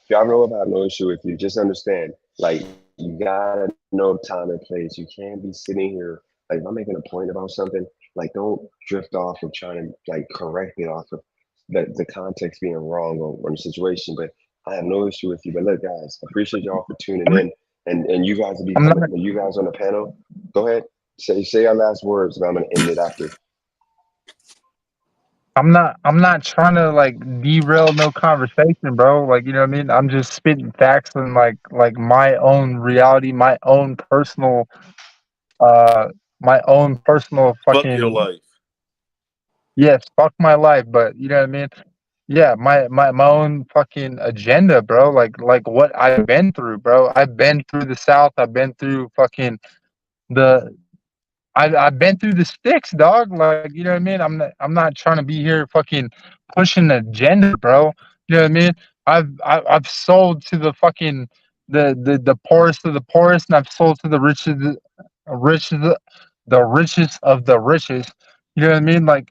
y'all know about no issue with you. Just understand, like, you gotta know time and place. You can't be sitting here, like, if I'm making a point about something, like, don't drift off of trying to, like, correct it off of the context being wrong on the situation. But I have no issue with you. But look, guys, I appreciate y'all for tuning in. And you guys will be coming, you guys on the panel, go ahead, say your last words, but I'm gonna end it after. I'm not trying to like derail no conversation, bro. Like, you know what I mean? I'm just spitting facts and like my own reality, my own personal Fuck your fucking life. yes, fuck my life, but you know what I mean? Yeah, my own fucking agenda, bro. Like what I've been through, bro. I've been through the South. I've been through fucking the I've been through the sticks, dog. Like, you know what I mean? I'm not trying to be here fucking pushing an agenda, bro. You know what I mean? I've sold to the fucking the poorest of the poorest, and I've sold to the richest of the richest. You know what I mean? Like,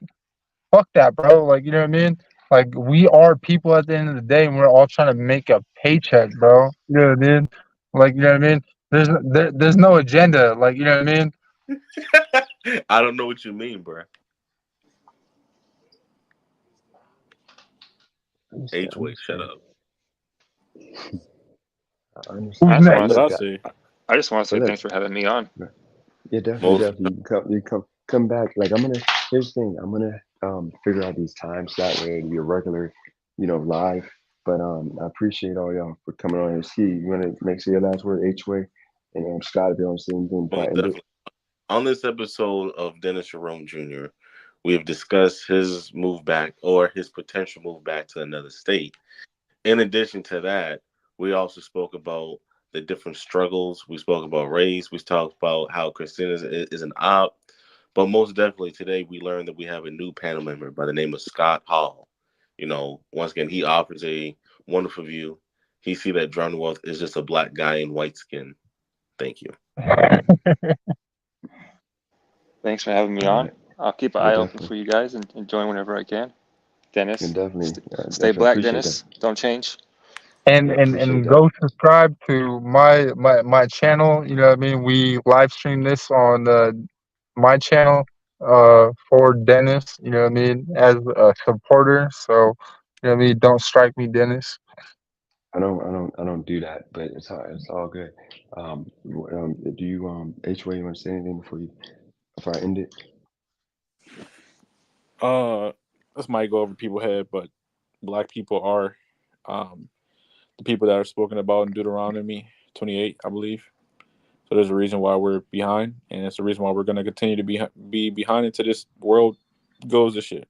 fuck that, bro. Like, you know what I mean? Like, we are people at the end of the day, and we're all trying to make a paycheck, bro. You know what I mean? Like, you know what I mean? There's no agenda. Like, you know what I mean? I don't know what you mean, bro. H-Way, shut up. I just want to say thanks for having me on. Yeah, definitely. You come back. Like, here's the thing. I'm gonna figure out these times that way to be a regular, live. But I appreciate all y'all for coming on here. See, you wanna say your last word, H-Way, and Scott, if you don't say anything, Definitely. On this episode of Dennis Jerome Jr., we have discussed his move back or his potential move back to another state. In addition to that, we also spoke about the different struggles. We spoke about race. We talked about how Christina is an op. But most definitely today, we learned that we have a new panel member by the name of Scott Hall. Once again, he offers a wonderful view. He see that Drowning Wealth is just a black guy in white skin. Thank you. Thanks for having me on. I'll keep an eye open for you guys and join whenever I can. Dennis, stay black, Dennis. Don't change. And go subscribe to my channel. You know what I mean? We live stream this on my channel for Dennis. You know what I mean? As a supporter. So, you know what I mean? Don't strike me, Dennis. I don't do that, but it's all good. Do you H-Way, you want to say anything before I end it? This might go over people's head, but black people are the people that are spoken about in Deuteronomy 28, I believe. So there's a reason why we're behind, and it's the reason why we're going to continue to be behind until this world goes to shit.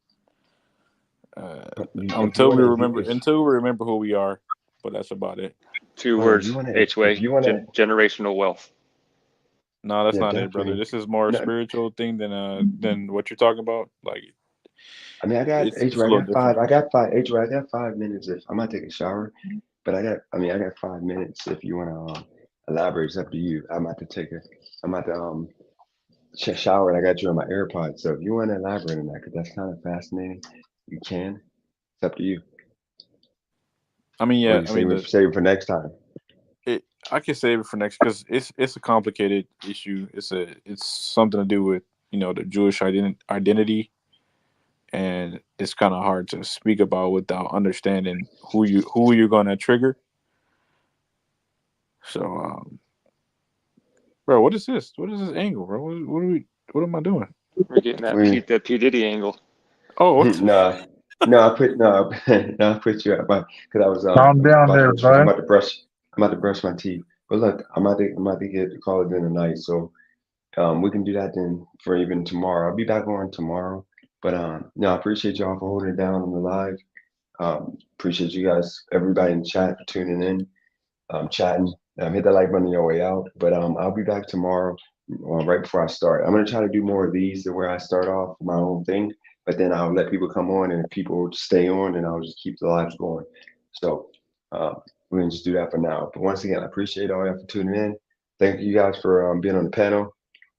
Until we remember who we are, but that's about it. 2 words, H-Way, generational wealth. No, that's not it, brother. This is more a spiritual thing than what you're talking about. Like, I mean, I got H-Way, I got 5 minutes if I'm gonna take a shower, but I got 5 minutes if you want to elaborate. It's up to you. I'm about to shower and I got you on my AirPods. So if you want to elaborate on that, because that's kind of fascinating, you can. It's up to you. I mean, yeah. Save it for next time. I can save it for next because it's a complicated issue. It's something to do with the Jewish identity, and it's kind of hard to speak about without understanding who you're gonna trigger. So, bro, what is this? What is this angle, bro? What am I doing? We're getting that P Diddy angle. Oh, no, I put I put you at my because I was Calm down there, I'm bud. about to brush my teeth. But look, I'm about to get the call it in tonight, so we can do that then for even tomorrow. I'll be back on tomorrow. But no, I appreciate y'all for holding it down on the live. Appreciate you guys, everybody in the chat for tuning in, chatting. Hit that like button on your way out. But I'll be back tomorrow, right before I start. I'm gonna try to do more of these where I start off my own thing, but then I'll let people come on, and if people stay on, and I'll just keep the lives going. So we're gonna just do that for now. But once again, I appreciate all y'all for tuning in. Thank you guys for being on the panel.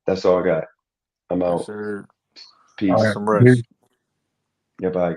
That's all I got. I'm out. Yes, sir. Peace. All right. Some rest. Yeah, bye.